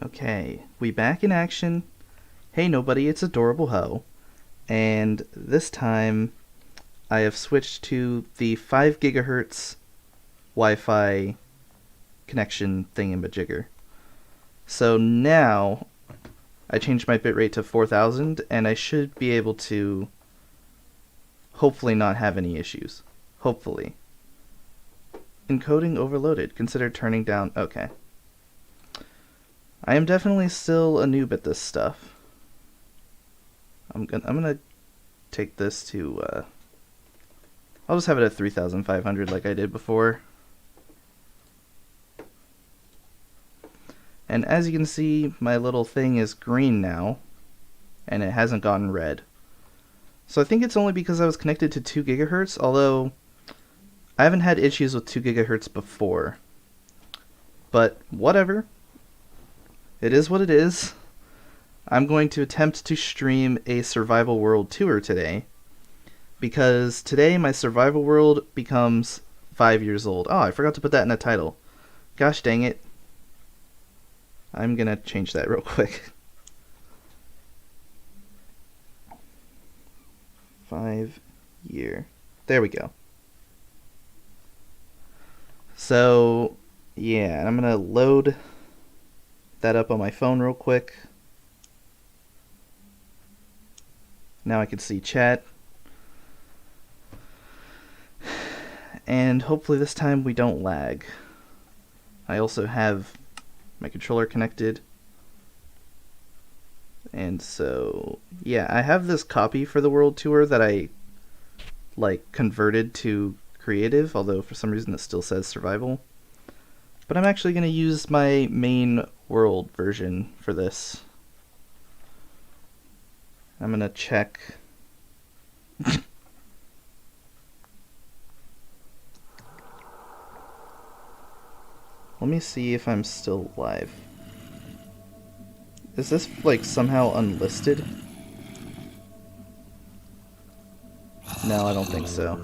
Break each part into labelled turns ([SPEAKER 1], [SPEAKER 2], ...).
[SPEAKER 1] Okay, we back in action. Hey nobody, it's Adorable Ho. And this time I have switched to the 5 gigahertz Wi-Fi connection thingamajigger. So now I changed my bitrate to 4000 and I should be able to hopefully not have any issues. Hopefully. Encoding overloaded. Consider turning down. Okay. I am definitely still a noob at this stuff. I'm gonna take this to I'll just have it at 3500 like I did before. And as you can see, my little thing is green now, and it hasn't gotten red. So I think it's only because I was connected to 2 gigahertz, although I haven't had issues with 2 gigahertz before. But whatever. It is what it is. I'm going to attempt to stream a survival world tour today, because today my survival world becomes 5 years old. Oh, I forgot to put that in the title. Gosh dang it. I'm gonna change that real quick. 5 year. There we go. So, yeah, I'm gonna load that up on my phone real quick. Now I can see chat. And hopefully this time we don't lag. I also have my controller connected. And so, yeah, I have this copy for the world tour that I converted to creative, although for some reason it still says survival. But I'm actually going to use my main world version for this. I'm going to check. Let me see if I'm still live. Is this somehow unlisted? No, I don't think so.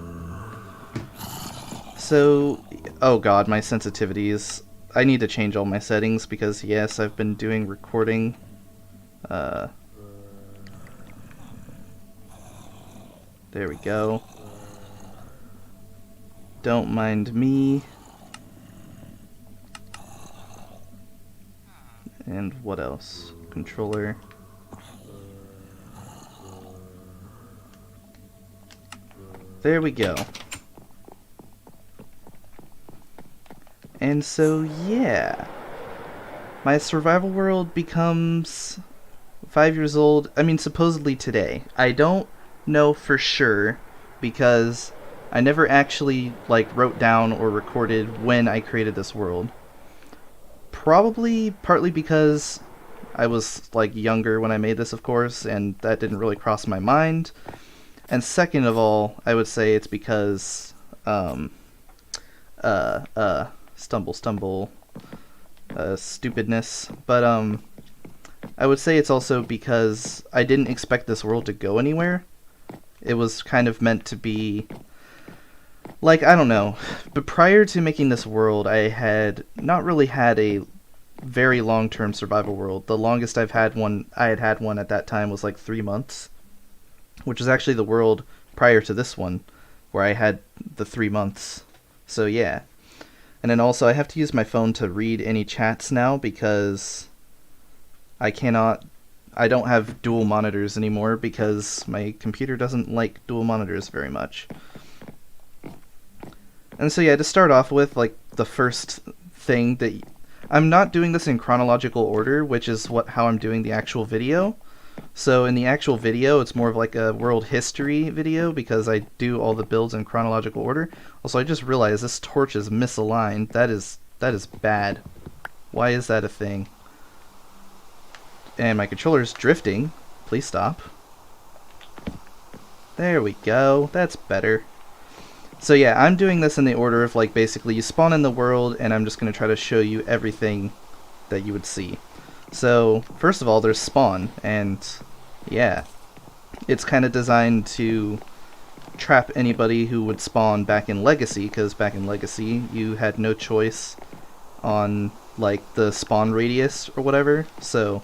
[SPEAKER 1] So, oh god, my sensitivities. I need to change all my settings because yes, I've been doing recording. There we go. Don't mind me. And what else? Controller. There we go. And so, yeah. My survival world becomes 5 years old. I mean, supposedly today. I don't know for sure because I never actually wrote down or recorded when I created this world. Probably partly because I was younger when I made this, of course, and that didn't really cross my mind. And second of all, I would say it's because stupidness. But I would say it's also because I didn't expect this world to go anywhere. It was kind of meant to be I don't know. But prior to making this world, I had not really had a very long-term survival world. The longest I had one at that time was 3 months, which was actually the world prior to this one, where I had the 3 months. So yeah. And then also I have to use my phone to read any chats now because I don't have dual monitors anymore because my computer doesn't like dual monitors very much. And so yeah, to start off with, the first thing that I'm not doing this in chronological order, which is how I'm doing the actual video. So in the actual video, it's more of a world history video because I do all the builds in chronological order. Also, I just realized this torch is misaligned. That is bad. Why is that a thing? And my controller is drifting. Please stop. There we go. That's better. So yeah, I'm doing this in the order of basically you spawn in the world and I'm just going to try to show you everything that you would see. So first of all, there's spawn, and yeah, it's kind of designed to trap anybody who would spawn back in Legacy, because back in Legacy you had no choice on like the spawn radius or whatever. So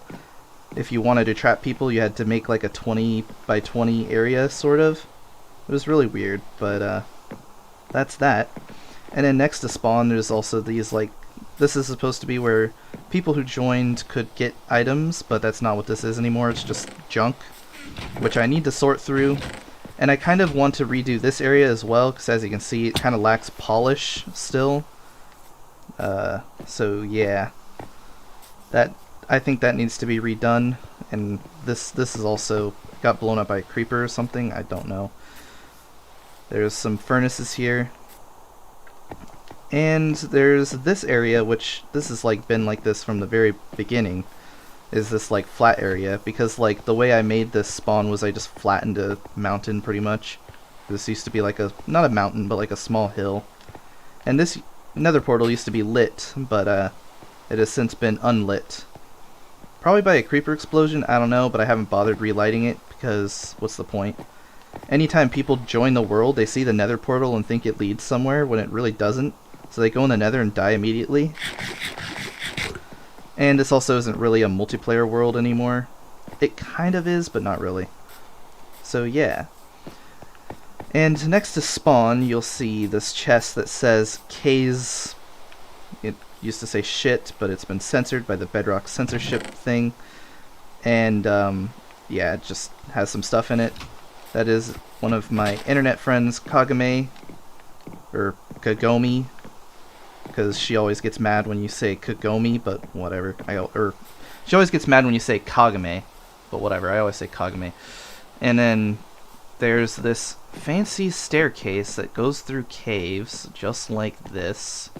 [SPEAKER 1] if you wanted to trap people, you had to make like a 20 by 20 area, sort of. It was really weird, but that's that. And then next to spawn, there's also these, like, this is supposed to be where people who joined could get items, but that's not what this is anymore. It's just junk, which I need to sort through. And I kind of want to redo this area as well, because as you can see, it kind of lacks polish still. So yeah, I think that needs to be redone. And this is also got blown up by a creeper or something. I don't know. There's some furnaces here. And there's this area, which this has like been like this from the very beginning, is this like flat area, because like the way I made this spawn was I just flattened a mountain pretty much. This used to be like a, not a mountain, but like a small hill. And this nether portal used to be lit, but it has since been unlit. Probably by a creeper explosion, I don't know, but I haven't bothered relighting it because what's the point? Anytime people join the world, they see the nether portal and think it leads somewhere when it really doesn't. So they go in the nether and die immediately. And this also isn't really a multiplayer world anymore. It kind of is, but not really. So yeah. And next to spawn, you'll see this chest that says K's. It used to say shit, but it's been censored by the Bedrock censorship thing. And yeah, it just has some stuff in it. That is one of my internet friends, Kagome, or Kagomi, because she always gets mad when you say Kagomi, but whatever. She always gets mad when you say Kagome, but whatever. I always say Kagome. And then there's this fancy staircase that goes through caves, just like this,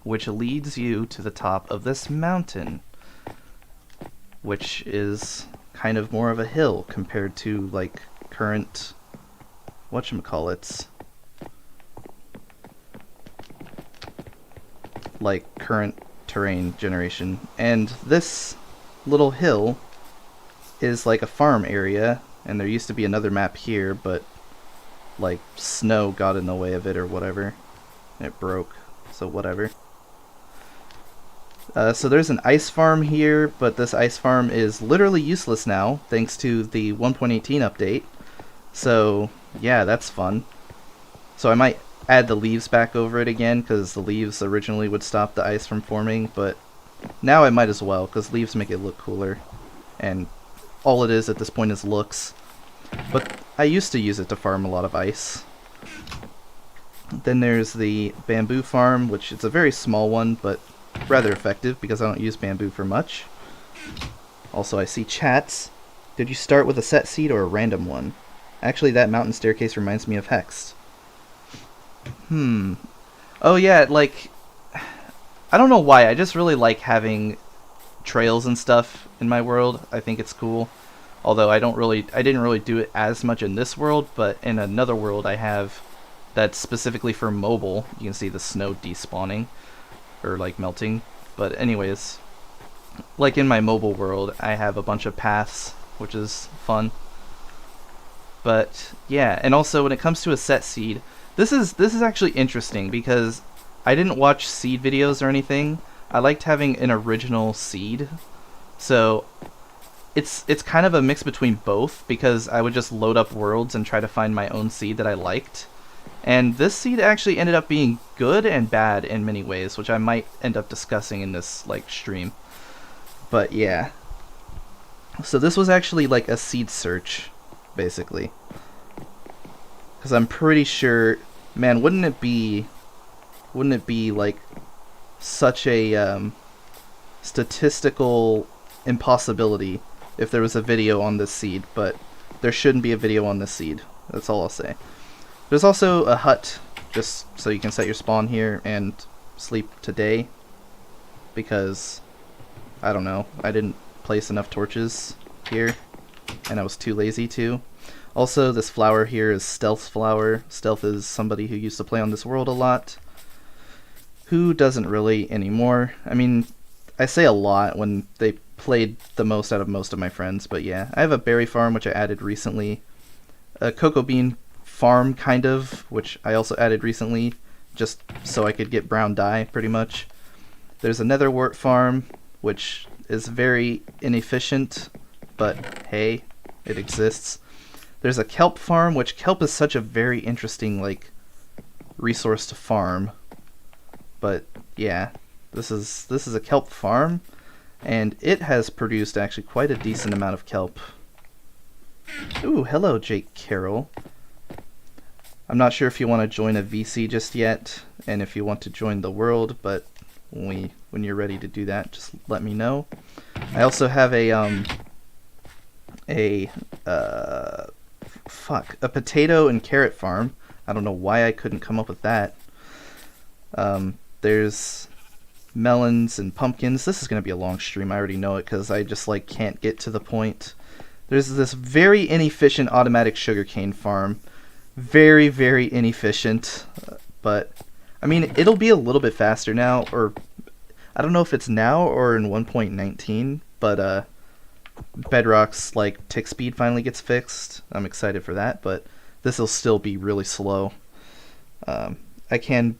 [SPEAKER 1] which leads you to the top of this mountain, which is kind of more of a hill compared to like current whatchamacallits, like current terrain generation. And this little hill is like a farm area, and there used to be another map here, but like snow got in the way of it or whatever. It broke, so whatever. So there's an ice farm here, but this ice farm is literally useless now, thanks to the 1.18 update. So yeah, that's fun. So I might add the leaves back over it again, because the leaves originally would stop the ice from forming, but now I might as well, because leaves make it look cooler. And all it is at this point is looks. But I used to use it to farm a lot of ice. Then there's the bamboo farm, which is a very small one, but rather effective because I don't use bamboo for much. Also, I see chats. Did you start with a set seed or a random one? Actually, that mountain staircase reminds me of Hex. Oh yeah, like, I don't know why, I just really like having trails and stuff in my world. I think it's cool. Although I didn't really do it as much in this world, but in another world I have that's specifically for mobile. You can see the snow despawning, or like melting. But anyways, like in my mobile world, I have a bunch of paths, which is fun. But yeah, and also when it comes to a set seed, this is actually interesting because I didn't watch seed videos or anything. I liked having an original seed. So it's kind of a mix between both, because I would just load up worlds and try to find my own seed that I liked. And this seed actually ended up being good and bad in many ways, which I might end up discussing in this like stream. But yeah. So this was actually like a seed search, basically. Because I'm pretty sure, man, wouldn't it be like such a statistical impossibility if there was a video on this seed, but there shouldn't be a video on this seed. That's all I'll say. There's also a hut, just so you can set your spawn here and sleep today, because, I don't know, I didn't place enough torches here, and I was too lazy to. Also, this flower here is Stealth Flower. Stealth is somebody who used to play on this world a lot, who doesn't really anymore. I mean, I say a lot when they played the most out of most of my friends, but yeah. I have a berry farm, which I added recently. A cocoa bean farm, kind of, which I also added recently, just so I could get brown dye, pretty much. There's a nether wart farm, which is very inefficient, but hey, it exists. There's a kelp farm, which kelp is such a very interesting like resource to farm. But yeah, this is a kelp farm, and it has produced actually quite a decent amount of kelp. Ooh, hello, Jake Carroll. I'm not sure if you want to join a VC just yet, and if you want to join the world, but when you're ready to do that, just let me know. I also have a potato and carrot farm. I don't know why I couldn't come up with that. There's melons and pumpkins. This is going to be a long stream. I already know it because I just like can't get to the point. There's this very inefficient automatic sugarcane farm. Very, very inefficient. But, I mean, it'll be a little bit faster now, or I don't know if it's now or in 1.19, but Bedrock's like tick speed finally gets fixed. I'm excited for that, but this will still be really slow. I can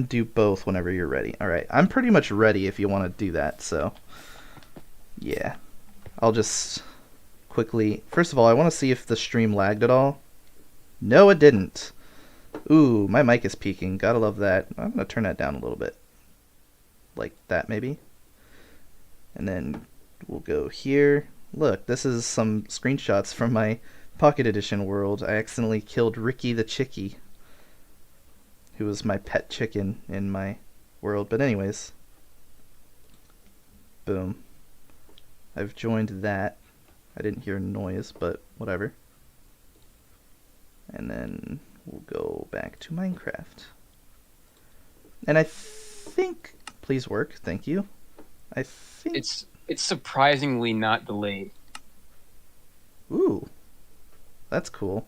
[SPEAKER 1] do both whenever you're ready. All right, I'm pretty much ready if you want to do that. So yeah, I'll just quickly. First of all, I want to see if the stream lagged at all. No, it didn't. Ooh, my mic is peaking. Gotta love that. I'm gonna turn that down a little bit, like that maybe. And then we'll go here. Look, this is some screenshots from my Pocket Edition world. I accidentally killed Ricky the Chickie, who was my pet chicken in my world. But anyways, boom. I've joined that. I didn't hear a noise, but whatever. And then we'll go back to Minecraft. And I think... Please work, thank you. I think...
[SPEAKER 2] It's surprisingly not delayed.
[SPEAKER 1] Ooh. That's cool.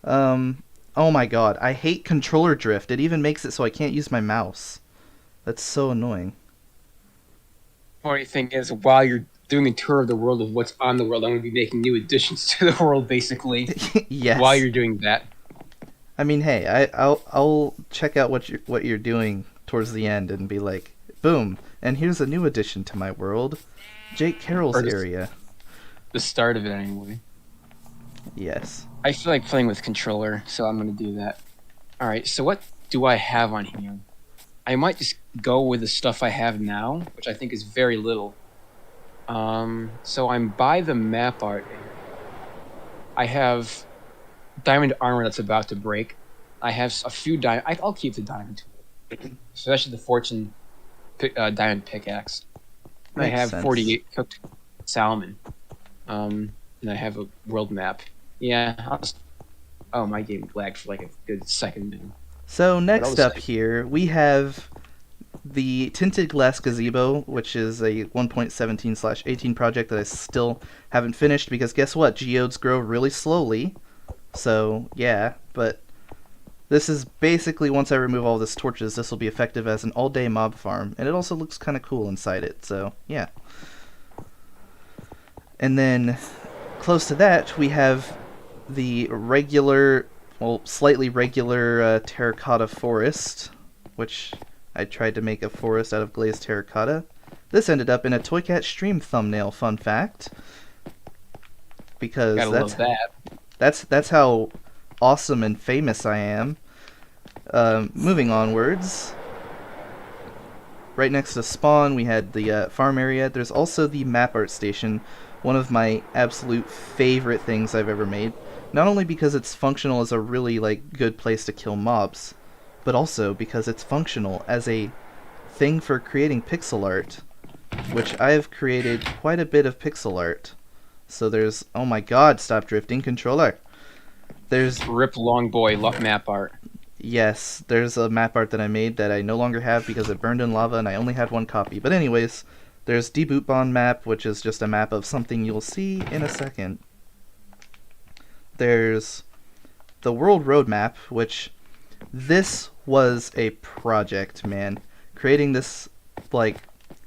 [SPEAKER 1] Oh my god, I hate controller drift. It even makes it so I can't use my mouse. That's so annoying.
[SPEAKER 2] Funny thing is, while you're doing a tour of the world of what's on the world, I'm going to be making new additions to the world, basically.
[SPEAKER 1] Yes.
[SPEAKER 2] While you're doing that.
[SPEAKER 1] I mean, hey, I'll check out what you're doing towards the end and be like, boom, and here's a new addition to my world, Jake Carroll's area.
[SPEAKER 2] The start of it, anyway.
[SPEAKER 1] Yes.
[SPEAKER 2] I feel like playing with controller, so I'm going to do that. Alright, so what do I have on here? I might just go with the stuff I have now, which I think is very little. So I'm by the map art. I have diamond armor that's about to break. I have a few diamond... I'll keep the diamond tool. Especially the fortune diamond pickaxe. And I have
[SPEAKER 1] sense.
[SPEAKER 2] 48 cooked salmon. And I have a world map. Yeah, oh, my game lagged for like a good second. Now.
[SPEAKER 1] So next up here, we have the Tinted Glass Gazebo, which is a 1.17/18 project that I still haven't finished because guess what? Geodes grow really slowly. So, yeah, but this is basically, once I remove all this torches, this will be effective as an all-day mob farm, and it also looks kind of cool inside it, so, yeah. And then, close to that, we have the regular, well, slightly regular terracotta forest, which I tried to make a forest out of glazed terracotta. This ended up in a Toycat stream thumbnail, fun fact. Because that's how awesome and famous I am. Moving onwards. Right next to spawn, we had the farm area. There's also the map art station, one of my absolute favorite things I've ever made. Not only because it's functional as a really good place to kill mobs, but also because it's functional as a thing for creating pixel art, which I've created quite a bit of pixel art. So there's, oh my god, stop drifting, controller. There's
[SPEAKER 2] Rip Long Boy map art.
[SPEAKER 1] Yes, there's a map art that I made that I no longer have because it burned in lava and I only had one copy. But anyways, there's Debootbon map, which is just a map of something you'll see in a second. There's the World Roadmap, which this was a project, man. Creating this,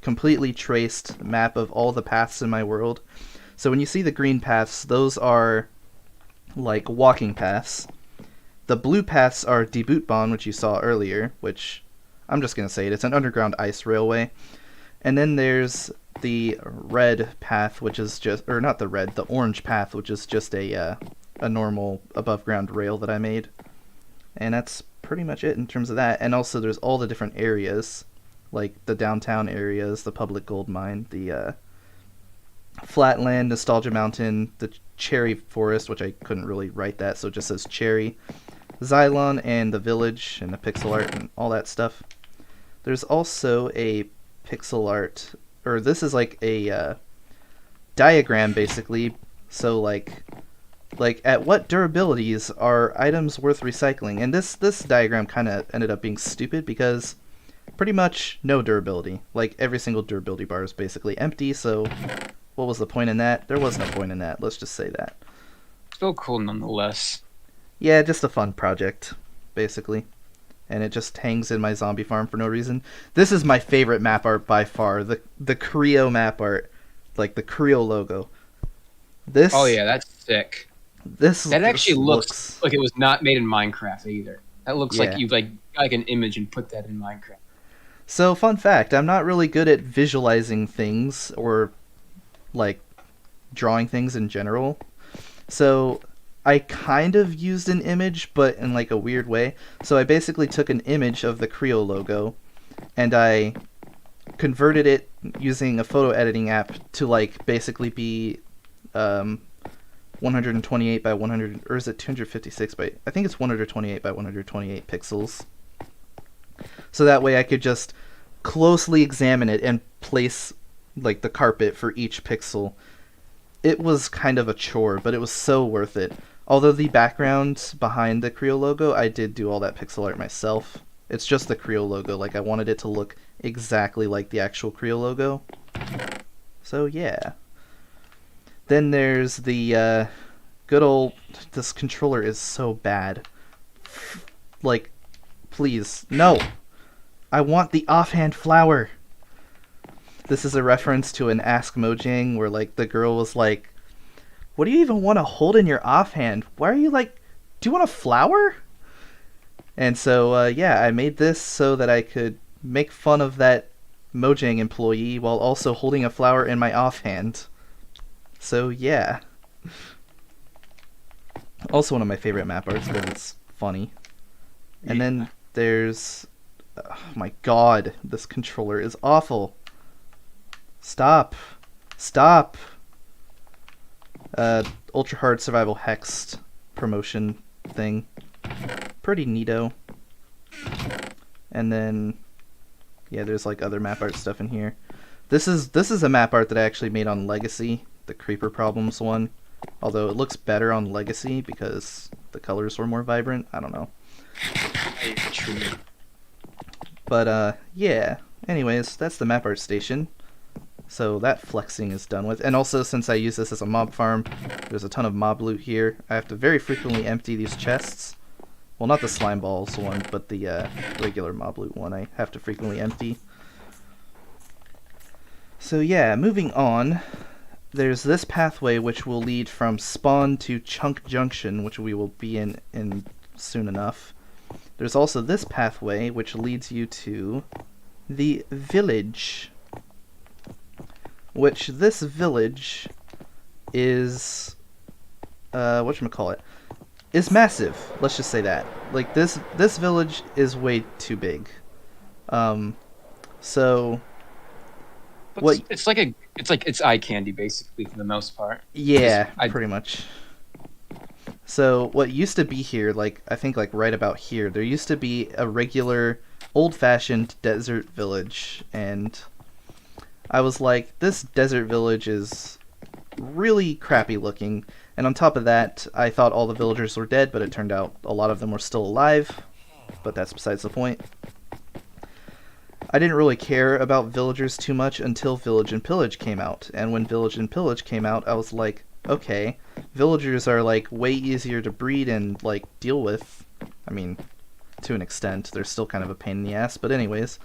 [SPEAKER 1] completely traced map of all the paths in my world. So when you see the green paths, those are, walking paths. The blue paths are Debootbon, which you saw earlier, which I'm just gonna say it. It's an underground ice railway. And then there's the red path, which is just, or not the red, the orange path, which is just a normal above ground rail that I made. And that's pretty much it in terms of that. And also there's all the different areas, like the downtown areas, the public gold mine, the Flatland, Nostalgia Mountain, the Cherry Forest, which I couldn't really write that, so it just says Cherry, Xylon, and the village, and the pixel art, and all that stuff. There's also a pixel art, or this is like a diagram, basically. So, like at what durabilities are items worth recycling? And this diagram kind of ended up being stupid because pretty much no durability. Like, every single durability bar is basically empty, so what was the point in that? There was no point in that, let's just say that.
[SPEAKER 2] Still cool nonetheless.
[SPEAKER 1] Yeah, just a fun project, basically. And it just hangs in my zombie farm for no reason. This is my favorite map art by far. The Creo map art. Like, the Creo logo. This...
[SPEAKER 2] Oh yeah, that's sick. That actually looks like it was not made in Minecraft either. That looks like you like an image and put that in Minecraft.
[SPEAKER 1] So, fun fact, I'm not really good at visualizing things or like drawing things in general. So I kind of used an image, but in like a weird way. So I basically took an image of the Creo logo and I converted it using a photo editing app to like basically be 128 by 100, or is it 256 by, I think it's 128 by 128 pixels. So that way I could just closely examine it and place like the carpet for each pixel. It was kind of a chore, but it was so worth it. Although the background behind the Creo logo, I did do all that pixel art myself. It's just the Creo logo. Like, I wanted it to look exactly like the actual Creo logo. So yeah. Then there's the good old... This controller is so bad. Like, please, no! I want the offhand flower! This is a reference to an Ask Mojang where, like, the girl was like, what do you even want to hold in your offhand? Why are you like, do you want a flower? And so, yeah, I made this so that I could make fun of that Mojang employee while also holding a flower in my offhand. So, yeah. Also one of my favorite map arts because it's funny. And then there's... Oh my god, this controller is awful. Stop. Stop. Ultra Hard Survival Hexed promotion thing. Pretty neato. And then, yeah, there's like other map art stuff in here. This is a map art that I actually made on Legacy, the Creeper Problems one. Although it looks better on Legacy because the colors were more vibrant. I don't know. But, yeah. Anyways, that's the map art station. So that flexing is done with. And also, since I use this as a mob farm, there's a ton of mob loot here. I have to very frequently empty these chests. Well, not the slime balls one, but the regular mob loot one I have to frequently empty. So yeah, moving on. There's this pathway which will lead from Spawn to Chunk Junction, which we will be in soon enough. There's also this pathway which leads you to the village. Which this village is whatchamacallit, is massive. Let's just say that. Like this village is way too big. So
[SPEAKER 2] what it's eye candy basically for the most part.
[SPEAKER 1] Yeah, pretty much. So what used to be here, like I think like right about here, there used to be a regular old-fashioned desert village, and I was like, this desert village is really crappy looking. And on top of that, I thought all the villagers were dead, but it turned out a lot of them were still alive. But that's besides the point. I didn't really care about villagers too much until Village and Pillage came out. And when Village and Pillage came out, I was like, okay, villagers are like way easier to breed and like deal with. I mean, to an extent, they're still kind of a pain in the ass, but anyways.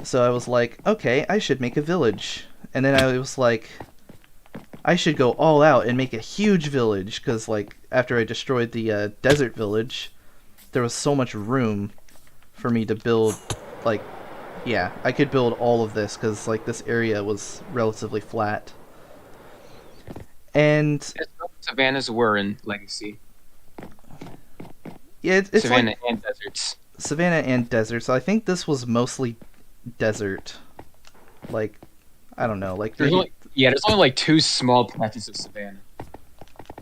[SPEAKER 1] So I was like, okay, I should make a village. And then I was like, I should go all out and make a huge village, because like after I destroyed the desert village, there was so much room for me to build, like, yeah, I could build all of this because like this area was relatively flat. And
[SPEAKER 2] That's what savannas were in Legacy.
[SPEAKER 1] yeah, it's
[SPEAKER 2] Savannah
[SPEAKER 1] like
[SPEAKER 2] and deserts.
[SPEAKER 1] savanna and desert. So I think this was mostly desert. Like, I don't know, like maybe
[SPEAKER 2] There's only like two small patches of savanna.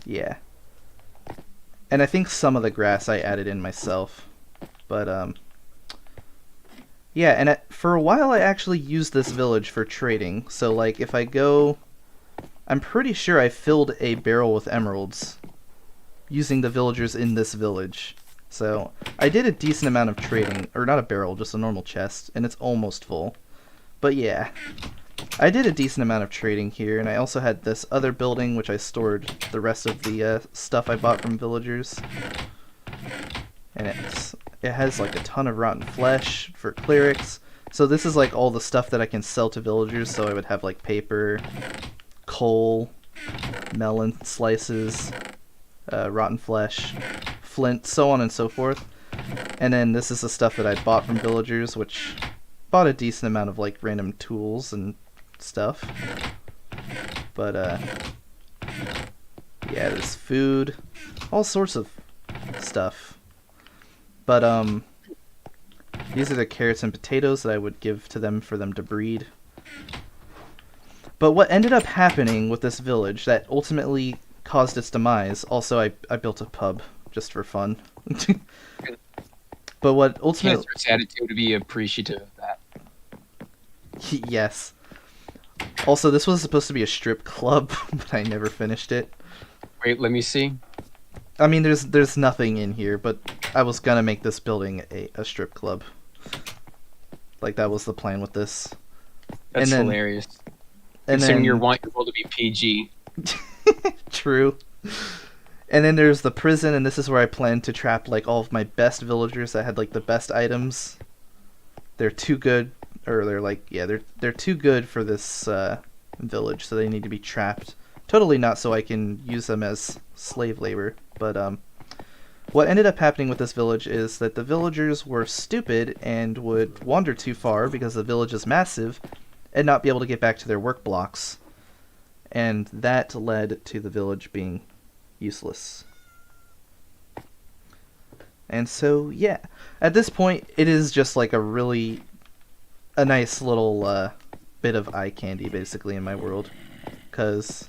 [SPEAKER 1] yeah. And I think some of the grass I added in myself, but yeah. And for a while I actually used this village for trading. So like if I go, I'm pretty sure I filled a barrel with emeralds using the villagers in this village. So I did a decent amount of trading, or not a barrel, just a normal chest, and it's almost full. But yeah, I did a decent amount of trading here, and I also had this other building which I stored the rest of the stuff I bought from villagers. And it has like a ton of rotten flesh for clerics. So this is like all the stuff that I can sell to villagers. So I would have like paper, coal, melon slices, rotten flesh, flint, so on and so forth. And then this is the stuff that I bought from villagers, which bought a decent amount of like random tools and stuff. But yeah, there's food, all sorts of stuff. But these are the carrots and potatoes that I would give to them for them to breed. But what ended up happening with this village that ultimately caused its demise, also I built a pub just for fun. But what ultimately...
[SPEAKER 2] Cancer's attitude to be appreciative of that.
[SPEAKER 1] Yes. Also, this was supposed to be a strip club, but I never finished it.
[SPEAKER 2] Wait, let me see.
[SPEAKER 1] I mean, there's nothing in here, but I was gonna make this building a strip club. Like, that was the plan with this.
[SPEAKER 2] That's
[SPEAKER 1] then,
[SPEAKER 2] hilarious.
[SPEAKER 1] And
[SPEAKER 2] Considering
[SPEAKER 1] then,
[SPEAKER 2] you want your world to be PG.
[SPEAKER 1] True. And then there's the prison, and this is where I plan to trap like all of my best villagers that had like the best items. They're too good, or they're like, yeah, they're too good for this village, so they need to be trapped. Totally not so I can use them as slave labor, but what ended up happening with this village is that the villagers were stupid and would wander too far because the village is massive and not be able to get back to their work blocks. And that led to the village being useless. And so, yeah, at this point, it is just like a nice little bit of eye candy, basically, in my world. Because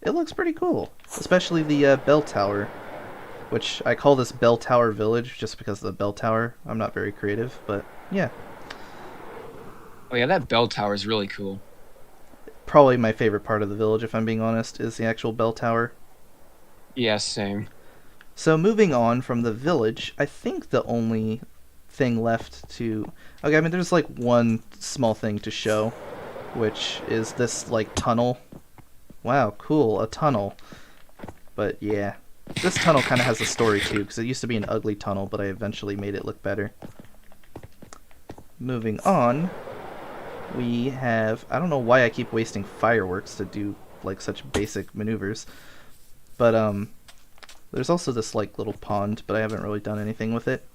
[SPEAKER 1] it looks pretty cool. Especially the bell tower, which I call this Bell Tower Village just because of the bell tower. I'm not very creative, but yeah.
[SPEAKER 2] Oh yeah, that bell tower is really cool.
[SPEAKER 1] Probably my favorite part of the village, if I'm being honest, is the actual bell tower.
[SPEAKER 2] Yeah, same.
[SPEAKER 1] So moving on from the village, I think the only thing left to... Okay, I mean, there's like one small thing to show, which is this like tunnel. Wow, cool, a tunnel. But yeah, this tunnel kind of has a story too, because it used to be an ugly tunnel, but I eventually made it look better. Moving on, we have... I don't know why I keep wasting fireworks to do like such basic maneuvers, but there's also this like little pond, but I haven't really done anything with it.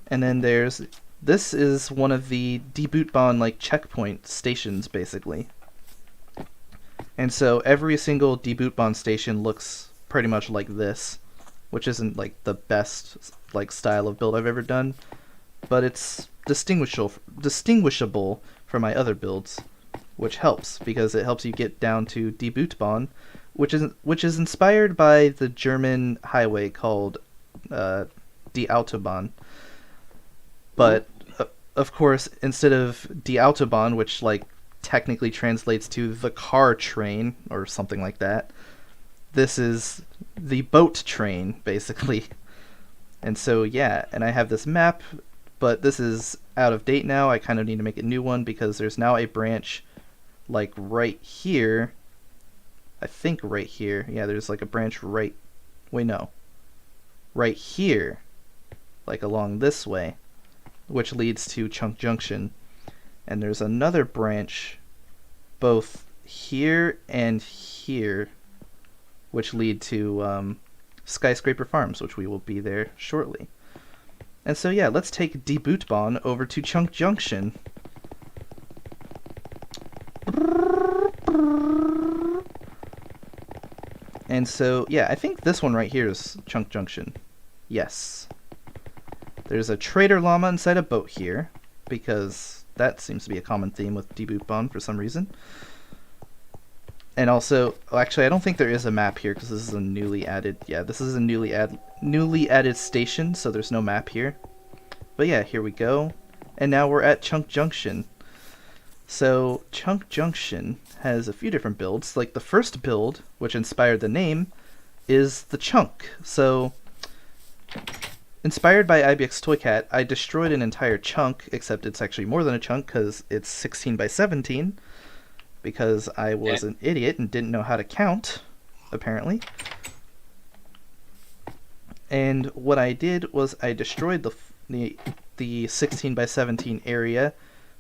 [SPEAKER 1] And then this is one of the Debootbahn like checkpoint stations, basically. And so every single Debootbahn station looks pretty much like this, which isn't like the best like style of build I've ever done, but it's distinguishable from my other builds, which helps because it helps you get down to Debootbahn, which is inspired by the German highway called Die Autobahn. But of course, instead of Die Autobahn, which like technically translates to the car train or something like that, this is the boat train, basically. And so yeah, and I have this map, but this is out of date now. I kind of need to make a new one because there's now a branch like right here. I think right here. Yeah, there's like a branch right... Wait, no. Right here. Like along this way. Which leads to Chunk Junction. And there's another branch both here and here, which lead to Skyscraper Farms, which we will be there shortly. And so yeah, let's take Debootbon over to Chunk Junction. And so yeah, I think this one right here is Chunk Junction. Yes. There's a trader llama inside a boat here, because that seems to be a common theme with Debootbon for some reason. And also, actually, I don't think there is a map here because this is a newly added. Yeah, this is a newly added station, so there's no map here. But yeah, here we go, and now we're at Chunk Junction. So Chunk Junction has a few different builds. Like the first build, which inspired the name, is the Chunk. So, inspired by IBX Toycat, I destroyed an entire chunk, except it's actually more than a chunk because it's 16 by 17. Because I was an idiot and didn't know how to count, apparently. And what I did was I destroyed the 16 by 17 area,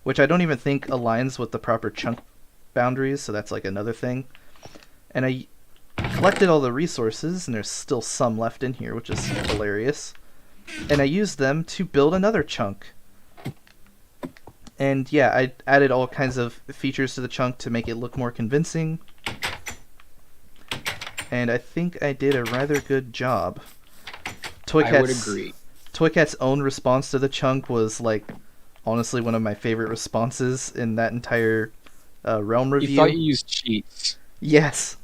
[SPEAKER 1] which I don't even think aligns with the proper chunk boundaries, so that's like another thing. And I collected all the resources, and there's still some left in here, which is hilarious. And I used them to build another chunk. And yeah, I added all kinds of features to the chunk to make it look more convincing. And I think I did a rather good job.
[SPEAKER 2] I would agree.
[SPEAKER 1] Toycat's own response to the chunk was, like, honestly one of my favorite responses in that entire realm review.
[SPEAKER 2] He thought you used cheats.
[SPEAKER 1] Yes.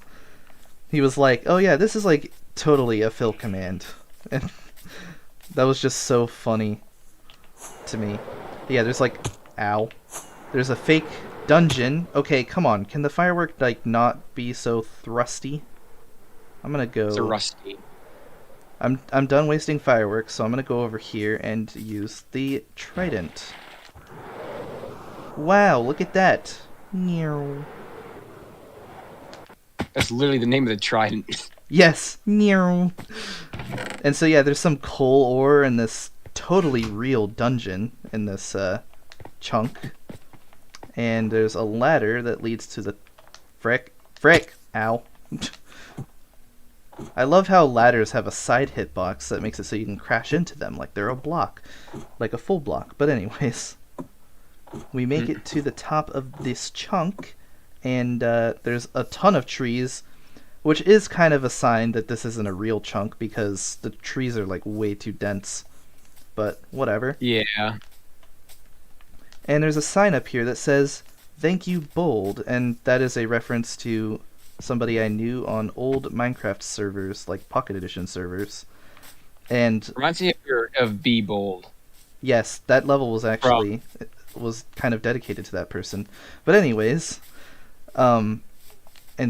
[SPEAKER 1] He was like, oh yeah, this is like totally a fill command. And that was just so funny to me. Yeah, there's like... Ow. There's a fake dungeon. Okay, come on. Can the firework, like, not be so thrusty? I'm gonna go...
[SPEAKER 2] It's a rusty.
[SPEAKER 1] I'm done wasting fireworks, so I'm gonna go over here and use the trident. Wow, look at that. Meow.
[SPEAKER 2] That's literally the name of the trident.
[SPEAKER 1] Yes. Meow. And so, yeah, there's some coal ore in this totally real dungeon in this, chunk, and there's a ladder that leads to the frick, ow. I love how ladders have a side hitbox that makes it so you can crash into them like they're a block, like a full block. But anyways, we make it to the top of this chunk, and there's a ton of trees, which is kind of a sign that this isn't a real chunk because the trees are like way too dense, but whatever.
[SPEAKER 2] Yeah.
[SPEAKER 1] And there's a sign up here that says, "Thank you, Bold," and that is a reference to somebody I knew on old Minecraft servers, like Pocket Edition servers. And
[SPEAKER 2] reminds me of Be Bold.
[SPEAKER 1] Yes, that level was actually was kind of dedicated to that person. But anyways, and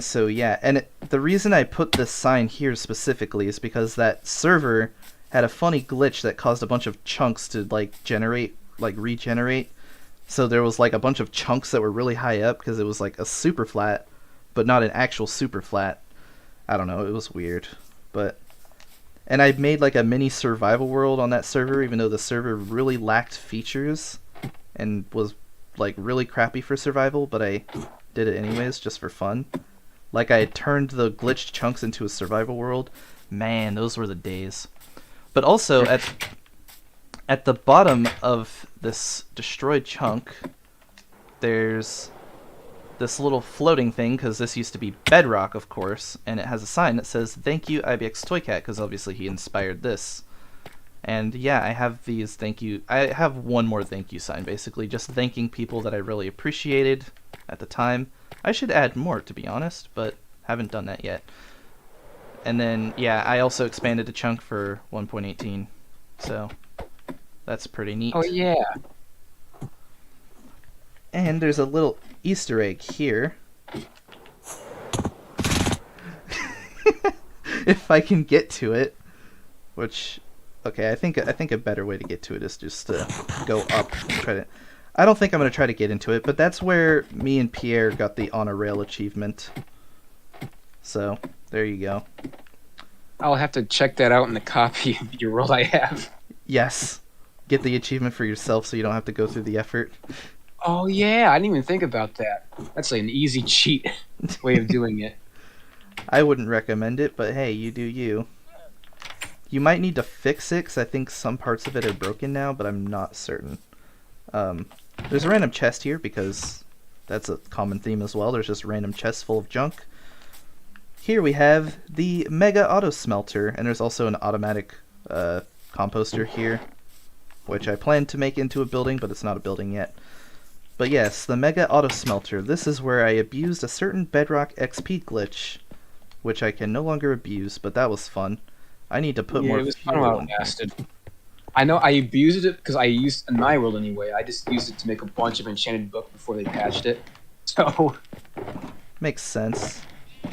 [SPEAKER 1] so yeah, and the reason I put this sign here specifically is because that server had a funny glitch that caused a bunch of chunks to like regenerate. So there was like a bunch of chunks that were really high up because it was like a super flat, but not an actual super flat. I don't know, it was weird. And I made like a mini survival world on that server, even though the server really lacked features and was like really crappy for survival, but I did it anyways just for fun. Like I turned the glitched chunks into a survival world. Man, those were the days. But also at the bottom of this destroyed chunk, there's this little floating thing, because this used to be bedrock, of course, and it has a sign that says, "Thank you, IBX Toycat," because obviously he inspired this. And yeah, I have these thank you... I have one more thank you sign, basically, just thanking people that I really appreciated at the time. I should add more, to be honest, but haven't done that yet. And then, yeah, I also expanded the chunk for 1.18, so... that's pretty neat.
[SPEAKER 2] Oh, yeah.
[SPEAKER 1] And there's a little Easter egg here. If I can get to it. Which, okay, I think a better way to get to it is just to go up and try to... I don't think I'm going to try to get into it, but that's where me and Pierre got the On a Rail achievement. So, there you go.
[SPEAKER 2] I'll have to check that out in the copy of your role I have.
[SPEAKER 1] Yes. Get the achievement for yourself so you don't have to go through the effort.
[SPEAKER 2] Oh, yeah. I didn't even think about that. That's like an easy cheat way of doing it.
[SPEAKER 1] I wouldn't recommend it, but hey, you do you. You might need to fix it, because I think some parts of it are broken now, but I'm not certain. Um, there's a random chest here, because that's a common theme as well. There's just random chests full of junk. Here we have the Mega Auto Smelter, and there's also an automatic composter here, which I plan to make into a building, but it's not a building yet. But yes, the Mega Auto Smelter. This is where I abused a certain Bedrock XP glitch, which I can no longer abuse, but that was fun. I need to put more
[SPEAKER 2] it was fun
[SPEAKER 1] fuel
[SPEAKER 2] while it
[SPEAKER 1] in.
[SPEAKER 2] lasted. I know I abused it because I used in my world anyway. I just used it to make a bunch of enchanted book before they patched it. So
[SPEAKER 1] Makes sense.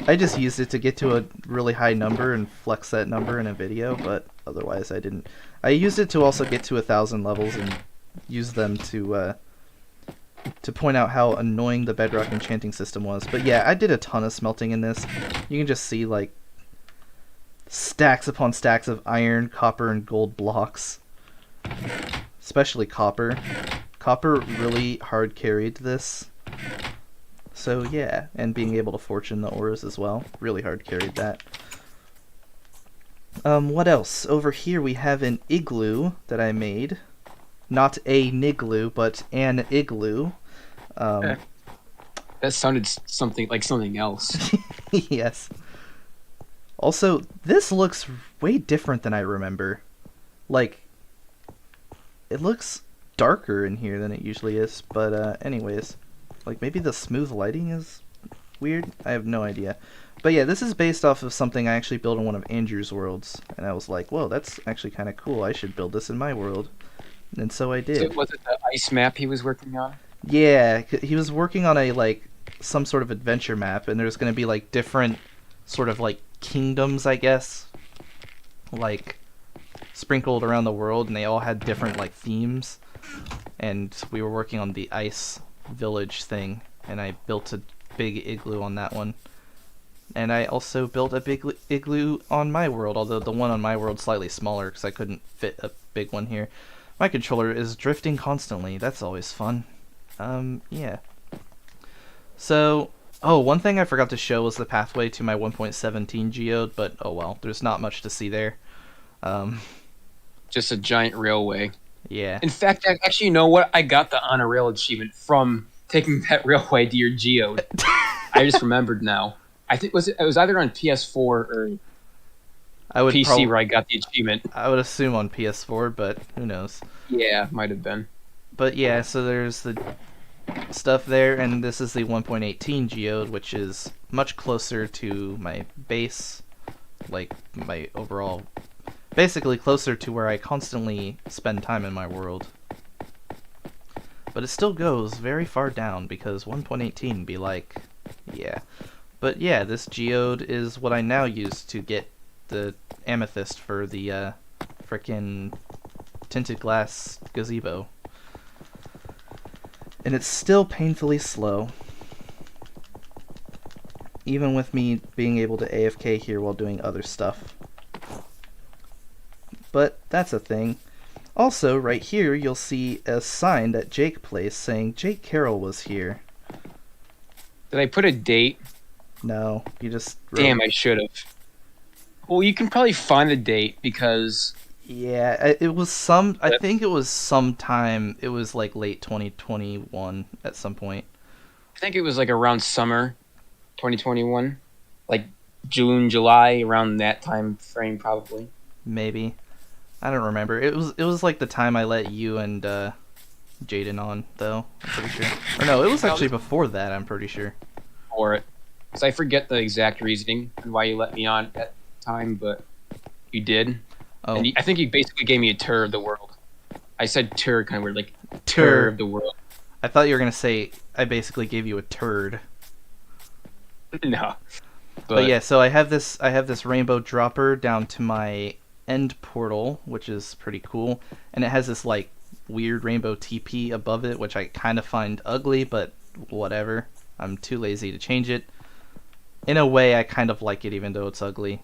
[SPEAKER 1] I just used it to get to a really high number and flex that number in a video, but otherwise I didn't. I used it to also get to 1,000 levels and use them to point out how annoying the Bedrock enchanting system was. But yeah, I did a ton of smelting in this. You can just see like stacks upon stacks of iron, copper, and gold blocks. Especially copper. Copper really hard carried this. So yeah, and being able to fortune the auras as well. Really hard carried that. What else? Over here we have an igloo that I made. Not a nigloo, but an igloo.
[SPEAKER 2] that sounded something like something else.
[SPEAKER 1] Yes. Also, this looks way different than I remember. Like, it looks darker in here than it usually is, but anyways. Like, maybe the smooth lighting is weird? I have no idea. But yeah, this is based off of something I actually built in one of Andrew's worlds, and I was like, whoa, that's actually kind of cool. I should build this in my world. And so I did.
[SPEAKER 2] So was it the ice map he was working on?
[SPEAKER 1] Yeah, he was working on a, like, some sort of adventure map, and there's going to be, like, different sort of, like, kingdoms, I guess, like, sprinkled around the world, and they all had different, like, themes. And we were working on the ice village thing, and I built a big igloo on that one. And I also built a big igloo on my world, although the one on my world is slightly smaller because I couldn't fit a big one here. My controller is drifting constantly. That's always fun. Yeah. So, oh, one thing I forgot to show was the pathway to my 1.17 geode, but oh well, there's not much to see there.
[SPEAKER 2] Just a giant railway.
[SPEAKER 1] Yeah.
[SPEAKER 2] In fact, actually, you know what? I got the on a rail achievement from taking that railway to your geode. I just remembered now. I think it was either on PS4 or
[SPEAKER 1] I would
[SPEAKER 2] PC where I got the achievement.
[SPEAKER 1] I would assume on PS4, but who knows.
[SPEAKER 2] Yeah, might have been.
[SPEAKER 1] But yeah, so there's the stuff there, and this is the 1.18 geode, which is much closer to my base, like my overall, basically closer to where I constantly spend time in my world. But it still goes very far down, because 1.18 be like, yeah. But yeah, this geode is what I now use to get the amethyst for the frickin' tinted glass gazebo. And it's still painfully slow. Even with me being able to AFK here while doing other stuff. But that's a thing. Also, right here, you'll see a sign that Jake placed saying Jake Carroll was here.
[SPEAKER 2] Did I put a date?
[SPEAKER 1] No, you just wrote...
[SPEAKER 2] Damn, I should have. Well, you can probably find the date because...
[SPEAKER 1] Yeah, it was some... I think it was sometime... It was like late 2021 at some point.
[SPEAKER 2] I think it was like around summer 2021. Like June, July, around that time frame probably.
[SPEAKER 1] Maybe. I don't remember. It was like the time I let you and Jaden on, though. I'm pretty sure. Or no, it was actually before that, I'm pretty sure.
[SPEAKER 2] For it. Because I forget the exact reasoning and why you let me on at that time, but you did.
[SPEAKER 1] Oh.
[SPEAKER 2] And I think you basically gave me a tour of the world. I said tour kind of weird, like
[SPEAKER 1] Tour.
[SPEAKER 2] tour of the world.
[SPEAKER 1] I thought you were going to say, I basically gave you a turd.
[SPEAKER 2] No.
[SPEAKER 1] But yeah, so I have this rainbow dropper down to my end portal, which is pretty cool. And it has this, like, weird rainbow TP above it, which I kind of find ugly, but whatever. I'm too lazy to change it. In a way, I kind of like it, even though it's ugly.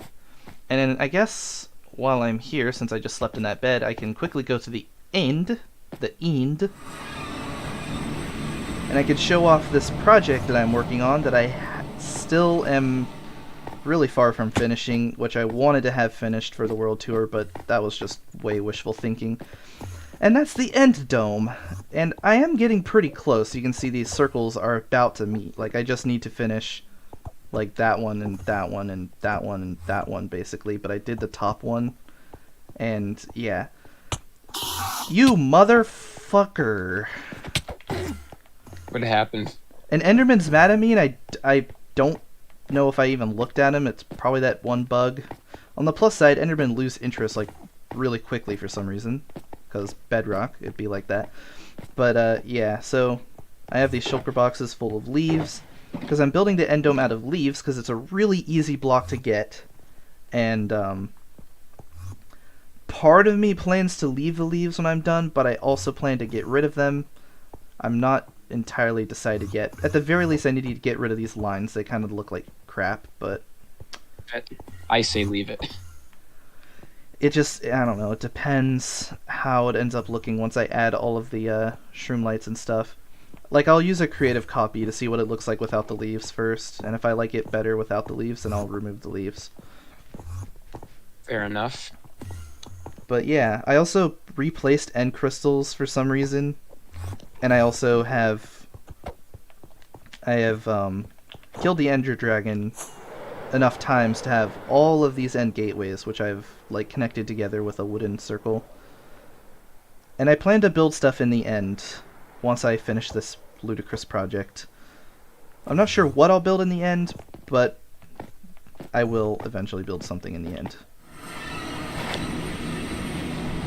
[SPEAKER 1] And then, I guess, while I'm here, since I just slept in that bed, I can quickly go to the end. And I can show off this project that I'm working on that I still am really far from finishing, which I wanted to have finished for the world tour, but that was just way wishful thinking. And that's the end dome. And I am getting pretty close. You can see these circles are about to meet. Like, I just need to finish, like, that one and that one and that one and that one, basically. But I did the top one. And, yeah. You motherfucker.
[SPEAKER 2] What happened?
[SPEAKER 1] And Enderman's mad at me, and I don't know if I even looked at him. It's probably that one bug. On the plus side, Endermen lose interest, like, really quickly for some reason. Because bedrock, it'd be like that. But, yeah, so I have these shulker boxes full of leaves. Because I'm building the end dome out of leaves, because it's a really easy block to get. And, part of me plans to leave the leaves when I'm done, but I also plan to get rid of them. I'm not entirely decided yet. At the very least, I need to get rid of these lines. They kind of look like crap, but
[SPEAKER 2] I say leave it.
[SPEAKER 1] it just, I don't know, it depends how it ends up looking once I add all of the shroom lights and stuff. Like, I'll use a creative copy to see what it looks like without the leaves first, and if I like it better without the leaves, then I'll remove the leaves.
[SPEAKER 2] Fair enough.
[SPEAKER 1] But yeah, I also replaced end crystals for some reason, and I also have killed the Ender Dragon enough times to have all of these end gateways, which I've like connected together with a wooden circle. And I plan to build stuff in the end once I finish this ludicrous project. I'm not sure what I'll build in the end, but I will eventually build something in the end.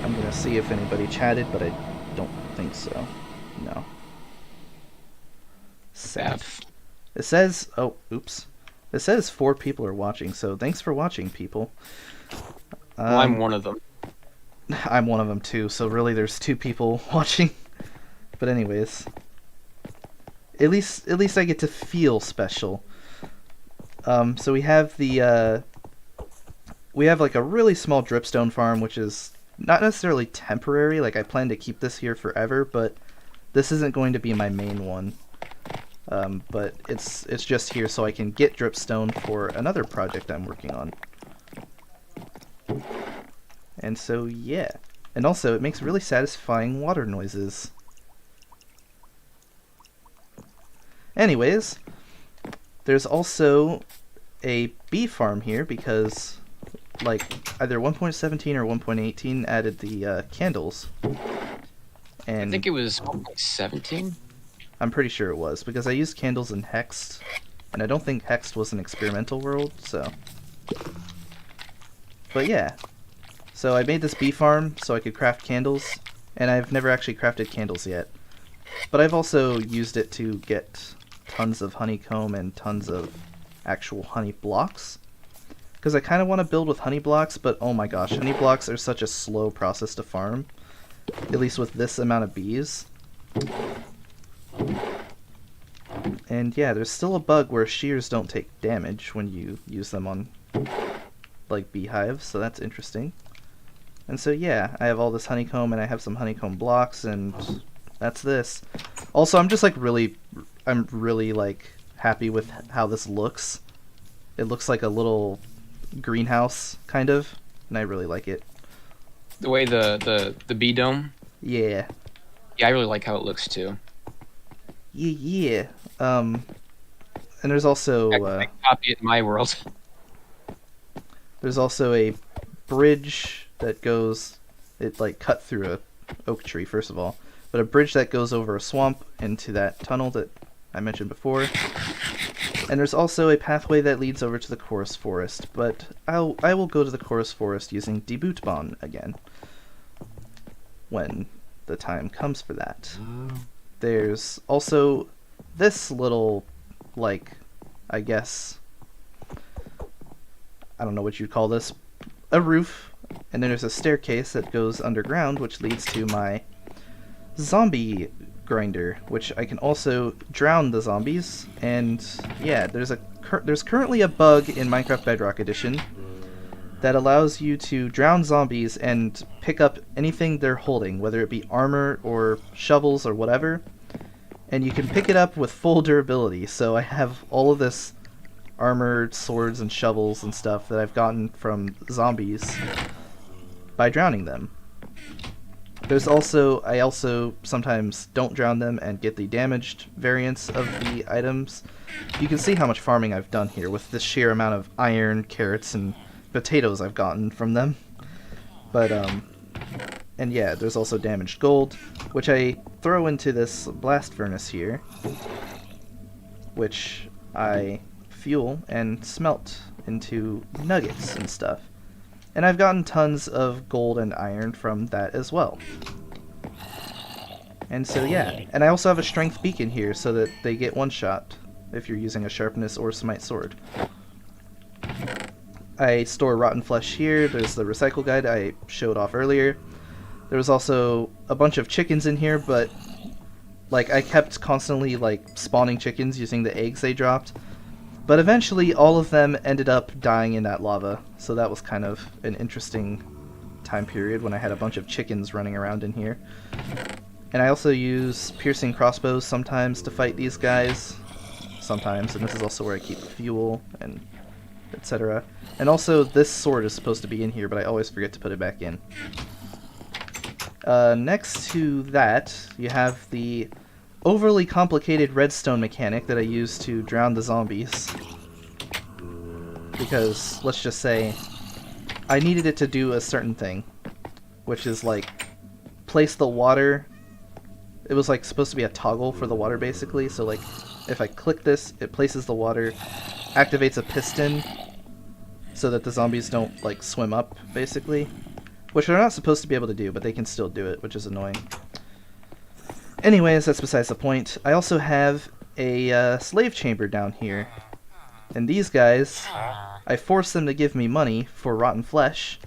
[SPEAKER 1] I'm gonna see if anybody chatted, but I don't think so. No. Sad. It says, oh, oops. It says 4 people are watching, so thanks for watching, people.
[SPEAKER 2] Well, I'm one of them.
[SPEAKER 1] I'm one of them too, so really there's 2 people watching. But anyways, at least I get to feel special. So we have the we have like a really small dripstone farm, which is not necessarily temporary. Like, I plan to keep this here forever, but this isn't going to be my main one. But it's just here so I can get dripstone for another project I'm working on. And so, yeah. And also, it makes really satisfying water noises. Anyways, there's also a bee farm here because, like, either 1.17 or 1.18 added the candles. And
[SPEAKER 2] I think it was 17.
[SPEAKER 1] I'm pretty sure it was, because I used candles in Hexed, and I don't think Hexed was an experimental world, so... But yeah. So I made this bee farm so I could craft candles, and I've never actually crafted candles yet. But I've also used it to get tons of honeycomb and tons of actual honey blocks. Because I kind of want to build with honey blocks, but oh my gosh, honey blocks are such a slow process to farm. At least with this amount of bees. And yeah, there's still a bug where shears don't take damage when you use them on, like, beehives, so that's interesting. And so yeah, I have all this honeycomb, and I have some honeycomb blocks, and that's this. Also, I'm really, like, happy with how this looks. It looks like a little greenhouse, kind of, and I really like it.
[SPEAKER 2] The way the bee dome?
[SPEAKER 1] Yeah.
[SPEAKER 2] Yeah, I really like how it looks, too.
[SPEAKER 1] Yeah. And there's also
[SPEAKER 2] I copy it in my world.
[SPEAKER 1] there's also a bridge that goes, it like cut through a oak tree first of all, but a bridge that goes over a swamp into that tunnel that I mentioned before. And there's also a pathway that leads over to the Chorus Forest, but I will go to the Chorus Forest using Debootbon again when the time comes for that. There's also this little, like, I guess, I don't know what you'd call this, a roof, and then there's a staircase that goes underground, which leads to my zombie grinder, which I can also drown the zombies. And yeah, there's currently a bug in Minecraft Bedrock Edition that allows you to drown zombies and pick up anything they're holding, whether it be armor or shovels or whatever, and you can pick it up with full durability. So I have all of this armored swords and shovels and stuff that I've gotten from zombies by drowning them. I also sometimes don't drown them and get the damaged variants of the items. You can see how much farming I've done here with the sheer amount of iron, carrots, and potatoes I've gotten from them. But, and yeah, there's also damaged gold, which I throw into this blast furnace here, which I fuel and smelt into nuggets and stuff. And I've gotten tons of gold and iron from that as well. And so yeah, and I also have a strength beacon here so that they get one shot if you're using a sharpness or smite sword. I store rotten flesh here. There's the recycle guide I showed off earlier. There was also a bunch of chickens in here, but like I kept constantly like spawning chickens using the eggs they dropped. But eventually all of them ended up dying in that lava, so that was kind of an interesting time period when I had a bunch of chickens running around in here. And I also use piercing crossbows sometimes to fight these guys. Sometimes, and this is also where I keep fuel and etc. And also this sword is supposed to be in here, but I always forget to put it back in. Next to that, you have the overly complicated redstone mechanic that I use to drown the zombies. Because, let's just say, I needed it to do a certain thing. Which is like, place the water. It was like supposed to be a toggle for the water basically, so like, if I click this, it places the water, activates a piston, so that the zombies don't like swim up, basically. Which they're not supposed to be able to do, but they can still do it, which is annoying. Anyways, that's besides the point. I also have a slave chamber down here. And these guys, I force them to give me money for rotten flesh.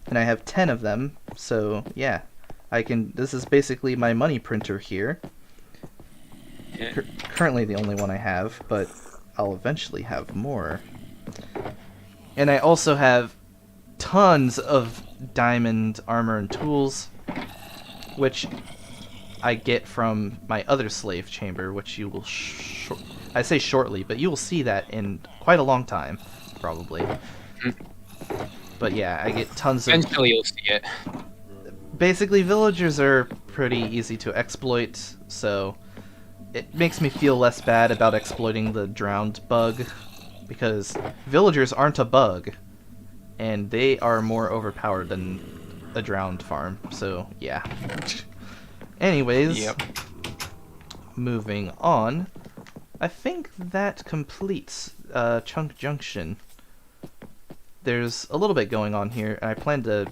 [SPEAKER 1] And I have 10 of them, so yeah. This is basically my money printer here. Currently the only one I have, but I'll eventually have more. And I also have tons of diamond armor and tools, which I get from my other slave chamber, which you will I say shortly, but you will see that in quite a long time, probably. But yeah, I get tons of...
[SPEAKER 2] Eventually you'll see it.
[SPEAKER 1] Basically, villagers are pretty easy to exploit, so it makes me feel less bad about exploiting the drowned bug, because villagers aren't a bug, and they are more overpowered than a drowned farm, so yeah. Anyways,
[SPEAKER 2] yep.
[SPEAKER 1] Moving on, I think that completes Chunk Junction. There's a little bit going on here, and I plan to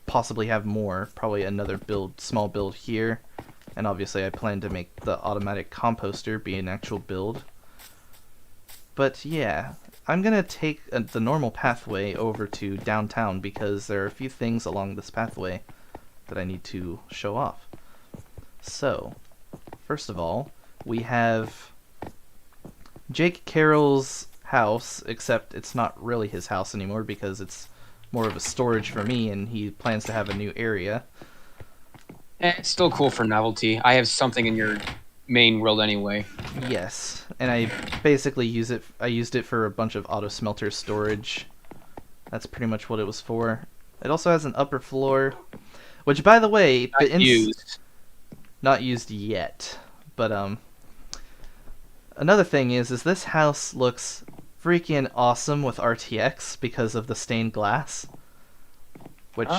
[SPEAKER 1] possibly have more, probably another small build here, and obviously I plan to make the automatic composter be an actual build. But yeah, I'm gonna take the normal pathway over to downtown because there are a few things along this pathway that I need to show off. So, first of all, we have Jake Carroll's house, except it's not really his house anymore because it's more of a storage for me, and he plans to have a new area.
[SPEAKER 2] It's still cool for novelty. I have something in your main world anyway.
[SPEAKER 1] Yes, and I basically used it for a bunch of auto smelter storage. That's pretty much what it was for. It also has an upper floor, which, by the way, not used yet. But another thing is this house looks freaking awesome with RTX because of the stained glass. Which,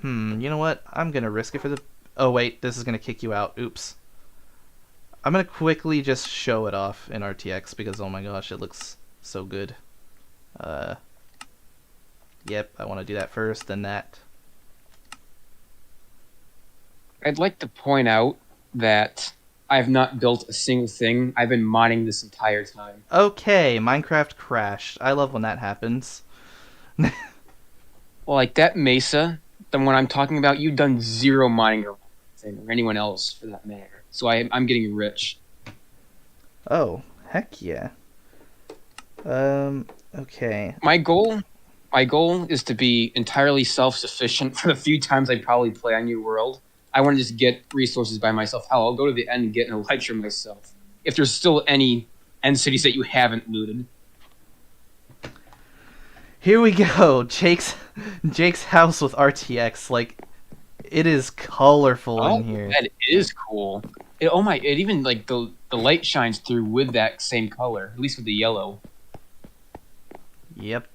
[SPEAKER 1] you know what? I'm gonna risk it for the... Oh wait, this is gonna kick you out. Oops. I'm gonna quickly just show it off in RTX because, oh my gosh, it looks so good. Yep, I want to do that first, then that.
[SPEAKER 2] I'd like to point out that I have not built a single thing. I've been mining this entire time.
[SPEAKER 1] Okay, Minecraft crashed. I love when that happens.
[SPEAKER 2] Well, like that mesa, the one I'm talking about, you've done zero mining or anyone else for that matter. So I'm getting rich.
[SPEAKER 1] Oh, heck yeah. Okay.
[SPEAKER 2] My goal is to be entirely self-sufficient for the few times I probably play on New World. I want to just get resources by myself. Hell, I'll go to the end and get an elytra myself. If there's still any end cities that you haven't looted.
[SPEAKER 1] Here we go. Jake's house with RTX. Like, it is colorful
[SPEAKER 2] Oh,
[SPEAKER 1] in here.
[SPEAKER 2] that is cool. Oh my! It even like the light shines through with that same color, at least with the yellow.
[SPEAKER 1] Yep.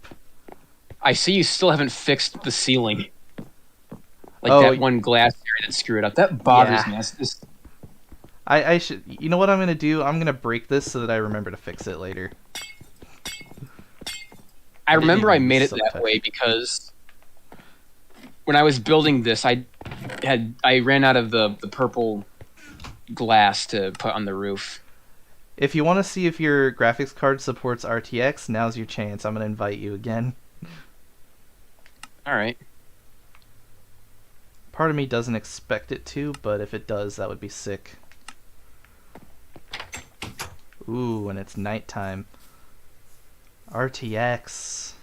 [SPEAKER 2] I see you still haven't fixed the ceiling. Like
[SPEAKER 1] Oh,
[SPEAKER 2] that one glass area that screwed up. That bothers
[SPEAKER 1] Yeah.
[SPEAKER 2] me. That's just,
[SPEAKER 1] I should. You know what I'm gonna do? I'm gonna break this so that I remember to fix it later.
[SPEAKER 2] I
[SPEAKER 1] didn't
[SPEAKER 2] remember I
[SPEAKER 1] even
[SPEAKER 2] made it
[SPEAKER 1] subtouch.
[SPEAKER 2] that way because when I was building this, I ran out of the purple glass to put on the roof.
[SPEAKER 1] If you want to see if your graphics card supports RTX, now's your chance. I'm gonna invite you again.
[SPEAKER 2] All right.
[SPEAKER 1] Part of me doesn't expect it to, but if it does, that would be sick. Ooh, and it's nighttime. RTX.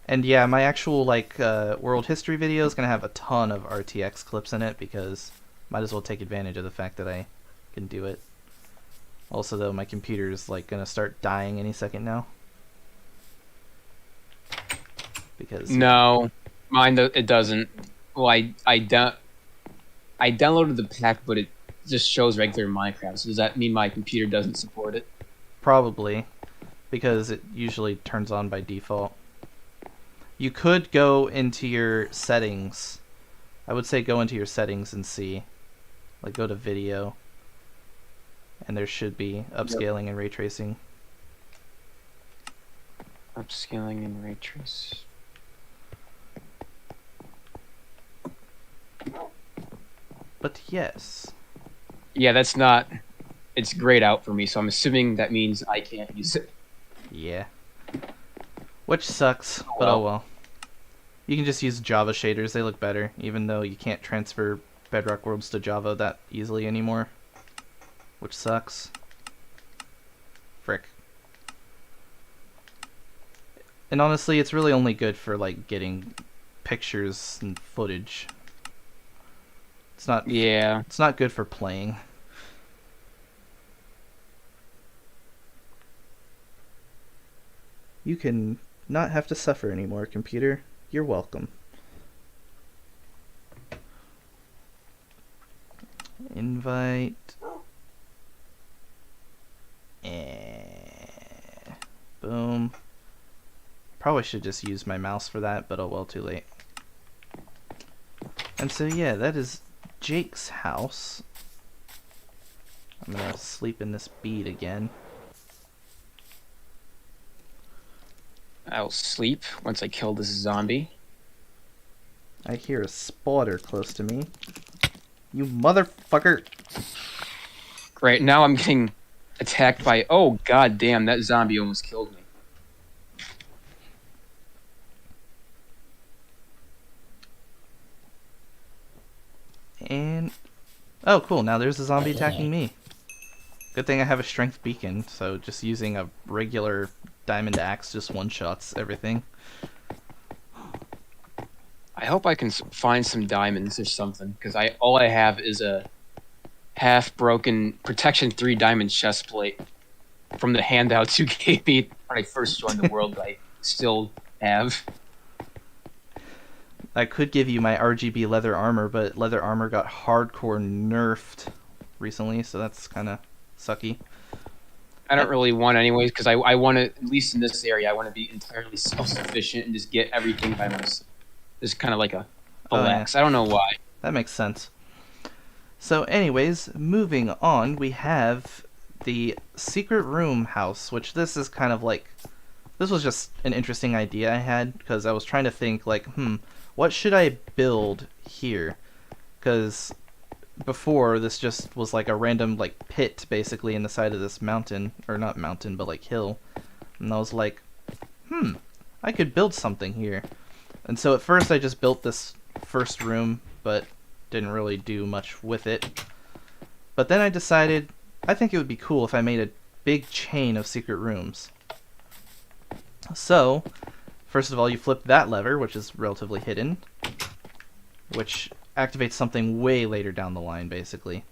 [SPEAKER 1] And yeah, my actual world history video is gonna have a ton of RTX clips in it because might as well take advantage of the fact that I can do it. Also, though, my computer is gonna start dying any second now. Because
[SPEAKER 2] No, mine it doesn't. Well, I downloaded the pack, but it just shows regular Minecraft. So does that mean my computer doesn't support it?
[SPEAKER 1] probably because it usually turns on by default. You could go into your settings. I would say go into your settings and see. Like go to video. And there should be upscaling and ray tracing.
[SPEAKER 2] Upscaling and ray trace.
[SPEAKER 1] But yes.
[SPEAKER 2] Yeah, that's not. It's grayed out for me, so I'm assuming that means I can't use it.
[SPEAKER 1] Yeah. Which sucks, but
[SPEAKER 2] well.
[SPEAKER 1] oh well. You can just use Java shaders, they look better, even though you can't transfer Bedrock Worlds to Java that easily anymore. Which sucks. Frick. And honestly, it's really only good for getting pictures and footage. It's not
[SPEAKER 2] Yeah.
[SPEAKER 1] it's not good for playing. You can not have to suffer anymore, computer. You're welcome. Invite. Boom. Probably should just use my mouse for that, but oh well, too late. And so yeah, that is Jake's house. I'm gonna sleep in this bead again.
[SPEAKER 2] I'll sleep once I kill this zombie.
[SPEAKER 1] I hear a spotter close to me. You motherfucker!
[SPEAKER 2] Great. Now I'm getting attacked by. Oh god damn! That zombie almost killed me.
[SPEAKER 1] And oh, cool! Now there's a zombie attacking me. Good thing I have a strength beacon, so just using a regular diamond axe just one-shots everything.
[SPEAKER 2] I hope I can find some diamonds or something, because all I have is a half-broken Protection 3 diamond chest plate from the handouts you gave me when I first joined the world that I still have.
[SPEAKER 1] I could give you my RGB leather armor, but leather armor got hardcore nerfed recently, so that's kind of sucky.
[SPEAKER 2] I don't really want anyways, because I want to, at least in this area, I want to be entirely self-sufficient and just get everything by myself. Just kind of like a flex. I don't know why.
[SPEAKER 1] That makes sense. So anyways, moving on, we have the secret room house, which this is kind of this was just an interesting idea I had, because I was trying to think what should I build here? Because before, this just was a random pit basically in the side of this mountain, or not mountain, but hill. And I was like, I could build something here. And so at first I just built this first room, but didn't really do much with it. But then I decided I think it would be cool if I made a big chain of secret rooms. So, first of all, you flip that lever, which is relatively hidden, which activates something way later down the line, basically.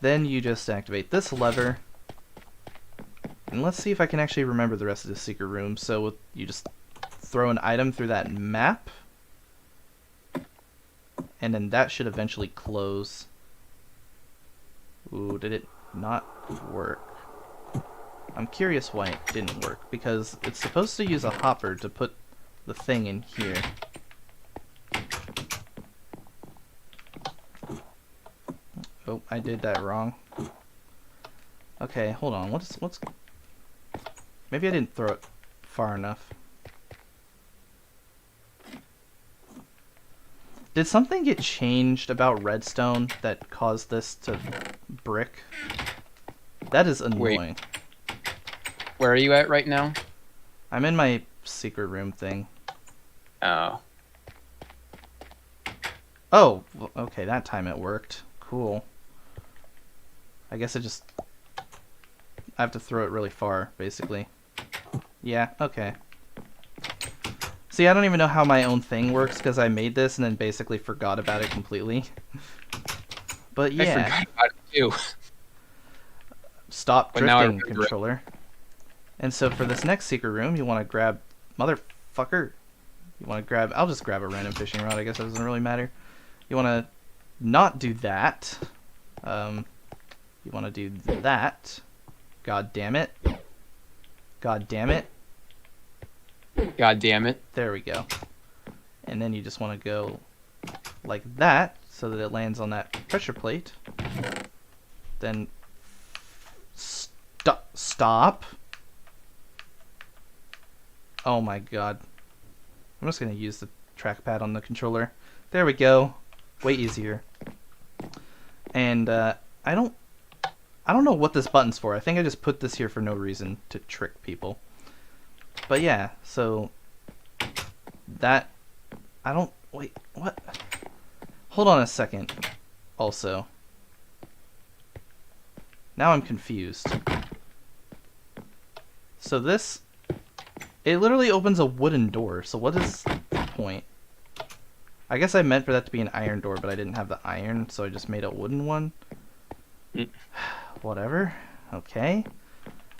[SPEAKER 1] Then you just activate this lever, And let's see if I can actually remember the rest of the secret room. So you just throw an item through that map, and then that should eventually close. Ooh, did it not work? I'm curious why it didn't work, because it's supposed to use a hopper to put the thing in here. Oh, I did that wrong. Okay, hold on. What's maybe I didn't throw it far enough. Did something get changed about redstone that caused this to brick? That is annoying.
[SPEAKER 2] Wait. Where are you at right now?
[SPEAKER 1] I'm in my secret room thing.
[SPEAKER 2] Oh.
[SPEAKER 1] Oh, okay, that time it worked. Cool. I guess I have to throw it really far, basically. Yeah, okay. See, I don't even know how my own thing works, because I made this and then basically forgot about it completely. But yeah.
[SPEAKER 2] I forgot about it too.
[SPEAKER 1] Stop
[SPEAKER 2] But now I
[SPEAKER 1] drifting,
[SPEAKER 2] remember it.
[SPEAKER 1] controller. And so for this next secret room, you want to grab... Motherfucker. You want to grab... I'll just grab a random fishing rod, I guess that doesn't really matter. You want to not do that. You want to do that. God damn it. God damn it.
[SPEAKER 2] God damn it.
[SPEAKER 1] There we go. And then you just want to go like that so that it lands on that pressure plate. Then stop. Oh my god. I'm just going to use the trackpad on the controller. There we go. Way easier. And I don't know what this button's for. I think I just put this here for no reason, to trick people. But yeah, so that wait, what? Hold on a second. Also, now I'm confused. So this, it literally opens a wooden door. So what is the point? I guess I meant for that to be an iron door, but I didn't have the iron, so I just made a wooden one. Whatever. Okay.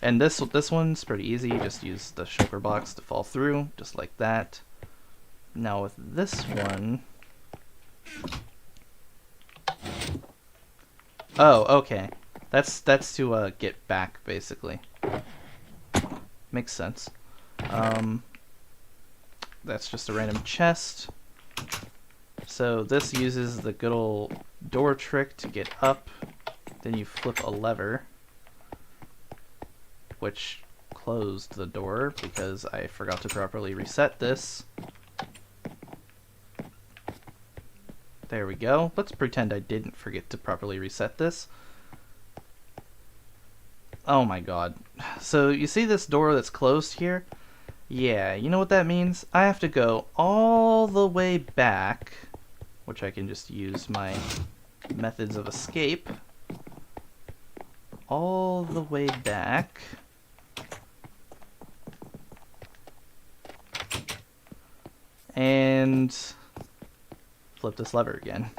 [SPEAKER 1] And this one's pretty easy. You just use the shulker box to fall through, just like that. Now with this one... Oh, okay. That's to get back, basically. Makes sense. That's just a random chest. So this uses the good old door trick to get up. Then you flip a lever, which closed the door because I forgot to properly reset this. There we go. Let's pretend I didn't forget to properly reset this. Oh my god. So you see this door that's closed here? Yeah, you know what that means? I have to go all the way back, which I can just use my methods of escape. All the way back. And flip this lever again.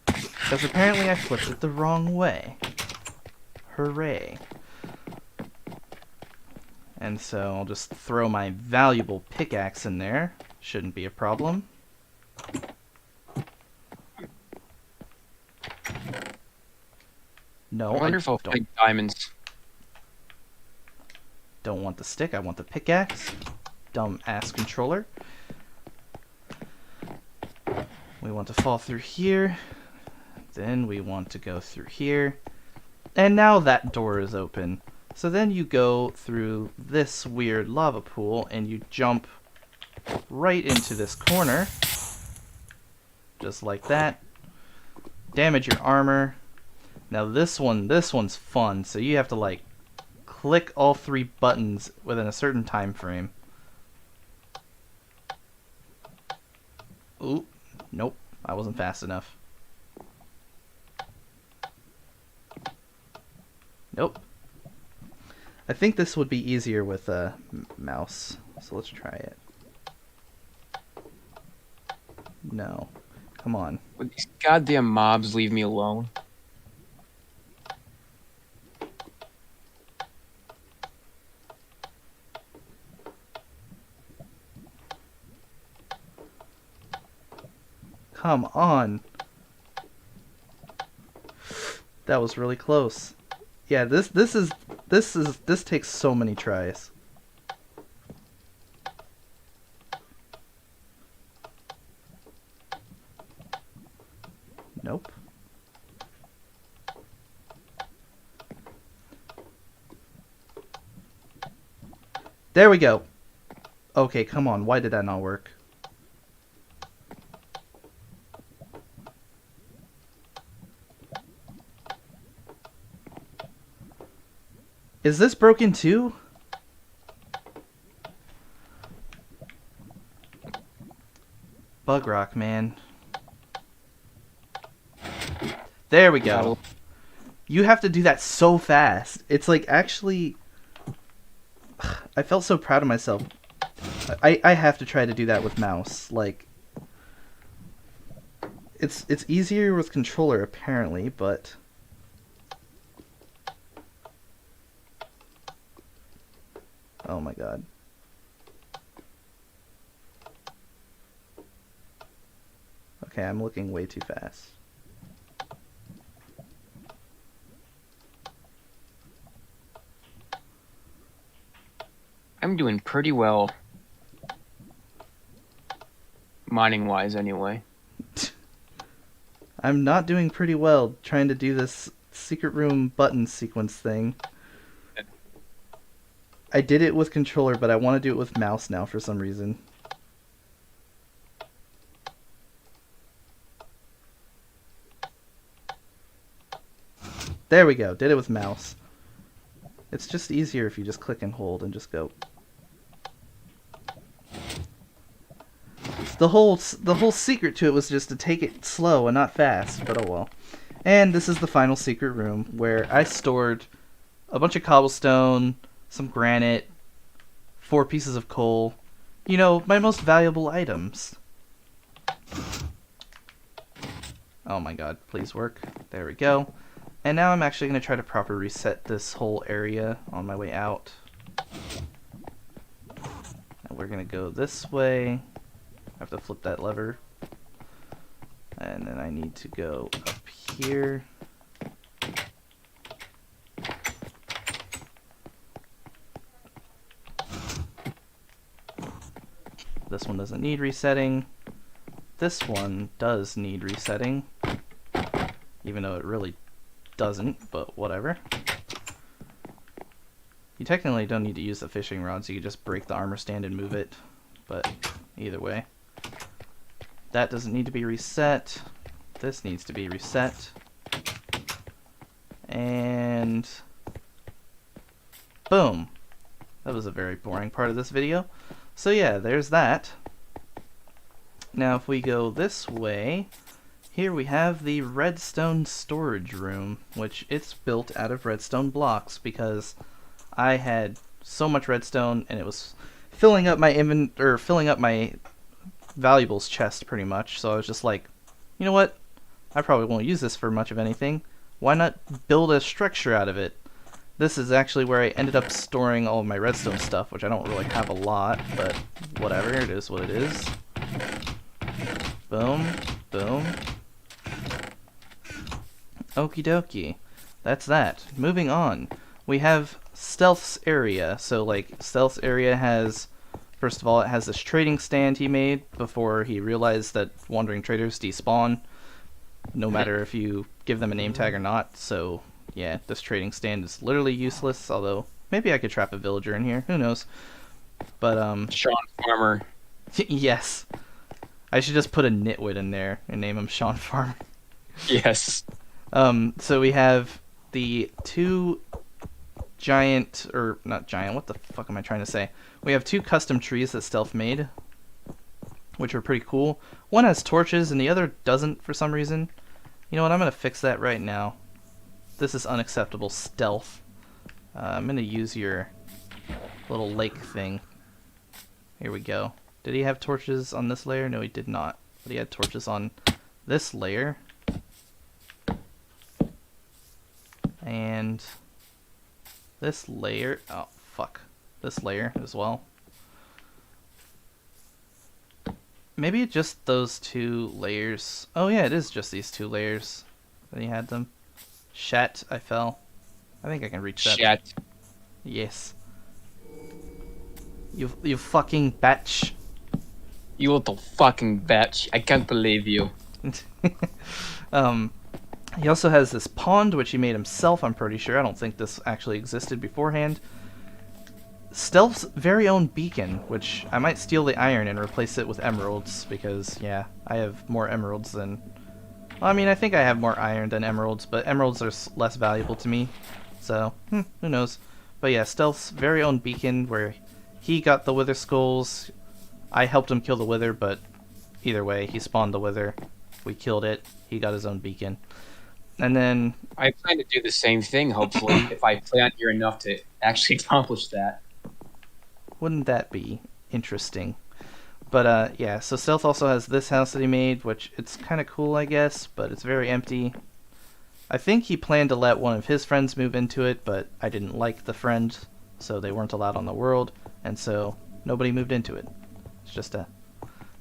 [SPEAKER 1] Because apparently I flipped it the wrong way. Hooray. And so I'll just throw my valuable pickaxe in there. Shouldn't be a problem. No,
[SPEAKER 2] Wonderful
[SPEAKER 1] I
[SPEAKER 2] big diamonds.
[SPEAKER 1] don't want the stick, I want the pickaxe. Dumb ass controller. We want to fall through here. Then we want to go through here. And now that door is open. So then you go through this weird lava pool and you jump right into this corner. Just like that. Damage your armor. Now this one's fun. So you have to like click all 3 buttons within a certain time frame. Ooh, nope, I wasn't fast enough. Nope. I think this would be easier with a mouse, so let's try it. No. Come on.
[SPEAKER 2] Would these goddamn mobs leave me alone?
[SPEAKER 1] come on. That was really close. Yeah, this takes so many tries. Nope. There we go. Okay, come on. Why did that not work? Is this broken too? Bug rock, man. There we go. You have to do that so fast. It's like actually... I felt so proud of myself. I have to try to do that with mouse. Like... It's easier with controller apparently, but... Oh my god. Okay, I'm looking way too fast.
[SPEAKER 2] I'm doing pretty well. Mining wise, anyway.
[SPEAKER 1] I'm not doing pretty well trying to do this secret room button sequence thing. I did it with controller, but I want to do it with mouse now for some reason. There we go. Did it with mouse. It's just easier if you just click and hold and just go. The whole secret to it was just to take it slow and not fast, but oh well. And this is the final secret room where I stored a bunch of cobblestone, some granite, 4 pieces of coal. You know, my most valuable items. Oh my god, please work. There we go. And now I'm actually going to try to proper reset this whole area on my way out. And we're going to go this way. I have to flip that lever. And then I need to go up here. This one doesn't need resetting. This one does need resetting. Even though it really doesn't, but whatever. You technically don't need to use the fishing rods. You can just break the armor stand and move it. But either way. That doesn't need to be reset. This needs to be reset. And boom. That was a very boring part of this video. So yeah, there's that. Now if we go this way, here we have the redstone storage room, which it's built out of redstone blocks because I had so much redstone and it was filling up my valuables chest pretty much. So I was just like, you know what? I probably won't use this for much of anything. Why not build a structure out of it? This is actually where I ended up storing all of my redstone stuff, which I don't really have a lot, but whatever, it is what it is. Boom, boom. Okie dokie. That's that. Moving on. We have Stealth's area. So, like, Stealth's area has... First of all, it has this trading stand he made before he realized that wandering traders despawn, no matter if you give them a name tag or not. So, yeah, this trading stand is literally useless, although maybe I could trap a villager in here. Who knows? But,
[SPEAKER 2] Sean Farmer.
[SPEAKER 1] yes. I should just put a nitwit in there and name him Sean Farmer.
[SPEAKER 2] Yes.
[SPEAKER 1] So we have the 2 giant, or not giant, what the fuck am I trying to say? We have 2 custom trees that Stealth made, which are pretty cool. One has torches and the other doesn't for some reason. You know what, I'm going to fix that right now. This is unacceptable, Stealth. I'm going to use your little lake thing. Here we go. Did he have torches on this layer? No, he did not. But he had torches on this layer. And this layer. Oh, fuck. This layer as well. Maybe just those 2 layers. Oh yeah, it is just these 2 layers that he had them. Shat, I fell. I think I can reach that.
[SPEAKER 2] Shit.
[SPEAKER 1] Yes. You fucking batch.
[SPEAKER 2] You little fucking bitch. I can't believe you.
[SPEAKER 1] He also has this pond, which he made himself, I'm pretty sure. I don't think this actually existed beforehand. Stealth's very own beacon, which I might steal the iron and replace it with emeralds, because, yeah, I have more emeralds than... Well, I mean, I think I have more iron than emeralds, but emeralds are less valuable to me, so, who knows. But yeah, Stealth's very own beacon, where he got the wither skulls. I helped him kill the wither, but either way, he spawned the wither. We killed it. He got his own beacon. And then...
[SPEAKER 2] I plan to do the same thing, hopefully, if I play on here enough to actually accomplish that.
[SPEAKER 1] Wouldn't that be interesting? But, yeah, so Stealth also has this house that he made, which it's kind of cool, I guess, but it's very empty. I think he planned to let one of his friends move into it, but I didn't like the friend, so they weren't allowed on the world, and so nobody moved into it. It's just a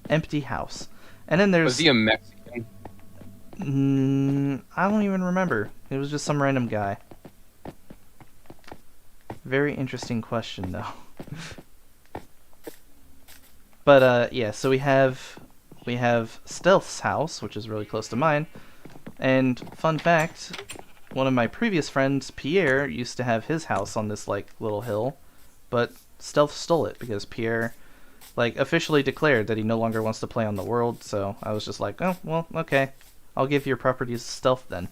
[SPEAKER 1] empty house. And then there's...
[SPEAKER 2] Was he a Mexican?
[SPEAKER 1] I don't even remember. It was just some random guy. Very interesting question, though. But yeah, so we have Stealth's house, which is really close to mine. And fun fact, one of my previous friends, Pierre, used to have his house on this like little hill, but Stealth stole it because Pierre like officially declared that he no longer wants to play on the world. So I was just like, oh well, okay, I'll give your properties to Stealth then.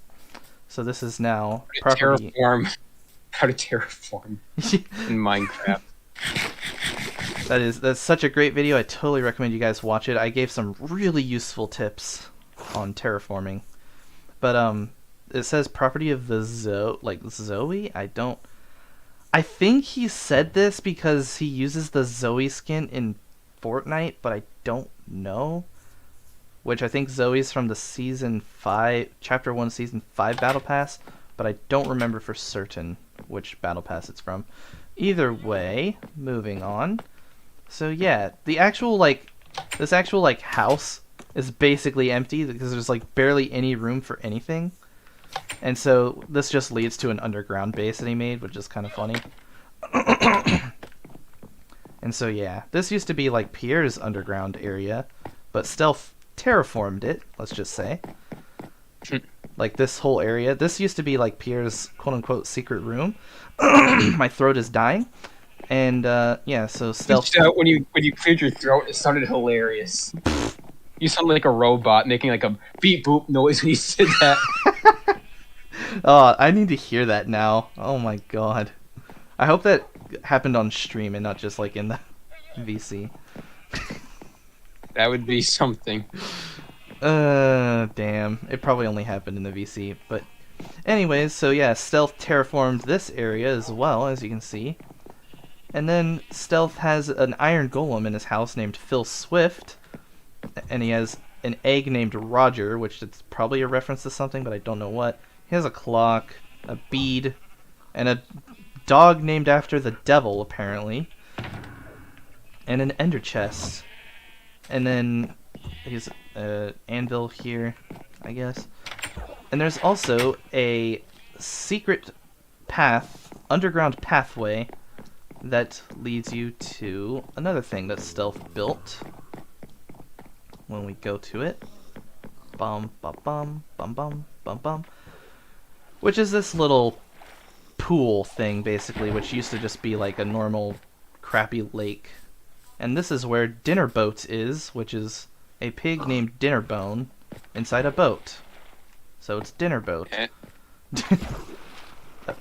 [SPEAKER 1] So this is now property.
[SPEAKER 2] How to terraform in Minecraft.
[SPEAKER 1] That's such a great video. I totally recommend you guys watch it. I gave some really useful tips on terraforming. But it says property of the Zoe. I think he said this because he uses the Zoe skin in Fortnite, but I don't know. Which I think Zoe's from the Season 5, Chapter 1, Season 5 Battle Pass, but I don't remember for certain which Battle Pass it's from. Either way, moving on. So yeah, this actual house is basically empty because there's like barely any room for anything. And so this just leads to an underground base that he made, which is kind of funny. And so yeah, this used to be like Pierre's underground area, but Stealth terraformed it, let's just say. Like this whole area. This used to be like Pierre's quote-unquote secret room. My throat is dying. And yeah, so Stealth...
[SPEAKER 2] When you cleared your throat, it sounded hilarious. You sounded like a robot making like a beep boop noise when you said that.
[SPEAKER 1] Oh, I need to hear that now. Oh my god. I hope that happened on stream and not just like in the VC.
[SPEAKER 2] That would be something.
[SPEAKER 1] Damn. It probably only happened in the VC. But anyways, so yeah, Stealth terraformed this area as well, as you can see. And then Stealth has an iron golem in his house named Phil Swift. And he has an egg named Roger, which is probably a reference to something, but I don't know what. He has a clock, a bead, and a dog named after the devil, apparently. And an ender chest. And then he's anvil here, I guess. And there's also a secret path, underground pathway, that leads you to another thing that Stealth built. When we go to it. Bum, bum, bum, bum, bum, bum, bum. Which is this little pool thing, basically, which used to just be like a normal crappy lake. And this is where Dinnerboat is, which is a pig named Dinnerbone inside a boat. So it's Dinnerboat.
[SPEAKER 2] Okay.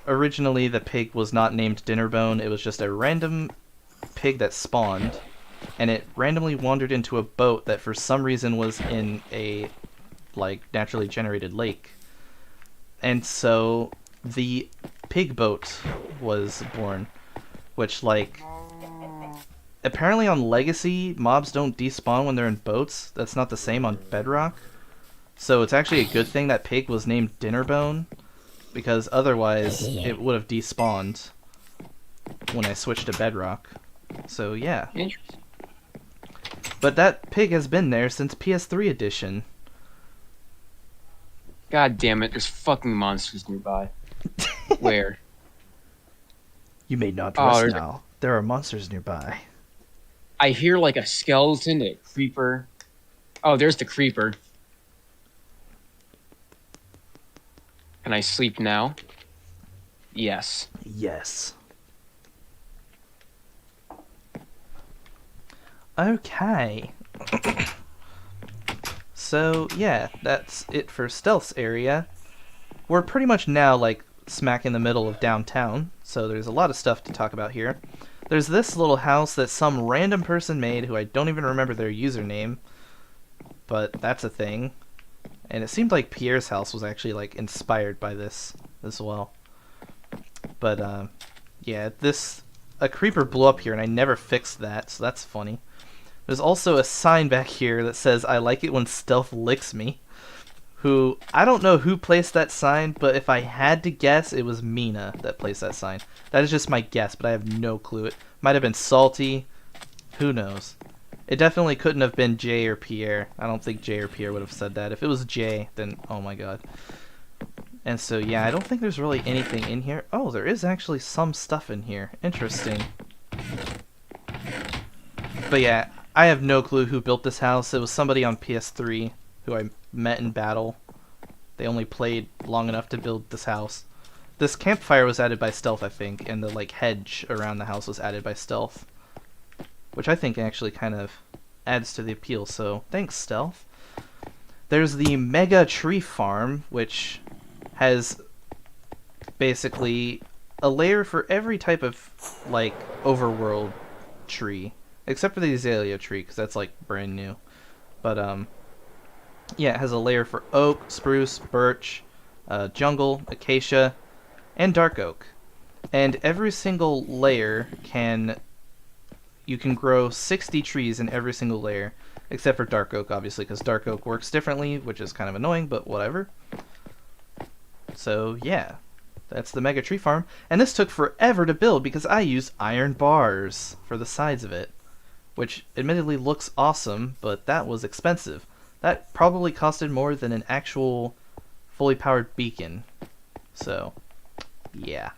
[SPEAKER 1] Originally, the pig was not named Dinnerbone. It was just a random pig that spawned, and it randomly wandered into a boat that for some reason was in a like naturally generated lake. And so the pig boat was born, which like apparently on Legacy mobs don't despawn when they're in boats. That's not the same on Bedrock. So it's actually a good thing that pig was named Dinnerbone, because otherwise it would have despawned when I switched to Bedrock. So yeah.
[SPEAKER 2] Interesting.
[SPEAKER 1] But that pig has been there since PS3 edition.
[SPEAKER 2] God damn it! There's fucking monsters nearby. Where?
[SPEAKER 1] You may not
[SPEAKER 2] Oh,
[SPEAKER 1] rest
[SPEAKER 2] there's
[SPEAKER 1] now. There are monsters nearby.
[SPEAKER 2] I hear like a skeleton, a creeper. Oh, there's the creeper. Can I sleep now? Yes.
[SPEAKER 1] Yes. Okay. So, yeah, that's it for Stealth's area. We're pretty much now, like, smack in the middle of downtown, so there's a lot of stuff to talk about here. There's this little house that some random person made who I don't even remember their username, but that's a thing. And it seemed like Pierre's house was actually, like, inspired by this as well. But, yeah, a creeper blew up here and I never fixed that, so that's funny. There's also a sign back here that says, "I like it when Stealth licks me." Who, I don't know who placed that sign, but if I had to guess, it was Mina that placed that sign. That is just my guess, but I have no clue. It might have been Salty. Who knows? It definitely couldn't have been Jay or Pierre. I don't think Jay or Pierre would have said that. If it was Jay, then oh my god. And so, yeah, I don't think there's really anything in here. Oh, there is actually some stuff in here. Interesting. But yeah, I have no clue who built this house. It was somebody on PS3 who I met in battle. They only played long enough to build this house. This campfire was added by Stealth, I think, and the like hedge around the house was added by Stealth. Which I think actually kind of adds to the appeal, so thanks, Stealth. There's the Mega Tree Farm, which has basically a layer for every type of, like, overworld tree. Except for the azalea tree, because that's, like, brand new. But, yeah, it has a layer for oak, spruce, birch, jungle, acacia, and dark oak. And every single layer you can grow 60 trees in every single layer, except for dark oak, obviously, because dark oak works differently, which is kind of annoying, but whatever. So, yeah, that's the Mega Tree Farm. And this took forever to build because I used iron bars for the sides of it, which admittedly looks awesome, but that was expensive. That probably costed more than an actual fully powered beacon. So, yeah.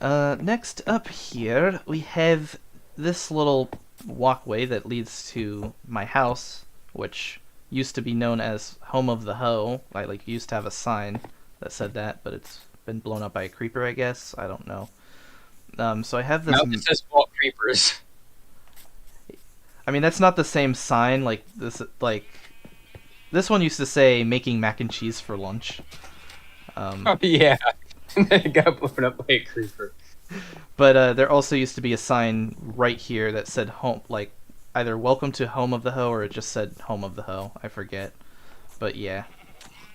[SPEAKER 1] Next up here, we have this little walkway that leads to my house, which used to be known as Home of the Hoe. I used to have a sign that said that, but it's been blown up by a creeper, I guess. I don't know. So I have this.
[SPEAKER 2] No, it says Walt Creepers.
[SPEAKER 1] I mean, that's not the same sign. This one used to say "making mac and cheese for lunch."
[SPEAKER 2] Oh yeah, and then it got blown up by a creeper.
[SPEAKER 1] But there also used to be a sign right here that said home, like either "Welcome to Home of the Hoe" or it just said "Home of the Hoe." I forget. But yeah,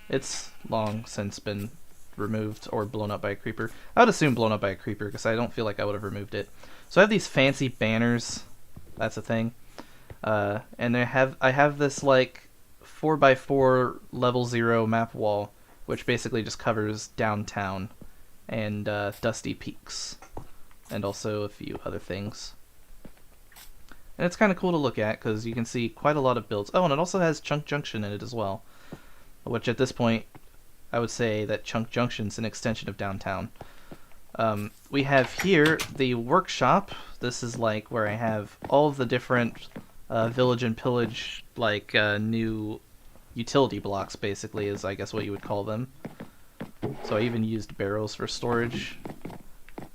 [SPEAKER 1] it's long since been removed or blown up by a creeper. I would assume blown up by a creeper because I don't feel like I would have removed it. So I have these fancy banners. That's a thing. And I have this like 4x4 level 0 map wall, which basically just covers downtown and Dusty Peaks, and also a few other things. And it's kind of cool to look at because you can see quite a lot of builds. Oh, and it also has Chunk Junction in it as well, which at this point I would say that Chunk Junction's an extension of downtown. We have here the workshop. This is like where I have all of the different village and pillage, like new utility blocks, basically, is I guess what you would call them. So I even used barrels for storage.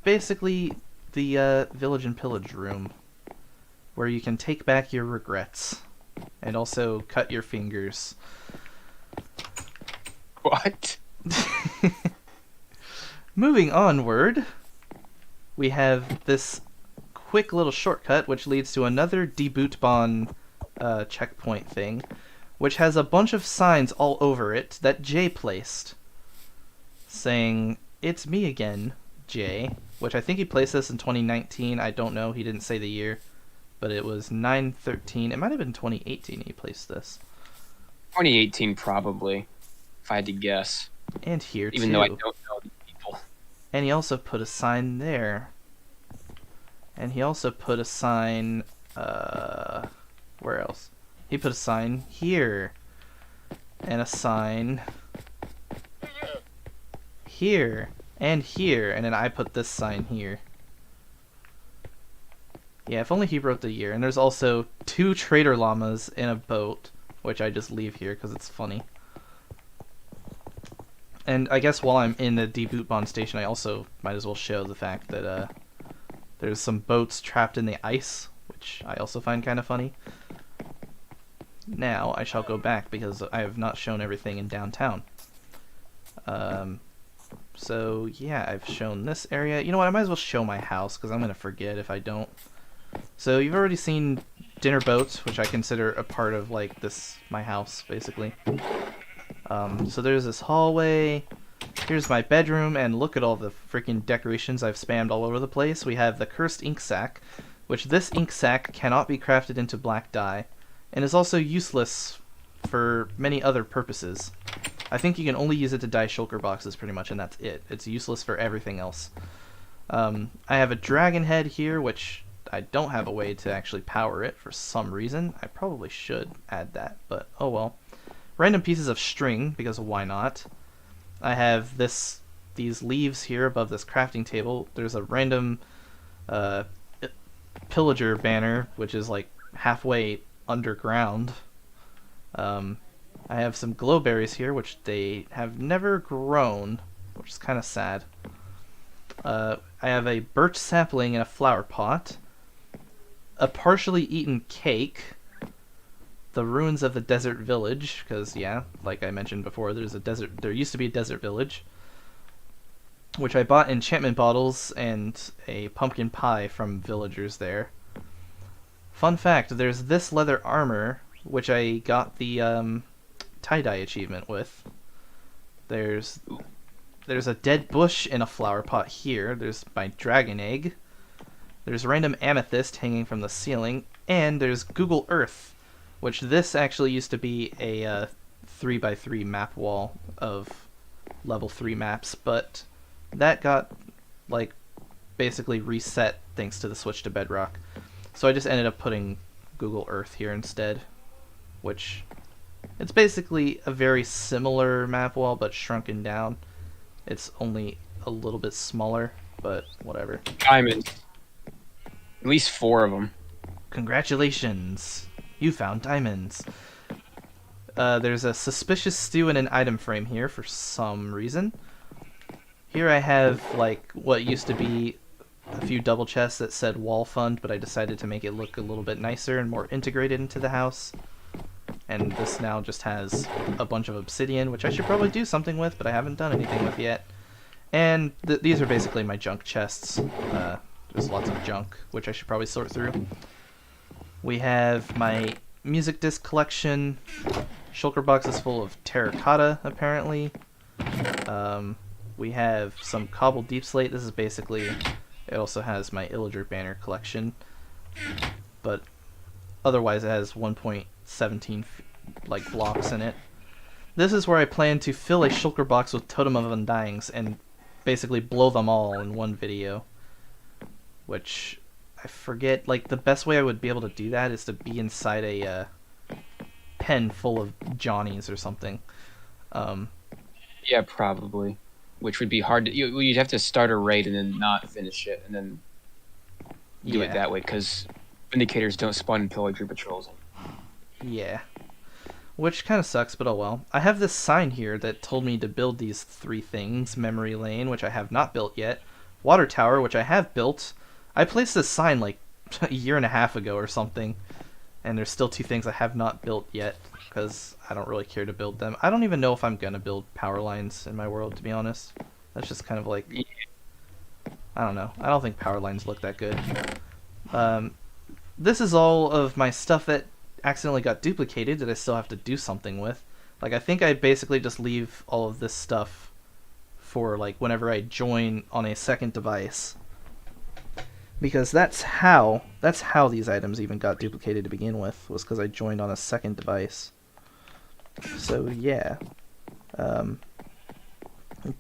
[SPEAKER 1] Basically, the village and pillage room, where you can take back your regrets and also cut your fingers.
[SPEAKER 2] What?
[SPEAKER 1] Moving onward, we have this quick little shortcut which leads to another debootbon checkpoint thing, which has a bunch of signs all over it that Jay placed, saying, "It's me again, Jay," which I think he placed this in 2019. I don't know. He didn't say the year, but it was 9/13. It might have been 2018 he placed this.
[SPEAKER 2] 2018 probably, if I had to guess.
[SPEAKER 1] And here
[SPEAKER 2] Even
[SPEAKER 1] too.
[SPEAKER 2] though I don't know these people.
[SPEAKER 1] And he also put a sign there. And he also put a sign Where else? He put a sign here. And a sign here. And here. And then I put this sign here. Yeah, if only he wrote the year. And there's also 2 trader llamas in a boat, which I just leave here because it's funny. And I guess while I'm in the Deboot Bond station, I also might as well show the fact that there's some boats trapped in the ice, which I also find kind of funny. Now I shall go back because I have not shown everything in downtown. So yeah, I've shown this area. You know what? I might as well show my house because I'm gonna forget if I don't. So you've already seen Dinner Boat, which I consider a part of like my house basically. So there's this hallway. Here's my bedroom, and look at all the freaking decorations I've spammed all over the place. We have the Cursed Ink Sac, which this ink sac cannot be crafted into black dye, and is also useless for many other purposes. I think you can only use it to dye shulker boxes pretty much, and that's it. It's useless for everything else. I have a dragon head here, which I don't have a way to actually power it for some reason. I probably should add that, but oh well. Random pieces of string, because why not? I have these leaves here above this crafting table. There's a random pillager banner, which is like halfway underground. I have some glowberries here, which they have never grown, which is kind of sad. I have a birch sapling in a flower pot, a partially eaten cake, the ruins of the desert village, because yeah, like I mentioned before, there used to be a desert village, which I bought enchantment bottles and a pumpkin pie from villagers there. Fun fact, there's this leather armor, which I got the tie-dye achievement with. There's a dead bush in a flower pot here. There's my dragon egg. There's random amethyst hanging from the ceiling. And there's Google Earth, which this actually used to be a 3x3 map wall of level 3 maps, but that got like basically reset thanks to the switch to Bedrock. So I just ended up putting Google Earth here instead, which it's basically a very similar map wall but shrunken down. It's only a little bit smaller, but whatever.
[SPEAKER 2] Diamonds. At least 4 of them.
[SPEAKER 1] Congratulations! You found diamonds. There's a suspicious stew in an item frame here for some reason. Here I have like what used to be a few double chests that said wall fund, but I decided to make it look a little bit nicer and more integrated into the house. And this now just has a bunch of obsidian, which I should probably do something with, but I haven't done anything with yet. And these are basically my junk chests. There's lots of junk, which I should probably sort through. We have my music disc collection. Shulker box is full of terracotta, apparently. We have some cobbled deep slate. This is basically... It also has my Illager banner collection. But otherwise it has 1.17 like blocks in it. This is where I plan to fill a shulker box with Totem of Undyings and basically blow them all in one video. Which I forget, like the best way I would be able to do that is to be inside a pen full of Johnnies or something.
[SPEAKER 2] Yeah, probably. Which would be hard to... You'd have to start a raid and then not finish it, and then do it that way, because Vindicators don't spawn in Pillager patrols.
[SPEAKER 1] Yeah. Which kind of sucks, but oh well. I have this sign here that told me to build these 3 things. Memory Lane, which I have not built yet. Water Tower, which I have built. I placed this sign like a year and a half ago or something, and there's still 2 things I have not built yet, because I don't really care to build them. I don't even know if I'm going to build power lines in my world, to be honest. That's just kind of like... I don't know. I don't think power lines look that good. This is all of my stuff that accidentally got duplicated that I still have to do something with. Like, I think I basically just leave all of this stuff for, like, whenever I join on a second device. Because that's how these items even got duplicated to begin with, was because I joined on a second device. So, yeah.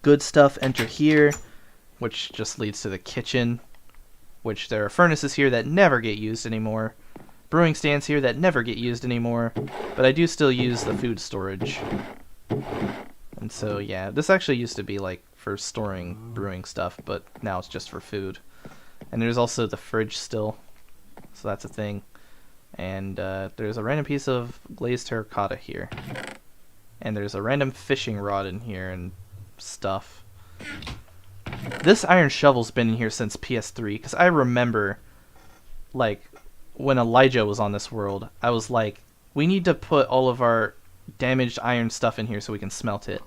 [SPEAKER 1] Good stuff, enter here, which just leads to the kitchen, which there are furnaces here that never get used anymore. brewing stands here that never get used anymore, but I do still use the food storage. And so, yeah, this actually used to be like for storing brewing stuff, but now it's just for food. And there's also the fridge still, so that's a thing. And there's a random piece of glazed terracotta here. And there's a random fishing rod in here and stuff. This iron shovel's been in here since PS3, because I remember, like, when Elijah was on this world, I was like, we need to put all of our damaged iron stuff in here so we can smelt it.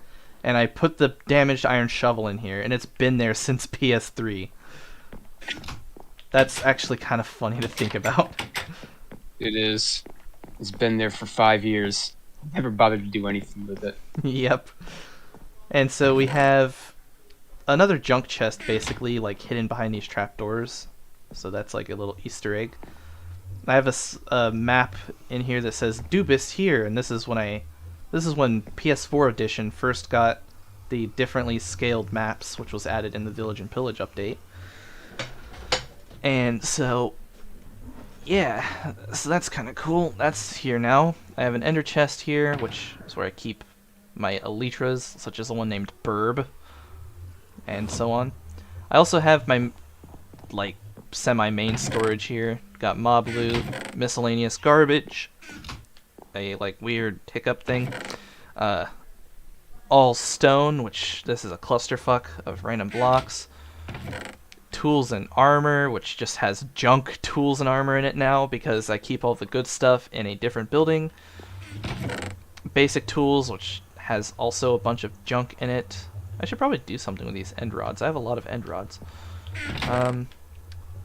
[SPEAKER 1] And I put the damaged iron shovel in here, and it's been there since PS3. That's actually kind of funny to think about.
[SPEAKER 2] It is. It's been there for 5 years. Never bothered to do anything with it.
[SPEAKER 1] Yep. And so we have another junk chest, basically, like hidden behind these trapdoors. So that's like a little Easter egg. I have a map in here that says Dubis here, and this is when PS4 edition first got the differently scaled maps, which was added in the Village and Pillage update. And so, yeah, so that's kind of cool. That's here now. I have an ender chest here, which is where I keep my elytras, such as the one named Burb, and so on. I also have my, like, semi-main storage here. Got mob loot, miscellaneous garbage, a, like, weird hiccup thing, all stone, which this is a clusterfuck of random blocks, tools and armor, which just has junk tools and armor in it now because I keep all the good stuff in a different building. Basic tools, which has also a bunch of junk in it. I should probably do something with these end rods. I have a lot of end rods.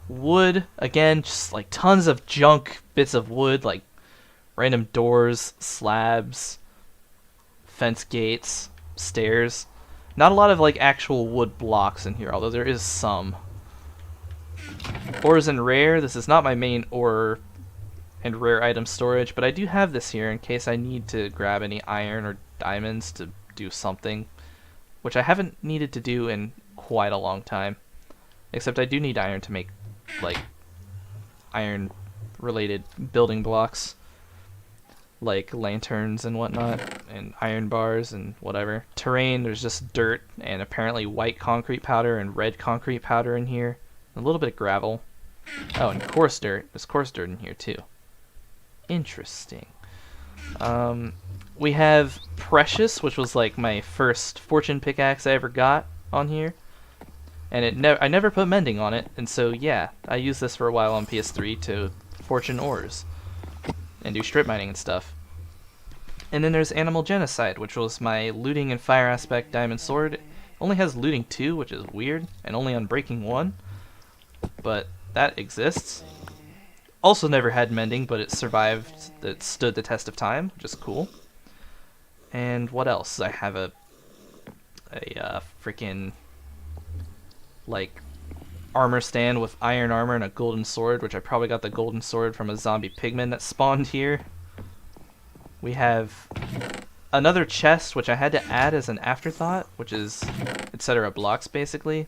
[SPEAKER 1] Wood, again, just like tons of junk bits of wood, like random doors, slabs, fence gates, stairs. Not a lot of like actual wood blocks in here, although there is some. Ores and rare. This is not my main ore and rare item storage, but I do have this here in case I need to grab any iron or diamonds to do something, which I haven't needed to do in quite a long time. Except I do need iron to make, like, iron related building blocks, like lanterns and whatnot, and iron bars and whatever. Terrain, there's just dirt and apparently white concrete powder and red concrete powder in here. A little bit of gravel. Oh, and coarse dirt. There's coarse dirt in here too. Interesting. We have Precious, which was like my first fortune pickaxe I ever got on here. And I never put mending on it, and so yeah, I used this for a while on PS3 to fortune ores and do strip mining and stuff. And then there's Animal Genocide, which was my looting and fire aspect diamond sword. It only has looting 2, which is weird, and only unbreaking 1. But that exists. Also never had mending, but it survived, it stood the test of time, which is cool. And what else? I have a freaking, like, armor stand with iron armor and a golden sword, which I probably got the golden sword from a zombie pigman that spawned here. We have another chest, which I had to add as an afterthought, which is etc. blocks, basically.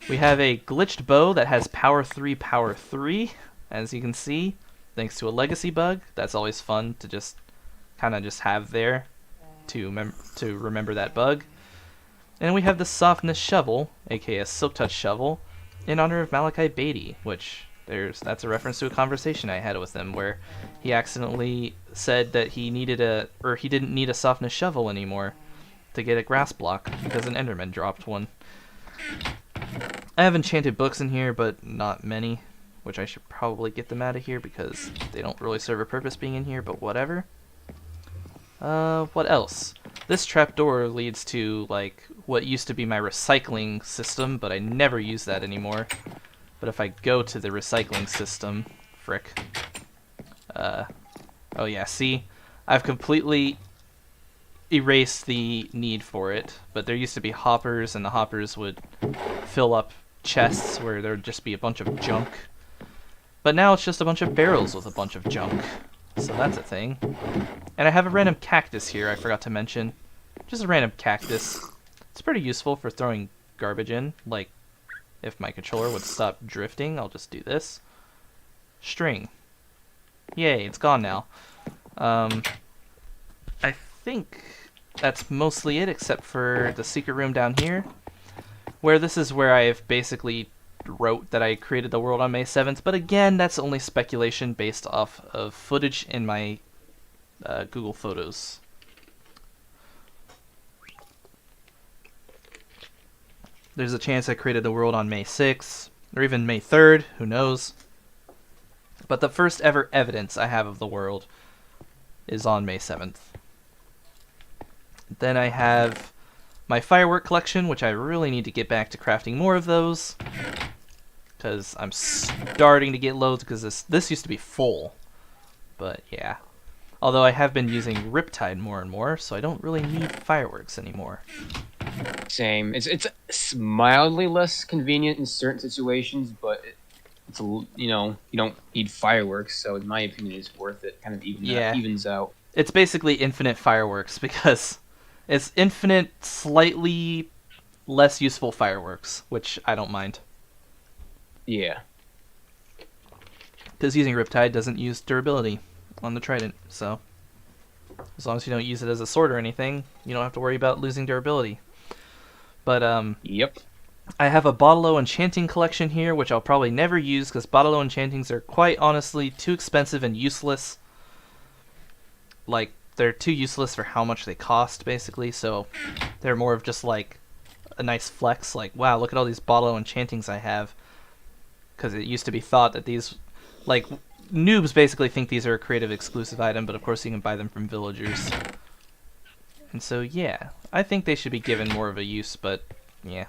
[SPEAKER 1] We have a glitched bow that has power 3, power 3, as you can see, thanks to a legacy bug. That's always fun to just kind of just have there to remember that bug. And we have the Softness Shovel, aka a Silk Touch Shovel, in honor of Malachi Beatty, which that's a reference to a conversation I had with him where he accidentally said that he didn't need a Softness Shovel anymore to get a grass block because an Enderman dropped one. I have enchanted books in here, but not many, which I should probably get them out of here because they don't really serve a purpose being in here, but whatever. What else? This trapdoor leads to, like, what used to be my recycling system, but I never use that anymore. But if I go to the recycling system, frick. Oh yeah, see? I've completely erased the need for it, but there used to be hoppers, and the hoppers would fill up chests where there would just be a bunch of junk. But now it's just a bunch of barrels with a bunch of junk. So that's a thing. And I have a random cactus here I forgot to mention. Just a random cactus. It's pretty useful for throwing garbage in. Like, if my controller would stop drifting, I'll just do this. String. Yay, it's gone now. I think that's mostly it, except for the secret room down here, where this is where I've basically wrote that I created the world on May 7th, but again, that's only speculation based off of footage in my Google Photos. There's a chance I created the world on May 6th, or even May 3rd, who knows. But the first ever evidence I have of the world is on May 7th. Then I have my firework collection, which I really need to get back to crafting more of those, because I'm starting to get loads, because this used to be full. But yeah. Although I have been using Riptide more and more, so I don't really need fireworks anymore.
[SPEAKER 2] Same. It's mildly less convenient in certain situations, but it's you don't need fireworks, so in my opinion, it's worth it. Kind of evens out.
[SPEAKER 1] It's basically infinite fireworks because it's infinite, slightly less useful fireworks, which I don't mind.
[SPEAKER 2] Yeah.
[SPEAKER 1] Because using Riptide doesn't use durability on the Trident, so as long as you don't use it as a sword or anything, you don't have to worry about losing durability. But
[SPEAKER 2] Yep.
[SPEAKER 1] I have a Bottle Enchanting collection here, which I'll probably never use because Bottle Enchantings are quite honestly too expensive and useless. Like, they're too useless for how much they cost, basically, so they're more of just like a nice flex, like, wow, look at all these Bottle Enchantings I have. Because it used to be thought that these, like, noobs basically think these are a creative exclusive item, but of course you can buy them from villagers. And so, yeah, I think they should be given more of a use, but, yeah.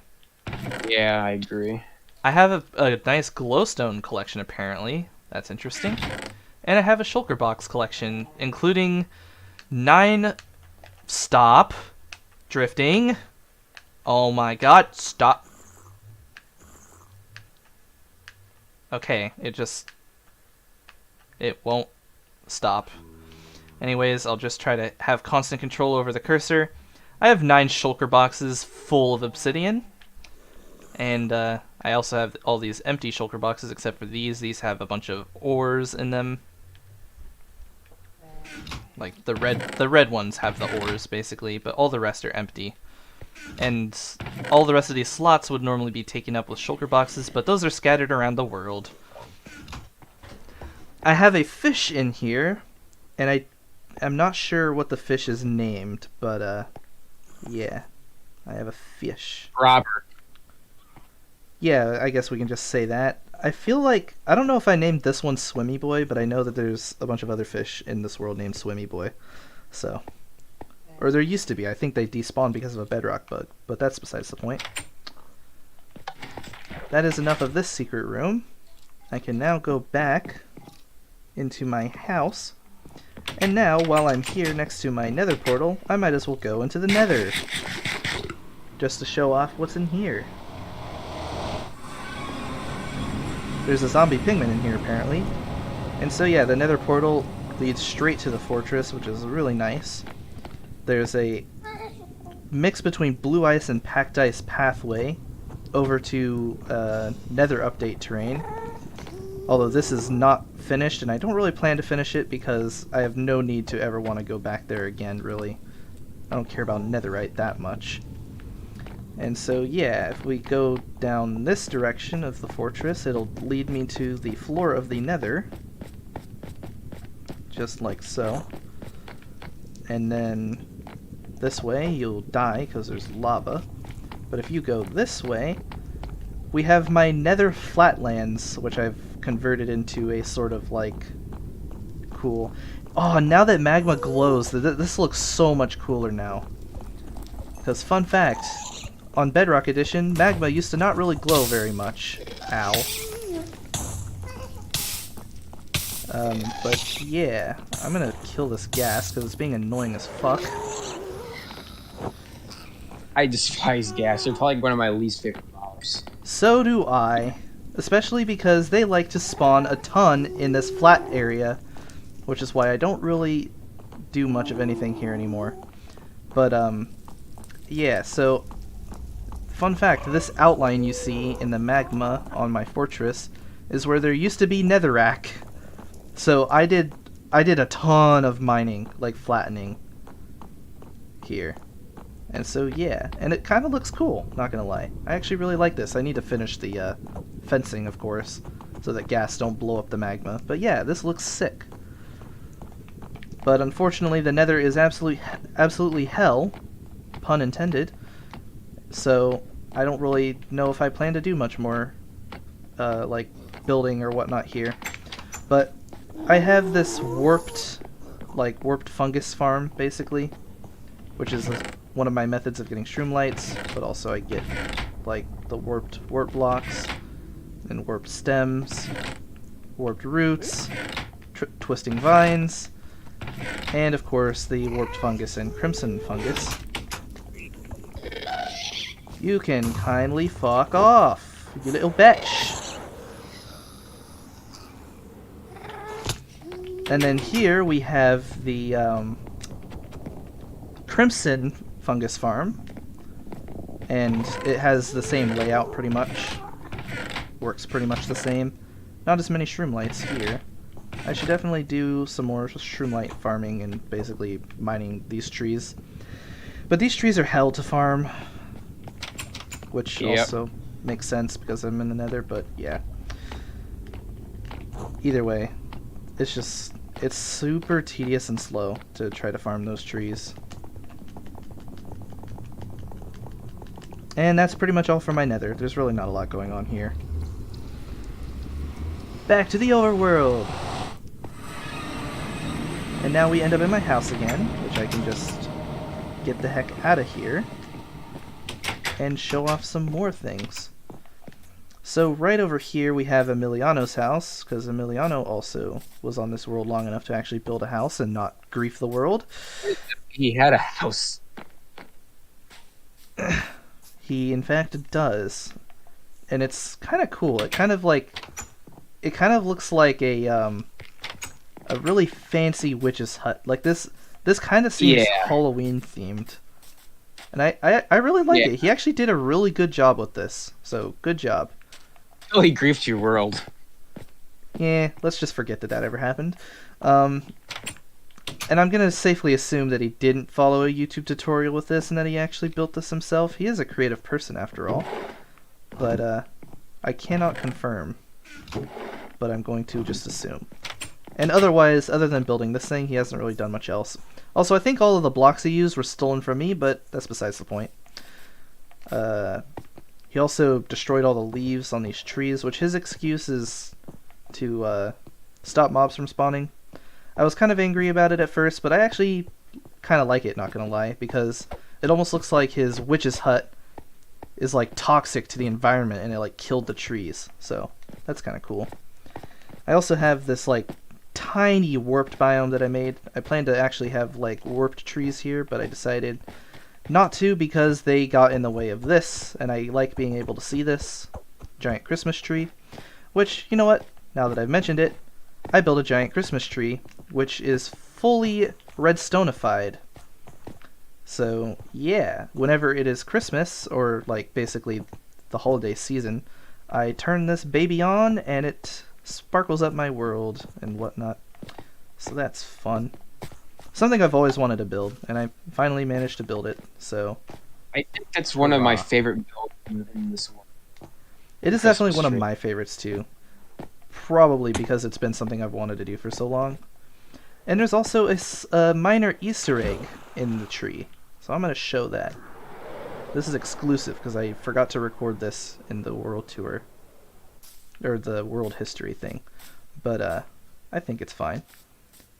[SPEAKER 2] Yeah, I agree.
[SPEAKER 1] I have a nice glowstone collection, apparently. That's interesting. And I have a shulker box collection, including 9... Stop. Drifting. Oh my god, stop. Okay, it won't stop. Anyways, I'll just try to have constant control over the cursor. I have 9 shulker boxes full of obsidian. And I also have all these empty shulker boxes except for these. These have a bunch of ores in them. Like the red ones have the ores basically, but all the rest are empty. And all the rest of these slots would normally be taken up with shulker boxes, but those are scattered around the world. I have a fish in here, and I'm not sure what the fish is named, but yeah, I have a fish.
[SPEAKER 2] Robert.
[SPEAKER 1] Yeah, I guess we can just say that. I feel like, I don't know if I named this one Swimmy Boy, but I know that there's a bunch of other fish in this world named Swimmy Boy. So, or there used to be. I think they despawned because of a bedrock bug, but that's besides the point. That is enough of this secret room. I can now go back into my house. And now, while I'm here next to my nether portal, I might as well go into the nether. Just to show off what's in here. There's a zombie pigman in here, apparently. And so yeah, the nether portal leads straight to the fortress, which is really nice. There's a mix between blue ice and packed ice pathway over to nether update terrain. Although this is not finished, and I don't really plan to finish it because I have no need to ever want to go back there again, really. I don't care about netherite that much. And so, yeah, if we go down this direction of the fortress, it'll lead me to the floor of the nether. Just like so. And then this way, you'll die because there's lava. But if you go this way, we have my nether flatlands, which I've converted into a sort of, like, cool... Oh, now that magma glows, this looks so much cooler now. Because, fun fact... On Bedrock Edition, magma used to not really glow very much. Ow. But yeah, I'm gonna kill this gas because it's being annoying as fuck.
[SPEAKER 2] I despise gas. They're probably one of my least favorite mobs.
[SPEAKER 1] So do I. Especially because they like to spawn a ton in this flat area, which is why I don't really do much of anything here anymore. But, yeah, so... Fun fact, this outline you see in the magma on my fortress is where there used to be netherrack. So I did a ton of mining, like flattening here. And so yeah, and it kind of looks cool, not gonna lie. I actually really like this. I need to finish the fencing, of course, so that gas don't blow up the magma. But yeah, this looks sick. But unfortunately, the Nether is absolutely hell, pun intended. So I don't really know if I plan to do much more, like building or whatnot here. But I have this warped fungus farm, basically, which is one of my methods of getting shroomlights, but also I get, like, the warp blocks, and warped stems, warped roots, twisting vines, and of course the warped fungus and crimson fungus. You can kindly fuck off, you little bitch! And then here we have the crimson fungus farm, and it has the same layout pretty much. Works pretty much the same. Not as many shroomlights here. I should definitely do some more shroomlight farming and basically mining these trees. But these trees are hell to farm, which also makes sense because I'm in the Nether, but yeah. Either way, it's super tedious and slow to try to farm those trees. And that's pretty much all for my Nether. There's really not a lot going on here. Back to the overworld! And now we end up in my house again, which I can just get the heck out of here and show off some more things. So right over here we have Emiliano's house, because Emiliano also was on this world long enough to actually build a house and not grief the world.
[SPEAKER 2] He had a house.
[SPEAKER 1] He in fact does. And it's kind of cool. It kind of looks like a really fancy witch's hut. Like this kind of seems Halloween themed. And I really like it. He actually did a really good job with this. So good job.
[SPEAKER 2] Oh, he griefed your world.
[SPEAKER 1] Yeah, let's just forget that ever happened. And I'm gonna safely assume that he didn't follow a YouTube tutorial with this and that he actually built this himself. He is a creative person after all. But I cannot confirm. But I'm going to just assume. And otherwise, other than building this thing, he hasn't really done much else. Also, I think all of the blocks he used were stolen from me, but that's besides the point. He also destroyed all the leaves on these trees, which his excuse is to stop mobs from spawning. I was kind of angry about it at first, but I actually kind of like it, not gonna lie, because it almost looks like his witch's hut is like toxic to the environment and it like killed the trees. So that's kind of cool. I also have this like tiny warped biome that I made. I planned to actually have like warped trees here, but I decided not to because they got in the way of this, and I like being able to see this giant Christmas tree, which, you know what, now that I've mentioned it, I built a giant Christmas tree, which is fully redstonified. So yeah, whenever it is Christmas, or like basically the holiday season, I turn this baby on and it sparkles up my world and whatnot. So that's fun. Something I've always wanted to build, and I finally managed to build it, so...
[SPEAKER 2] I think that's one of my favorite builds in this world.
[SPEAKER 1] It is definitely one of my favorites, too. Probably because it's been something I've wanted to do for so long. And there's also a minor Easter egg in the tree, so I'm going to show that. This is exclusive, because I forgot to record this in the world tour. Or the world history thing. But, I think it's fine.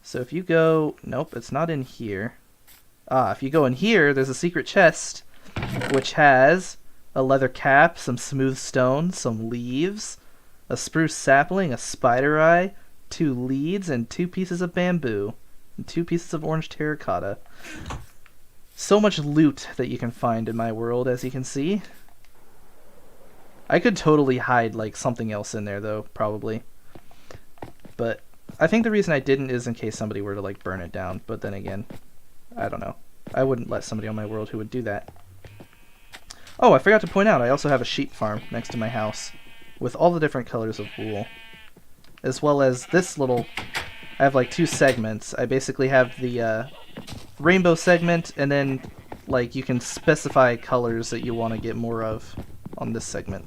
[SPEAKER 1] So if you go... Nope, it's not in here. If you go in here, there's a secret chest, which has a leather cap, some smooth stone, some leaves, a spruce sapling, a spider eye, 2 leads, and 2 pieces of bamboo, and 2 pieces of orange terracotta. So much loot that you can find in my world, as you can see. I could totally hide, like, something else in there, though, probably. But I think the reason I didn't is in case somebody were to, like, burn it down. But then again, I don't know. I wouldn't let somebody on my world who would do that. Oh, I forgot to point out, I also have a sheep farm next to my house with all the different colors of wool. As well as this little I have like two segments. I basically have the rainbow segment, and then like you can specify colors that you want to get more of on this segment.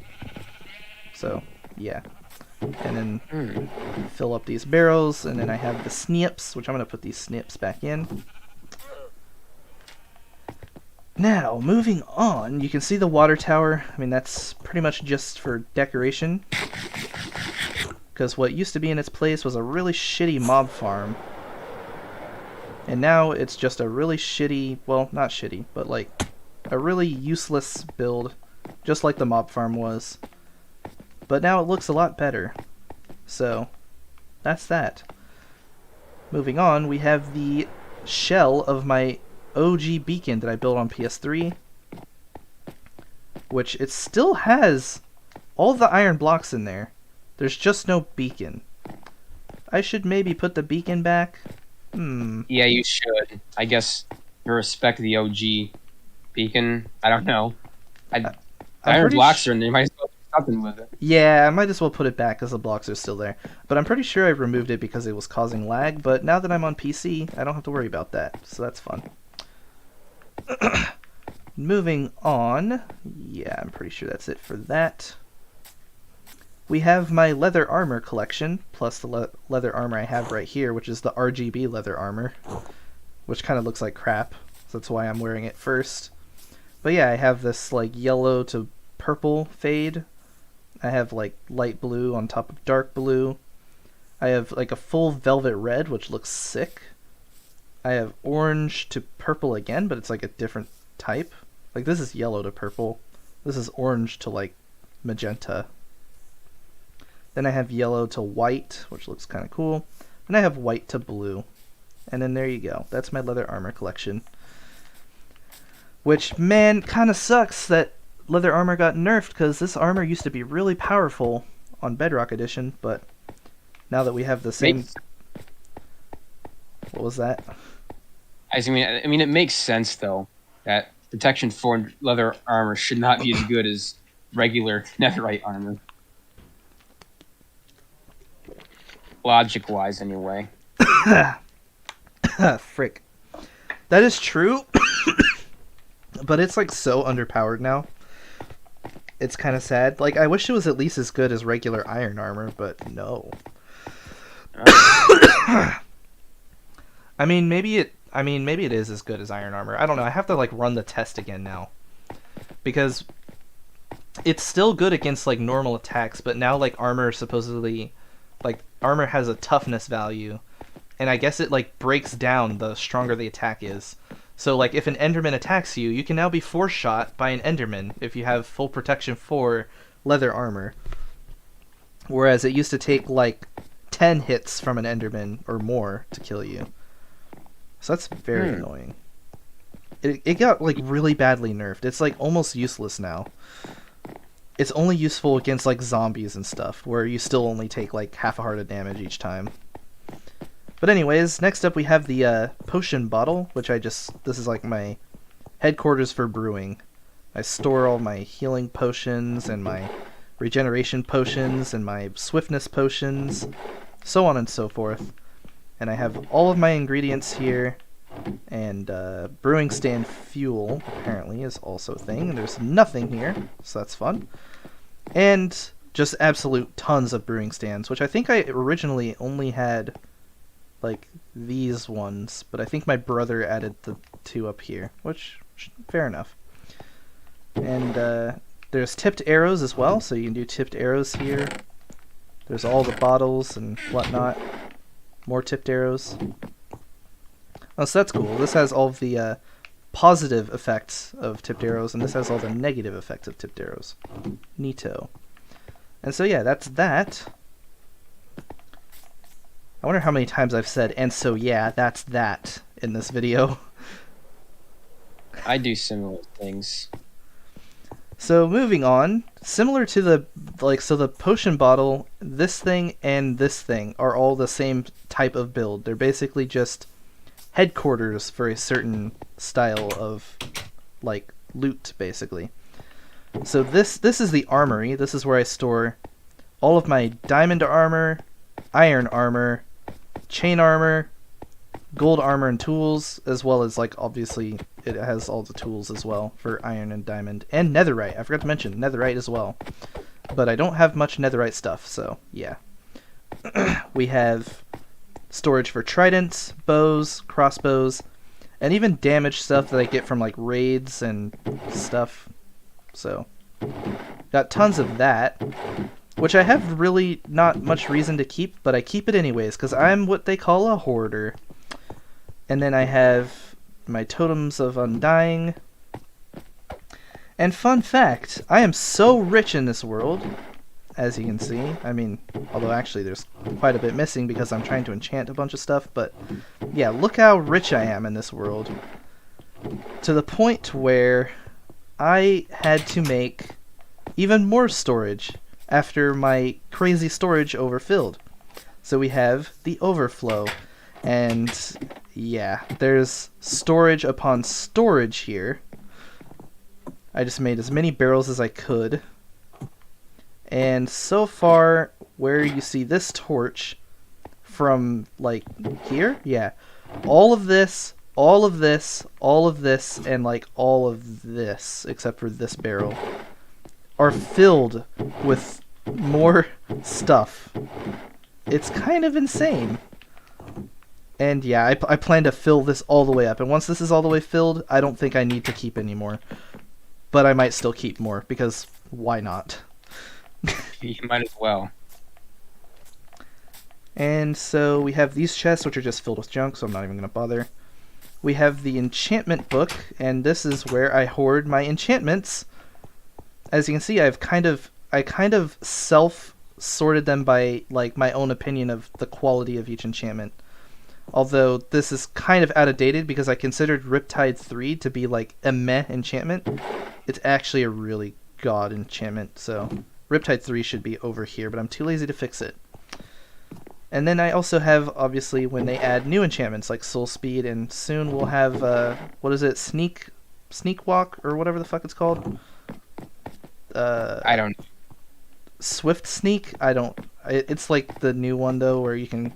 [SPEAKER 1] So yeah, and then fill up these barrels, and then I have the snips, which I'm gonna put these snips back in. Now, moving on, you can see the water tower. I mean, that's pretty much just for decoration. Because what used to be in its place was a really shitty mob farm. And now it's just a really shitty, well, not shitty, but like a really useless build. Just like the mob farm was. But now it looks a lot better. So, that's that. Moving on, we have the shell of my OG beacon that I built on PS3, which it still has all the iron blocks in there. There's just no beacon. I should maybe put the beacon back.
[SPEAKER 2] Yeah, you should. I guess you respect the OG beacon. I don't know. Iron blocks are in there. You might as well do something with it.
[SPEAKER 1] Yeah, I might as well put it back because the blocks are still there. But I'm pretty sure I removed it because it was causing lag. But now that I'm on PC, I don't have to worry about that. So that's fun. Moving on. Yeah, I'm pretty sure that's it for that. We have my leather armor collection, plus the leather armor I have right here, which is the RGB leather armor, which kind of looks like crap, so that's why I'm wearing it first. But yeah, I have this like yellow to purple fade. I have like light blue on top of dark blue. I have like a full velvet red, which looks sick. I have orange to purple again, but it's like a different type. Like this is yellow to purple. This is orange to like magenta. Then I have yellow to white, which looks kind of cool. Then I have white to blue. And then there you go. That's my leather armor collection. Which, man, kind of sucks that leather armor got nerfed, because this armor used to be really powerful on Bedrock Edition, but now that we have the same... What was that?
[SPEAKER 2] I mean, it makes sense, though, that Protection 4 leather armor should not be as good as regular netherite armor. Logic-wise, anyway.
[SPEAKER 1] Frick. That is true, but it's like so underpowered now. It's kind of sad. Like, I wish it was at least as good as regular iron armor, but no. I mean, maybe it is as good as iron armor. I don't know. I have to like run the test again now, because it's still good against like normal attacks, but now like armor supposedly, like armor has a toughness value, and I guess it like breaks down the stronger the attack is. So like if an Enderman attacks you, you can now be force shot by an Enderman if you have full protection 4 leather armor. Whereas it used to take like 10 hits from an Enderman or more to kill you. So that's very annoying. It got like really badly nerfed. It's like almost useless now. It's only useful against like zombies and stuff, where you still only take like half a heart of damage each time. But anyways, next up we have the potion bottle, which this is like my headquarters for brewing. I store all my healing potions and my regeneration potions and my swiftness potions, so on and so forth. And I have all of my ingredients here, and brewing stand fuel apparently is also a thing. There's nothing here, so that's fun. And just absolute tons of brewing stands, which I think I originally only had like these ones, but I think my brother added the 2 up here, which fair enough. And there's tipped arrows as well, so you can do tipped arrows here. There's all the bottles and whatnot. More tipped arrows. Oh, so that's cool. This has all of the positive effects of tipped arrows, and this has all the negative effects of tipped arrows. Neato. And so yeah, that's that. I wonder how many times I've said, and so yeah, that's that in this video.
[SPEAKER 2] I do similar things.
[SPEAKER 1] So moving on, similar to the potion bottle, this thing and this thing are all the same type of build. They're basically just headquarters for a certain style of like loot, basically. So this is the armory. This is where I store all of my diamond armor, iron armor, chain armor, gold armor and tools, as well as, like, obviously it has all the tools as well for iron and diamond, and netherite. I forgot to mention netherite as well, but I don't have much netherite stuff, so yeah. We have storage for tridents, bows, crossbows, and even damage stuff that I get from, like, raids and stuff. So got tons of that, which I have really not much reason to keep, but I keep it anyways because I'm what they call a hoarder. And then I have my totems of undying. And fun fact, I am so rich in this world, as you can see. I mean, although actually there's quite a bit missing because I'm trying to enchant a bunch of stuff, but yeah, look how rich I am in this world. To the point where I had to make even more storage after my crazy storage overfilled. So we have the overflow, and yeah, there's storage upon storage here. I just made as many barrels as I could. And so far, where you see this torch from, like, here? Yeah. All of this, all of this, all of this, and, like, all of this, except for this barrel, are filled with more stuff. It's kind of insane. And yeah, I plan to fill this all the way up. And once this is all the way filled, I don't think I need to keep any more. But I might still keep more, because why not?
[SPEAKER 2] You might as well.
[SPEAKER 1] And so we have these chests, which are just filled with junk, so I'm not even going to bother. We have the enchantment book, and this is where I hoard my enchantments. As you can see, I kind of self-sorted them by, like, my own opinion of the quality of each enchantment. Although this is kind of outdated because I considered Riptide 3 to be, like, a meh enchantment. It's actually a really god enchantment, so Riptide 3 should be over here, but I'm too lazy to fix it. And then I also have, obviously, when they add new enchantments like Soul Speed, and soon we'll have, what is it, Sneak Walk, or whatever the fuck it's called?
[SPEAKER 2] I don't.
[SPEAKER 1] Swift Sneak? It's like the new one, though, where you can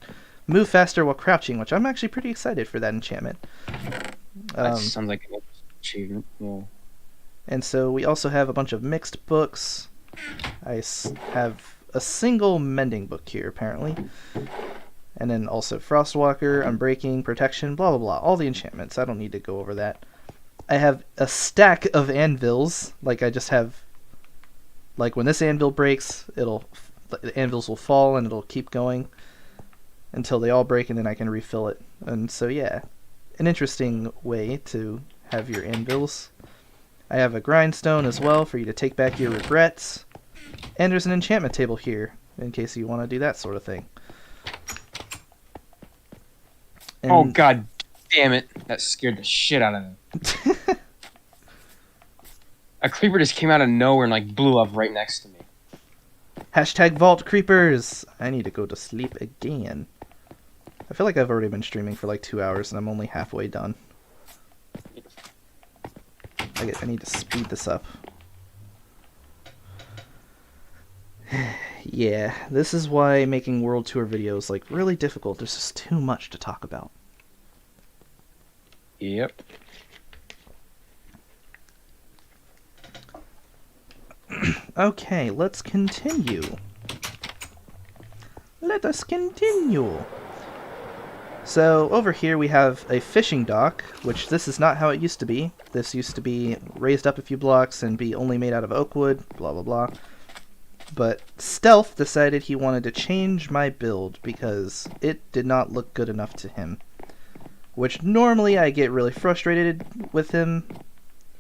[SPEAKER 1] move faster while crouching, which I'm actually pretty excited for that enchantment.
[SPEAKER 2] That sounds like an achievement. Yeah.
[SPEAKER 1] And so we also have a bunch of mixed books. I have a single mending book here, apparently. And then also Frostwalker, Unbreaking, Protection, blah blah blah. All the enchantments. I don't need to go over that. I have a stack of anvils. Like, I just have... Like, when this anvil breaks, the anvils will fall and it'll keep going until they all break, and then I can refill it. And so, yeah, an interesting way to have your anvils. I have a grindstone as well for you to take back your regrets. And there's an enchantment table here, in case you want to do that sort of thing. And...
[SPEAKER 2] Oh, god damn it. That scared the shit out of me. A creeper just came out of nowhere and, like, blew up right next to me.
[SPEAKER 1] Hashtag vault creepers! I need to go to sleep again. I feel like I've already been streaming for like 2 hours and I'm only halfway done. I need to speed this up. Yeah, this is why making World Tour videos like really difficult. There's just too much to talk about.
[SPEAKER 2] Yep.
[SPEAKER 1] Okay, let's continue. Let us continue. So, over here we have a fishing dock, which this is not how it used to be. This used to be raised up a few blocks and be only made out of oak wood, blah blah blah. But Stealth decided he wanted to change my build because it did not look good enough to him. Which normally I get really frustrated with him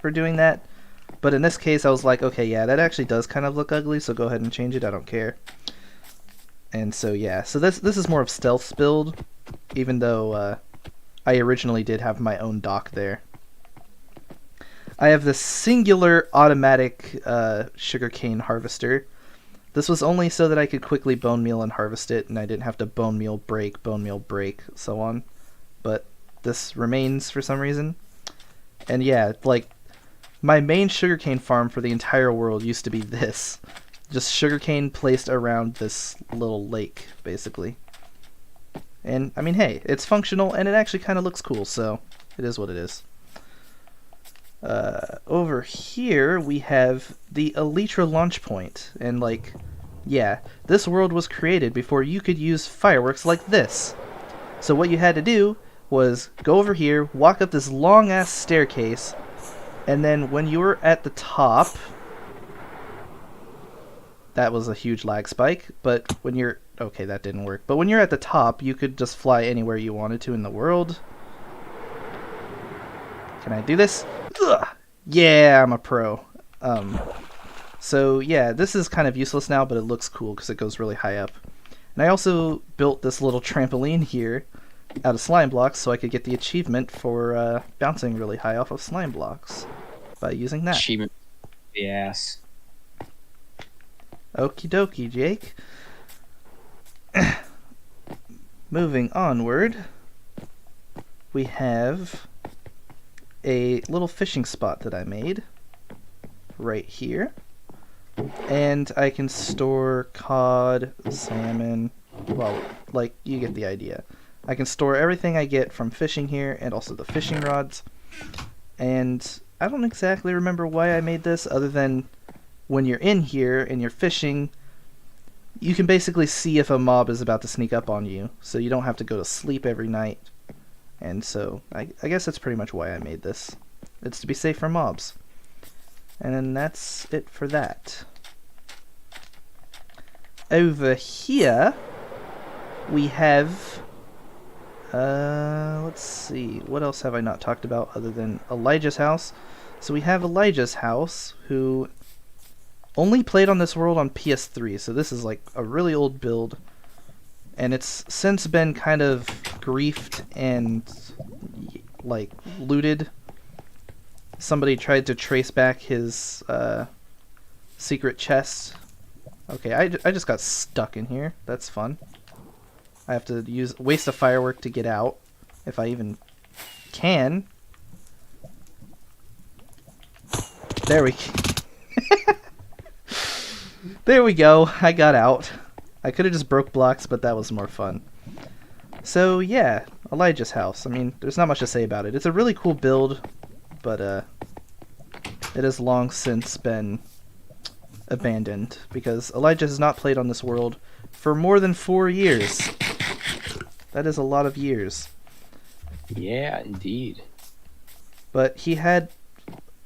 [SPEAKER 1] for doing that. But in this case I was like, okay, yeah, that actually does kind of look ugly, so go ahead and change it, I don't care. And so yeah, so this is more of Stealth's build, even though I originally did have my own dock there. I have this singular automatic sugarcane harvester. This was only so that I could quickly bone meal and harvest it, and I didn't have to bone meal, break, so on. But this remains for some reason. And yeah, like, my main sugarcane farm for the entire world used to be this. Just sugarcane placed around this little lake, basically. And, I mean, hey, it's functional, and it actually kind of looks cool, so it is what it is. Over here, we have the Elytra launch point, and, like, yeah, this world was created before you could use fireworks like this. So what you had to do was go over here, walk up this long-ass staircase, and then when you were at the top... That was a huge lag spike, but when you're... Okay, that didn't work. But when you're at the top, you could just fly anywhere you wanted to in the world. Can I do this? Ugh! Yeah, I'm a pro. So yeah, this is kind of useless now, but it looks cool because it goes really high up. And I also built this little trampoline here out of slime blocks so I could get the achievement for bouncing really high off of slime blocks by using that.
[SPEAKER 2] Achievement. Yes.
[SPEAKER 1] Okie dokie, Jake. Moving onward, we have a little fishing spot that I made right here. And I can store cod, salmon, well, like, you get the idea. I can store everything I get from fishing here and also the fishing rods. And I don't exactly remember why I made this other than when you're in here and you're fishing, you can basically see if a mob is about to sneak up on you, so you don't have to go to sleep every night. And so, I guess that's pretty much why I made this. It's to be safe from mobs. And then that's it for that. Over here, we have... let's see, what else have I not talked about other than Elijah's house? So we have Elijah's house, who only played on this world on PS3, so this is like a really old build, and it's since been kind of griefed and like looted. Somebody tried to trace back his secret chest. Okay, I just got stuck in here. That's fun. I have to waste a firework to get out, if I even can. There we There we go, I got out. I could have just broke blocks, but that was more fun. So yeah, Elijah's house. I mean, there's not much to say about it. It's a really cool build, but it has long since been abandoned, because Elijah has not played on this world for more than 4 years. That is a lot of years.
[SPEAKER 2] Yeah, indeed.
[SPEAKER 1] But he had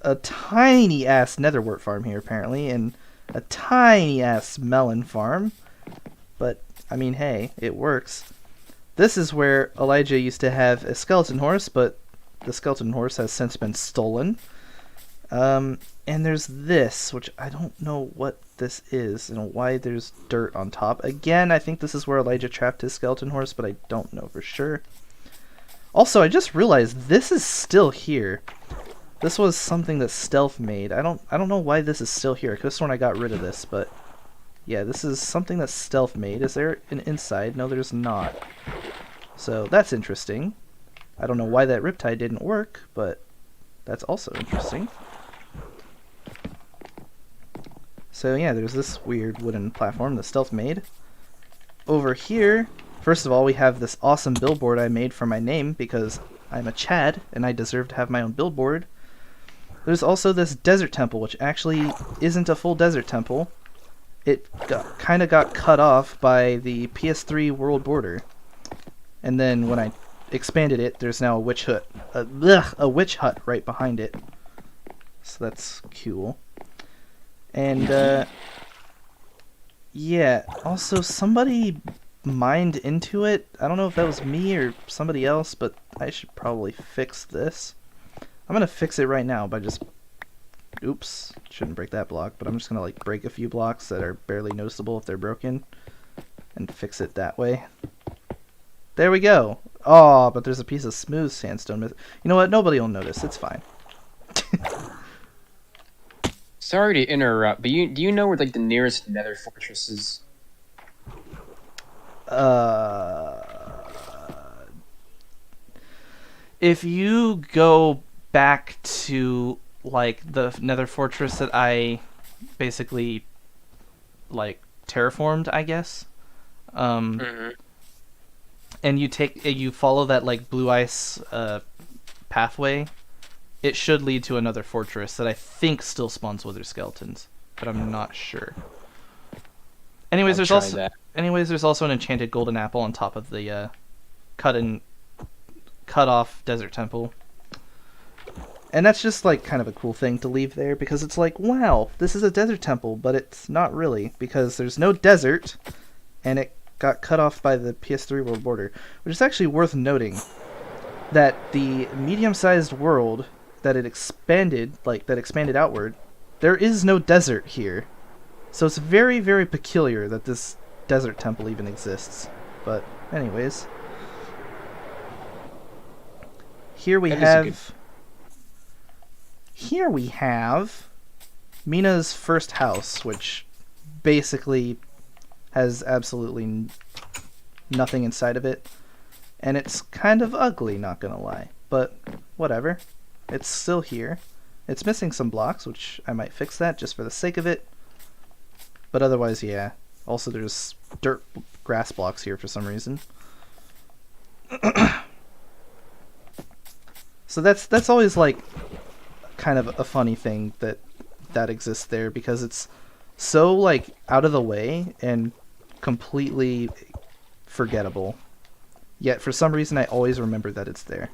[SPEAKER 1] a tiny-ass netherwort farm here, apparently, and a tiny-ass melon farm. But, I mean, hey, it works. This is where Elijah used to have a skeleton horse, but the skeleton horse has since been stolen. And there's this, which I don't know what this is and why there's dirt on top. Again, I think this is where Elijah trapped his skeleton horse, but I don't know for sure. Also, I just realized this is still here. This was something that Stealth made. I don't know why this is still here. I could have sworn I got rid of this, but yeah, this is something that Stealth made. Is there an inside? No, there's not. So that's interesting. I don't know why that riptide didn't work, but that's also interesting. So yeah, there's this weird wooden platform that Stealth made. Over here, first of all, we have this awesome billboard I made for my name because I'm a Chad and I deserve to have my own billboard. There's also this desert temple, which actually isn't a full desert temple. It kind of got cut off by the PS3 world border. And then when I expanded it, there's now a witch hut, a witch hut right behind it. So that's cool. And yeah, also somebody mined into it. I don't know if that was me or somebody else, but I should probably fix this. I'm gonna fix it right now by just... Oops, shouldn't break that block, but I'm just gonna like break a few blocks that are barely noticeable if they're broken and fix it that way. There we go. Oh, but there's a piece of smooth sandstone. You know what? Nobody will notice. It's fine.
[SPEAKER 2] Sorry to interrupt, but do you know where like the nearest Nether fortress is?
[SPEAKER 1] If you go back to like the Nether fortress that I basically like terraformed, I guess. and you follow that like blue ice pathway, it should lead to another fortress that I think still spawns wither skeletons, but I'm not sure. Anyways,
[SPEAKER 2] I'll
[SPEAKER 1] there's
[SPEAKER 2] try
[SPEAKER 1] also
[SPEAKER 2] that.
[SPEAKER 1] there's also an enchanted golden apple on top of the cut off desert temple. And that's just like kind of a cool thing to leave there, because it's like, wow, this is a desert temple, but it's not really, because there's no desert and it got cut off by the PS3 world border, which is actually worth noting that the medium-sized world that expanded outward, there is no desert here. So it's very, very peculiar that this desert temple even exists. But anyways, here we
[SPEAKER 2] That is a
[SPEAKER 1] have
[SPEAKER 2] good-
[SPEAKER 1] here we have Mina's first house, which basically has absolutely nothing inside of it, and it's kind of ugly, not gonna lie, but whatever. It's still here. It's missing some blocks, which I might fix that just for the sake of it. But otherwise, yeah. Also, there's dirt grass blocks here for some reason. So that's always like kind of a funny thing that exists there, because it's so like out of the way and completely forgettable. Yet for some reason I always remember that it's there.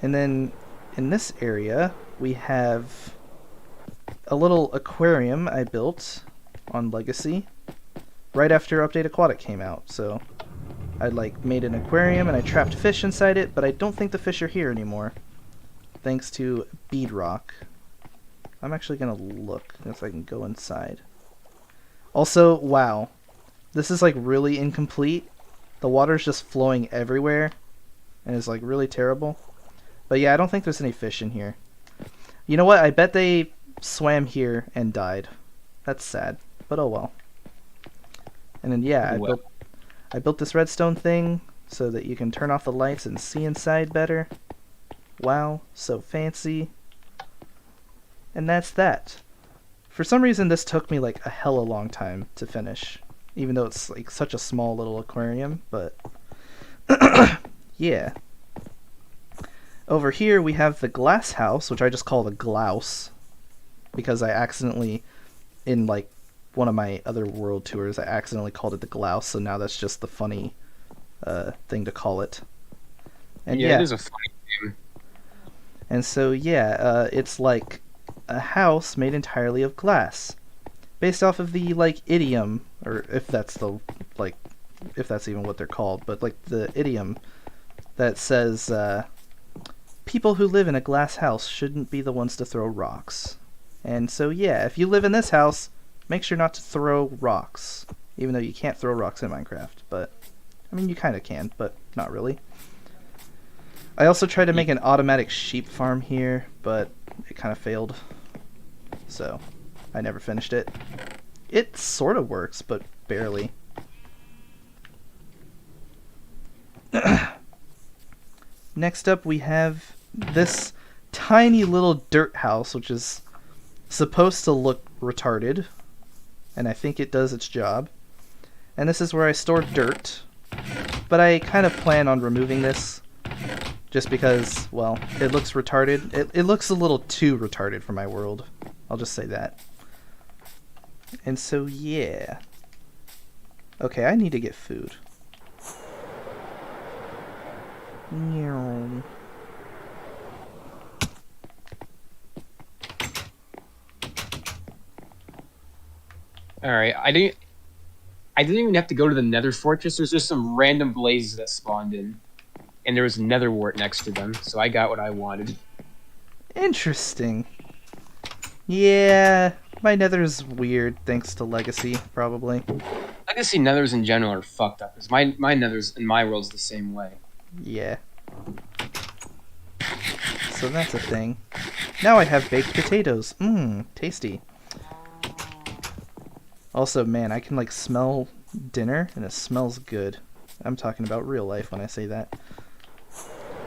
[SPEAKER 1] And then in this area we have a little aquarium I built on Legacy right after Update Aquatic came out. So I like made an aquarium and I trapped fish inside it, but I don't think the fish are here anymore, thanks to beadrock. I'm actually gonna look if I can go inside. Also, wow, this is like really incomplete. The water's just flowing everywhere and is like really terrible. But yeah, I don't think there's any fish in here. You know what? I bet they swam here and died. That's sad, but oh well. And then yeah,
[SPEAKER 2] Well.
[SPEAKER 1] I built this redstone thing so that you can turn off the lights and see inside better. Wow, so fancy. And that's that. For some reason this took me like a hella long time to finish, even though it's like such a small little aquarium, but yeah. Over here we have the glass house, which I just call the Glouse, because I accidentally, in like one of my other world tours, I accidentally called it the Glouse, so now that's just the funny thing to call it. And
[SPEAKER 2] yeah, it is a funny name.
[SPEAKER 1] and so yeah, it's like a house made entirely of glass, based off of the like idiom, or if that's even what they're called, but like the idiom that says people who live in a glass house shouldn't be the ones to throw rocks. And so yeah, if you live in this house, make sure not to throw rocks, even though you can't throw rocks in Minecraft. But I mean, you kind of can, but not really. I also tried to make an automatic sheep farm here, but it kind of failed, so I never finished it. It sort of works, but barely. Next up we have this tiny little dirt house, which is supposed to look retarded, and I think it does its job. And this is where I store dirt, but I kind of plan on removing this just because, well, it looks retarded. It looks a little too retarded for my world. I'll just say that. And so, yeah. Okay, I need to get food. Meow.
[SPEAKER 2] All right, I didn't even have to go to the Nether Fortress. There's just some random blazes that spawned in, and there was a Nether wart next to them, so I got what I wanted.
[SPEAKER 1] Interesting. Yeah, my nether's weird thanks to Legacy, probably.
[SPEAKER 2] Legacy Nethers in general are fucked up, because my Nethers in my world's the same way.
[SPEAKER 1] Yeah. So that's a thing. Now I have baked potatoes. Mmm, tasty. Also, man, I can like smell dinner and it smells good. I'm talking about real life when I say that.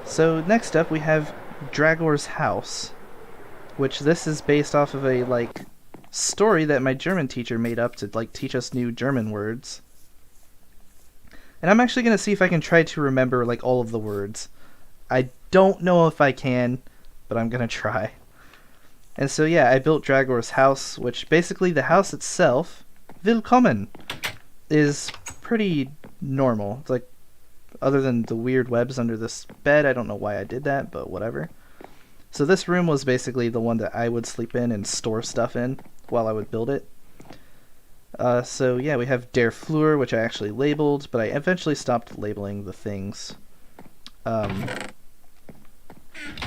[SPEAKER 1] So next up we have Dragor's house, which this is based off of a like story that my German teacher made up to like teach us new German words. And I'm actually gonna see if I can try to remember like all of the words. I don't know if I can, but I'm gonna try. And so yeah, I built Dragor's house, which basically the house itself, Willkommen, is pretty normal. It's like, other than the weird webs under this bed, I don't know why I did that, but whatever. So this room was basically the one that I would sleep in and store stuff in while I would build it. So yeah, we have Der Flur, which I actually labeled, but I eventually stopped labeling the things.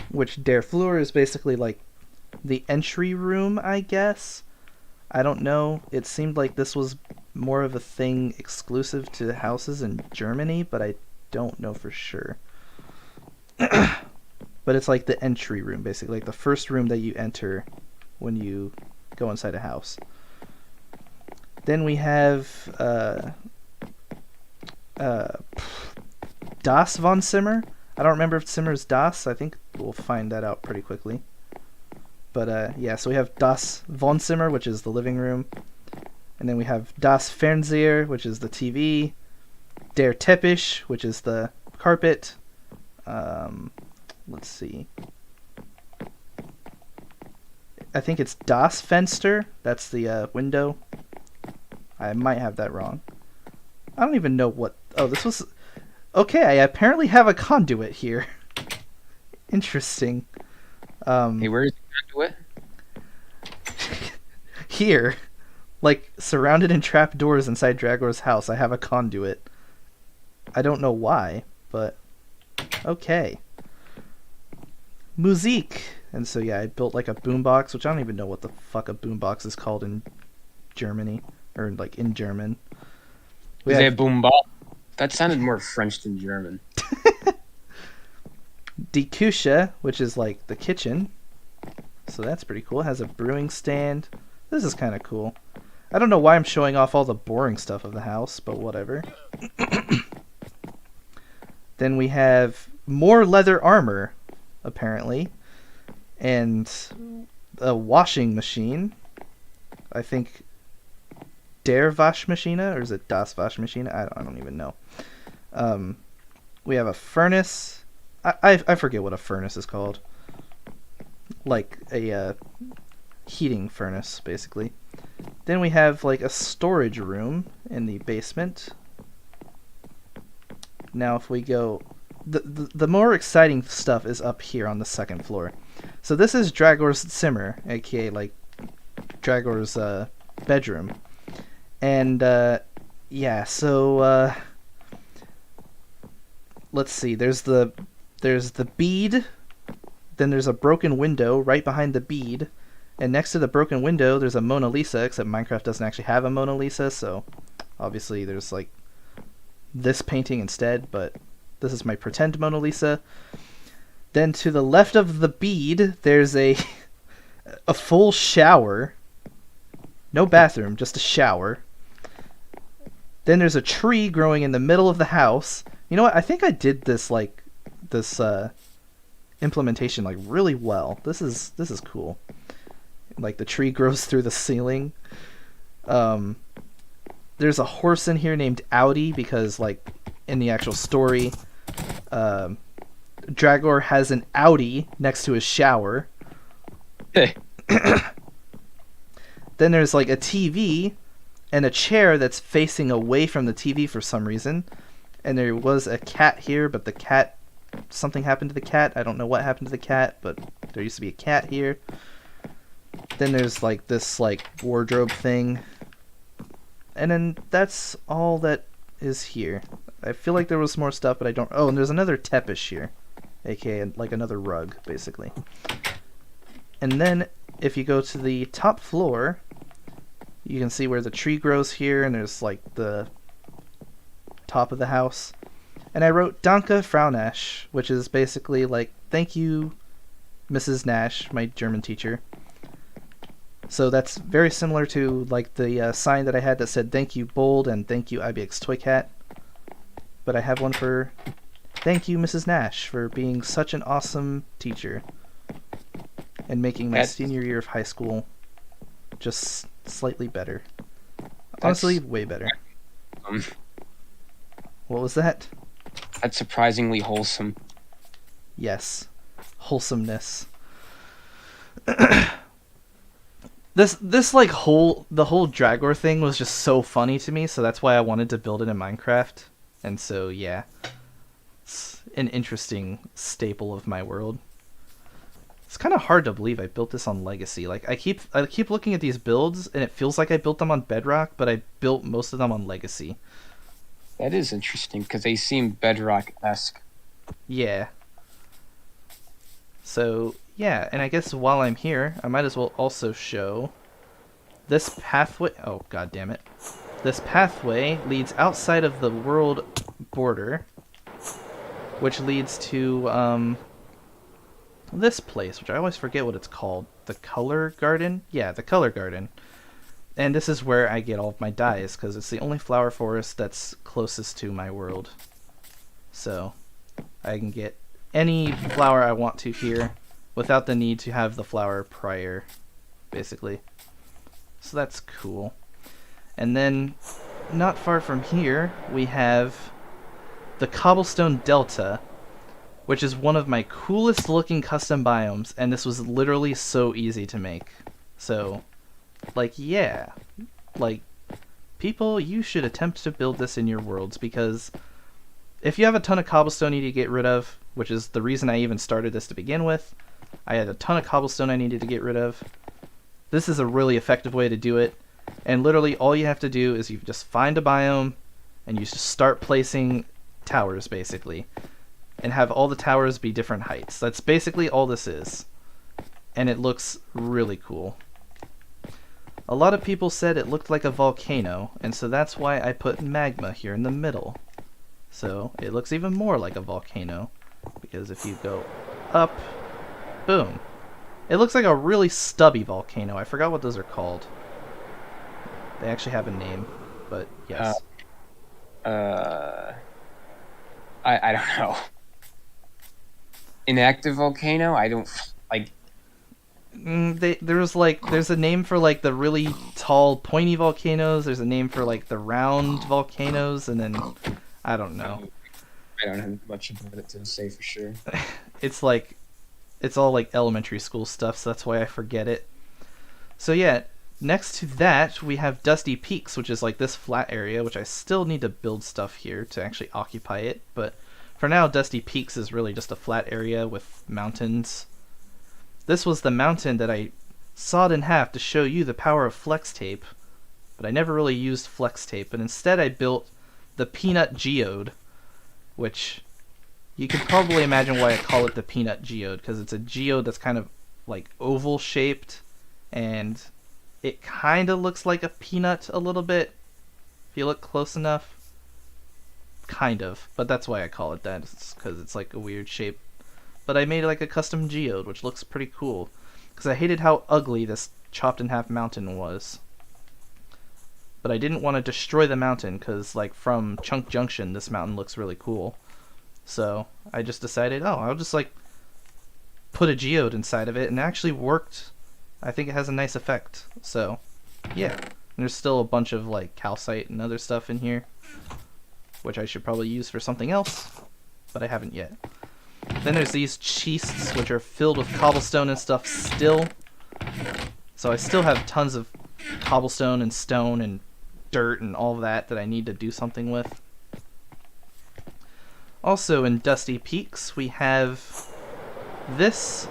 [SPEAKER 1] Which Der Flur is basically like the entry room, I guess. I don't know. It seemed like this was more of a thing exclusive to houses in Germany, but I don't know for sure. But it's like the entry room, basically, like the first room that you enter when you go inside a house. Then we have Das Wohnzimmer. I don't remember if Zimmer's Das. I think we'll find that out pretty quickly. But yeah, so we have Das Wohnzimmer, which is the living room. And then we have Das Fernseher, which is the TV. Der Teppich, which is the carpet. Let's see. I think it's Das Fenster. That's the window. I might have that wrong. I don't even know what... Oh, this was... Okay, I apparently have a conduit here. Interesting.
[SPEAKER 2] Hey, where is the conduit?
[SPEAKER 1] Here. Like, surrounded in trapdoors inside Dragor's house, I have a conduit. I don't know why, but... Okay. Musik! And so, yeah, I built, like, a boombox, which I don't even know what the fuck a boombox is called in Germany. Or, like, in German.
[SPEAKER 2] Is it Boombal? That sounded more French than German.
[SPEAKER 1] Die Küche, which is, like, the kitchen. So that's pretty cool. It has a brewing stand. This is kind of cool. I don't know why I'm showing off all the boring stuff of the house, but whatever. Then we have more leather armor, apparently. And a washing machine. I think Der Waschmaschine, or is it Das Waschmaschine? I don't even know. We have a furnace. I forget what a furnace is called. Like a heating furnace, basically. Then we have like a storage room in the basement. Now if we go... The more exciting stuff is up here on the second floor. So this is Dragor's Zimmer, aka like Dragor's bedroom. And yeah, so let's see. There's the bead. Then there's a broken window right behind the bead. And next to the broken window, there's a Mona Lisa, except Minecraft doesn't actually have a Mona Lisa, so obviously there's like this painting instead, but this is my pretend Mona Lisa. Then to the left of the bead, there's a full shower. No bathroom, just a shower. Then there's a tree growing in the middle of the house. You know what? I think I did this like this implementation like really well. This is cool. Like the tree grows through the ceiling. There's a horse in here named Audi because like in the actual story, Dragor has an Audi next to his shower.
[SPEAKER 2] Hey.
[SPEAKER 1] Then there's like a TV and a chair that's facing away from the TV for some reason. And there was a cat here, but the cat... Something happened to the cat. I don't know what happened to the cat, but there used to be a cat here. Then there's like this like wardrobe thing. And then that's all that is here. I feel like there was more stuff, but I don't... Oh, and there's another teppich here. AKA like another rug, basically. And then if you go to the top floor... You can see where the tree grows here, and there's like the top of the house. And I wrote Danke, Frau Nash, which is basically like, thank you, Mrs. Nash, my German teacher. So that's very similar to like the sign that I had that said thank you, Bold, and thank you, IBX Toy Cat. But I have one for thank you, Mrs. Nash, for being such an awesome teacher. And making my senior year of high school just slightly better. Honestly, way better. What was that?
[SPEAKER 2] That's surprisingly wholesome.
[SPEAKER 1] Yes. Wholesomeness. This like the whole Dragor thing was just so funny to me, so that's why I wanted to build it in Minecraft. And so yeah. It's an interesting staple of my world. It's kind of hard to believe I built this on Legacy. Like I keep looking at these builds and it feels like I built them on Bedrock, but I built most of them on Legacy.
[SPEAKER 2] That is interesting because they seem Bedrock-esque.
[SPEAKER 1] Yeah. So, yeah, and I guess while I'm here, I might as well also show this pathway. Oh, god damn it. This pathway leads outside of the world border, which leads to this place, which I always forget what it's called. The Color Garden? Yeah, the Color Garden. And this is where I get all of my dyes, because it's the only flower forest that's closest to my world. So, I can get any flower I want to here without the need to have the flower prior, basically. So that's cool. And then, not far from here, we have the Cobblestone Delta, which is one of my coolest looking custom biomes, and this was literally so easy to make. So, like, yeah. Like, people, you should attempt to build this in your worlds, because if you have a ton of cobblestone you need to get rid of, which is the reason I even started this to begin with, I had a ton of cobblestone I needed to get rid of. This is a really effective way to do it, and literally all you have to do is you just find a biome, and you just start placing towers, basically, and have all the towers be different heights. That's basically all this is, and it looks really cool. A lot of people said it looked like a volcano, and so that's why I put magma here in the middle. So it looks even more like a volcano, because if you go up, boom. It looks like a really stubby volcano. I forgot what those are called. They actually have a name, but yes.
[SPEAKER 2] I don't know. Inactive volcano? I don't like.
[SPEAKER 1] There's a name for like the really tall, pointy volcanoes. There's a name for like the round volcanoes, and then I don't know.
[SPEAKER 2] I don't have much about it to say for sure.
[SPEAKER 1] It's like, it's all like elementary school stuff, so that's why I forget it. So yeah, next to that we have Dusty Peaks, which is like this flat area, which I still need to build stuff here to actually occupy it. But for now, Dusty Peaks is really just a flat area with mountains. This was the mountain that I sawed in half to show you the power of flex tape, but I never really used flex tape, and instead I built the Peanut Geode, which you can probably imagine why I call it the Peanut Geode, because it's a geode that's kind of like oval shaped, and it kind of looks like a peanut a little bit, if you look close enough. Kind of, but that's why I call it that, because it's like a weird shape. But I made like a custom geode, which looks pretty cool, because I hated how ugly this chopped in half mountain was. But I didn't want to destroy the mountain, because like from Chunk Junction, this mountain looks really cool. So I just decided, oh, I'll just like put a geode inside of it, and it actually worked. I think it has a nice effect. So yeah, and there's still a bunch of like calcite and other stuff in here, which I should probably use for something else, but I haven't yet. Then there's these chests, which are filled with cobblestone and stuff still. So I still have tons of cobblestone and stone and dirt and all of that I need to do something with. Also in Dusty Peaks, we have this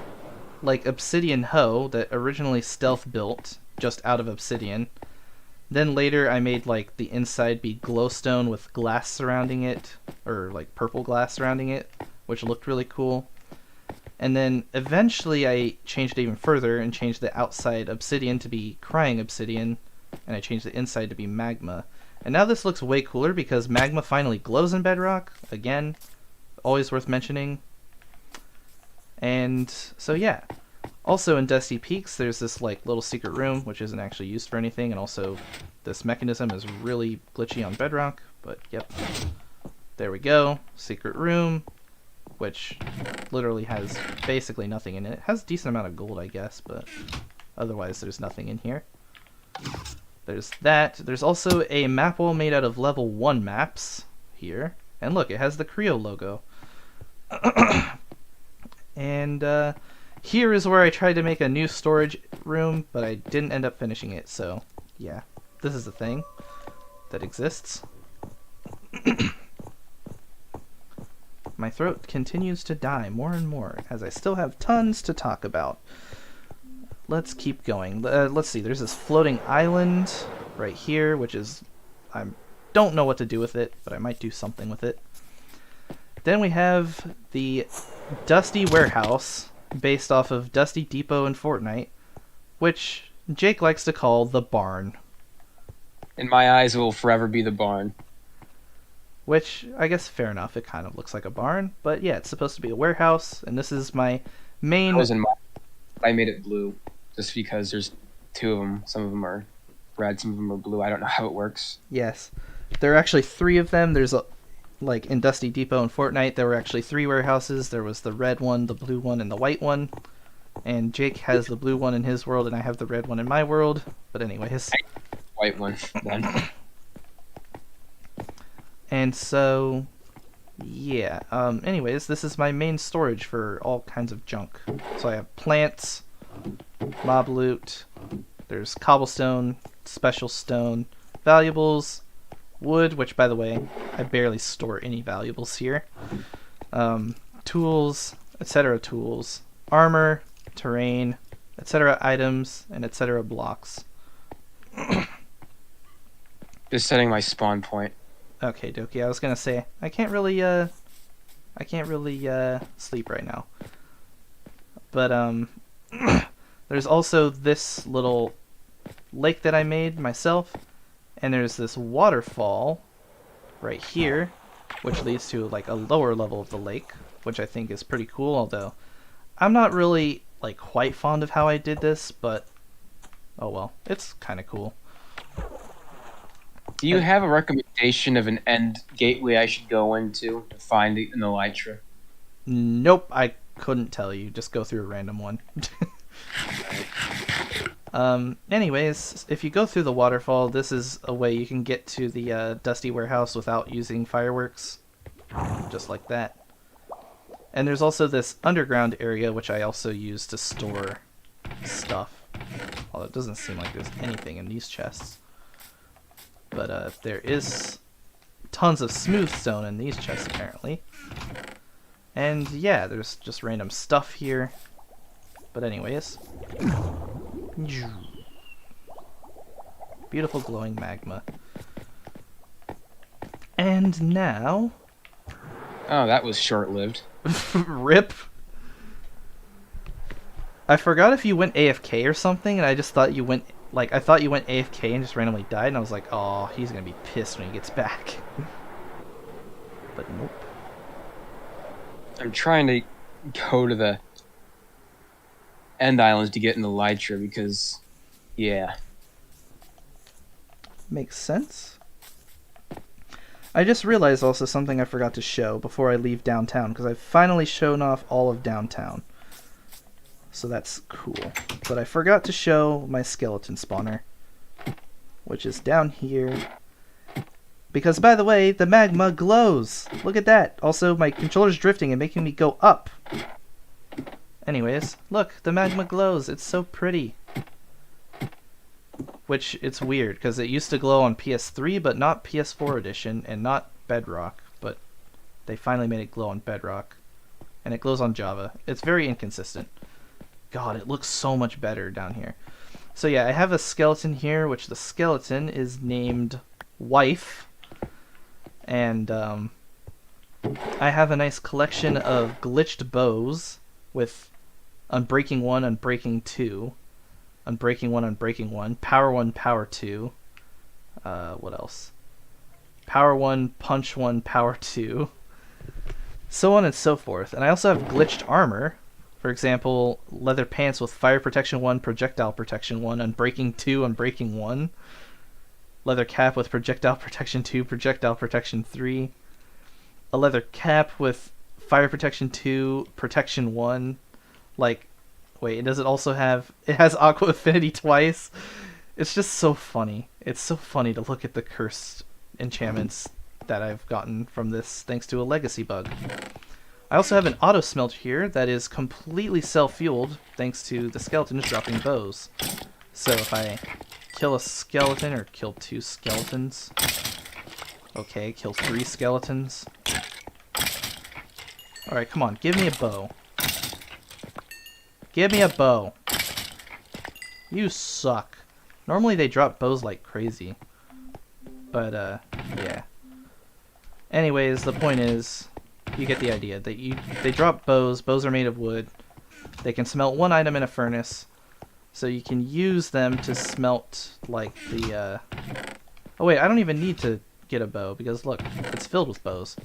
[SPEAKER 1] like obsidian hoe that originally Stealth built just out of obsidian. Then later I made like the inside be glowstone with glass surrounding it, or like purple glass surrounding it, which looked really cool. And then eventually I changed it even further and changed the outside obsidian to be crying obsidian, and I changed the inside to be magma. And now this looks way cooler because magma finally glows in Bedrock. Again, always worth mentioning. And so yeah. Also in Dusty Peaks, there's this like little secret room, which isn't actually used for anything, and also this mechanism is really glitchy on Bedrock, but yep. There we go. Secret room, which literally has basically nothing in it. It has a decent amount of gold, I guess, but otherwise there's nothing in here. There's that. There's also a map wall made out of level 1 maps here, And look, it has the Creo logo. And here is where I tried to make a new storage room, but I didn't end up finishing it. So yeah, this is a thing that exists. My throat continues to die more and more as I still have tons to talk about. Let's keep going. Let's see, there's this floating island right here, which is... I don't know what to do with it, but I might do something with it. Then we have the Dusty Warehouse, based off of Dusty Depot in Fortnite, which Jake likes to call the barn.
[SPEAKER 2] In my eyes, it will forever be the barn.
[SPEAKER 1] Which, I guess, fair enough. It kind of looks like a barn. But yeah, it's supposed to be a warehouse. And this is my main...
[SPEAKER 2] I made it blue. Just because there's two of them. Some of them are red, some of them are blue. I don't know how it works.
[SPEAKER 1] Yes. There are actually 3 of them. There's, like, in Dusty Depot and Fortnite, there were actually 3 warehouses. There was the red one, the blue one, and the white one. And Jake has the blue one in his world, and I have the red one in my world. But anyways.
[SPEAKER 2] White one, then.
[SPEAKER 1] And so, yeah. Anyways, this is my main storage for all kinds of junk. So I have plants, mob loot, there's cobblestone, special stone, valuables, wood, which, by the way, I barely store any valuables here, tools, etc. tools, armor, terrain, etc. items, and etc. blocks.
[SPEAKER 2] Just setting my spawn point.
[SPEAKER 1] Okay, Doki, I was gonna say, I can't really sleep right now. But, there's also this little lake that I made myself, and there's this waterfall right here, which leads to, like, a lower level of the lake, which I think is pretty cool, although I'm not really, like, quite fond of how I did this, but, oh well, it's kinda cool.
[SPEAKER 2] Do you have a recommendation of an end gateway I should go into to find an elytra?
[SPEAKER 1] Nope, I couldn't tell you. Just go through a random one. Anyways, if you go through the waterfall, this is a way you can get to the Dusty Warehouse without using fireworks. Just like that. And there's also this underground area, which I also use to store stuff. Although it doesn't seem like there's anything in these chests. But there is tons of smooth stone in these chests, apparently. And yeah, there's just random stuff here. But anyways. Beautiful glowing magma. And now...
[SPEAKER 2] Oh, that was short-lived.
[SPEAKER 1] Rip. I forgot if you went AFK or something, and I just thought you went... Like, I thought you went AFK and just randomly died, and I was like, oh, he's gonna be pissed when he gets back. But nope.
[SPEAKER 2] I'm trying to go to the end islands to get an elytra because, yeah.
[SPEAKER 1] Makes sense. I just realized also something I forgot to show before I leave downtown, because I've finally shown off all of downtown. So that's cool. But I forgot to show my skeleton spawner, which is down here. Because, by the way, the magma glows! Look at that! Also, my controller's drifting and making me go up! Anyways, look, the magma glows. It's so pretty. Which, it's weird, because it used to glow on PS3, but not PS4 edition, and not Bedrock. But they finally made it glow on Bedrock. And it glows on Java. It's very inconsistent. God, it looks so much better down here. So yeah, I have a skeleton here, which the skeleton is named Wife. And I have a nice collection of glitched bows with Unbreaking 1, Unbreaking 2, Unbreaking 1, Unbreaking 1, Power 1, Power 2. What else? Power 1, Punch 1, Power 2. So on and so forth. And I also have glitched armor. For example, leather pants with fire protection 1, projectile protection 1, Unbreaking 2, Unbreaking 1. Leather cap with projectile protection 2, projectile protection 3. A leather cap with fire protection 2, protection 1. Like, wait, does it also have... It has aqua affinity twice. It's just so funny. It's so funny to look at the cursed enchantments that I've gotten from this thanks to a legacy bug. I also have an auto smelter here that is completely self-fueled thanks to the skeletons dropping bows. So if I kill a skeleton or kill 2 skeletons, okay, kill 3 skeletons. Alright, come on, give me a bow. Give me a bow. You suck. Normally they drop bows like crazy. But, yeah. Anyways, the point is, you get the idea. They drop bows. Bows are made of wood. They can smelt 1 item in a furnace. So you can use them to smelt, like, the, Oh wait, I don't even need to get a bow, because look, it's filled with bows.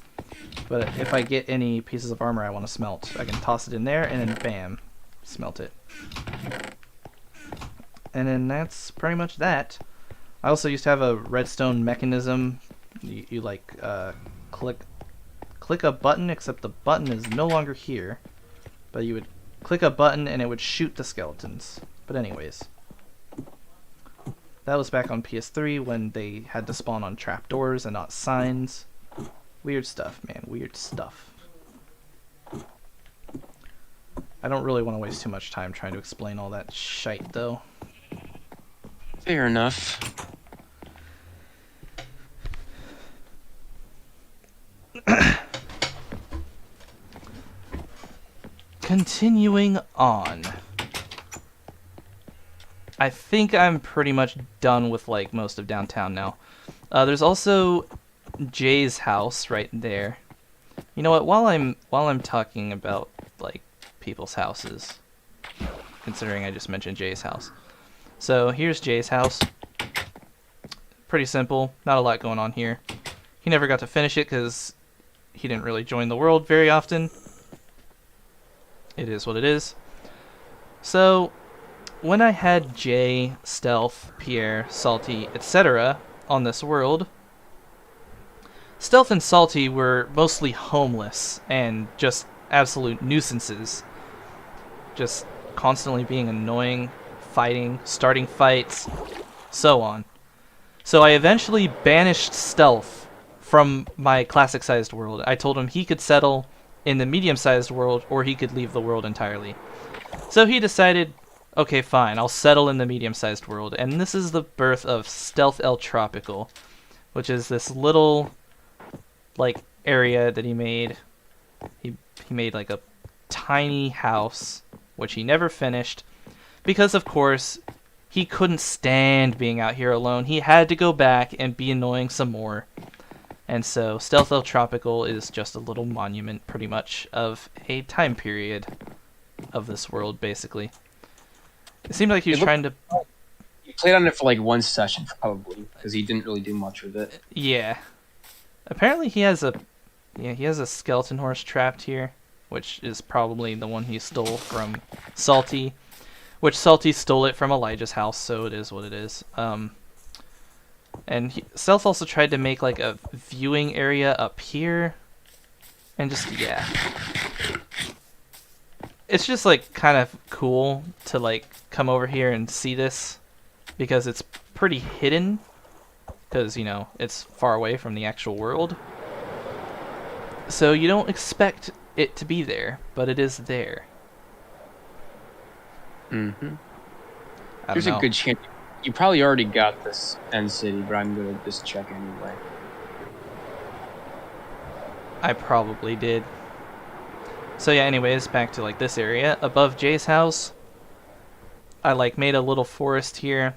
[SPEAKER 1] But if I get any pieces of armor I want to smelt, I can toss it in there, and then bam, smelt it. And then that's pretty much that. I also used to have a redstone mechanism. You like, click a button, except the button is no longer here. But you would click a button and it would shoot the skeletons. But anyways. That was back on PS3 when they had to spawn on trapdoors and not signs. Weird stuff, man. Weird stuff. I don't really want to waste too much time trying to explain all that shite, though.
[SPEAKER 2] Fair enough.
[SPEAKER 1] Continuing on. I think I'm pretty much done with like most of downtown now. There's also Jay's house right there. You know what? While I'm talking about like people's houses, considering I just mentioned Jay's house. So here's Jay's house. Pretty simple. Not a lot going on here. He never got to finish it because he didn't really join the world very often. It is what it is. So when I had Jay, Stealth, Pierre, Salty, etc. on this world, Stealth and Salty were mostly homeless and just absolute nuisances. Just constantly being annoying, fighting, starting fights, so on. So I eventually banished Stealth from my classic-sized world. I told him he could settle in the medium-sized world or he could leave the world entirely. So he decided, okay, fine, I'll settle in the medium-sized world. And this is the birth of Stealth El Tropical, which is this little, like, area that he made. He made, like, a tiny house, which he never finished, because, of course, he couldn't stand being out here alone. He had to go back and be annoying some more. And so Stealth El Tropical is just a little monument, pretty much, of a time period of this world, basically. It seemed like he was trying to...
[SPEAKER 2] He played on it for like 1 session, probably, because he didn't really do much with it.
[SPEAKER 1] Yeah. Apparently he has a... Yeah, he has a skeleton horse trapped here, which is probably the one he stole from Salty, which Salty stole it from Elijah's house, so it is what it is. And Stealth also tried to make like a viewing area up here, and just, yeah. It's just like kind of cool to like come over here and see this, because it's pretty hidden, because, you know, it's far away from the actual world. So you don't expect it to be there, but it is there.
[SPEAKER 2] Mm-hmm.
[SPEAKER 1] I
[SPEAKER 2] There's
[SPEAKER 1] don't know.
[SPEAKER 2] a good chance. You probably already got this End City, but I'm going to just check anyway.
[SPEAKER 1] I probably did. So yeah, anyways, back to like this area. Above Jay's house, I like made a little forest here,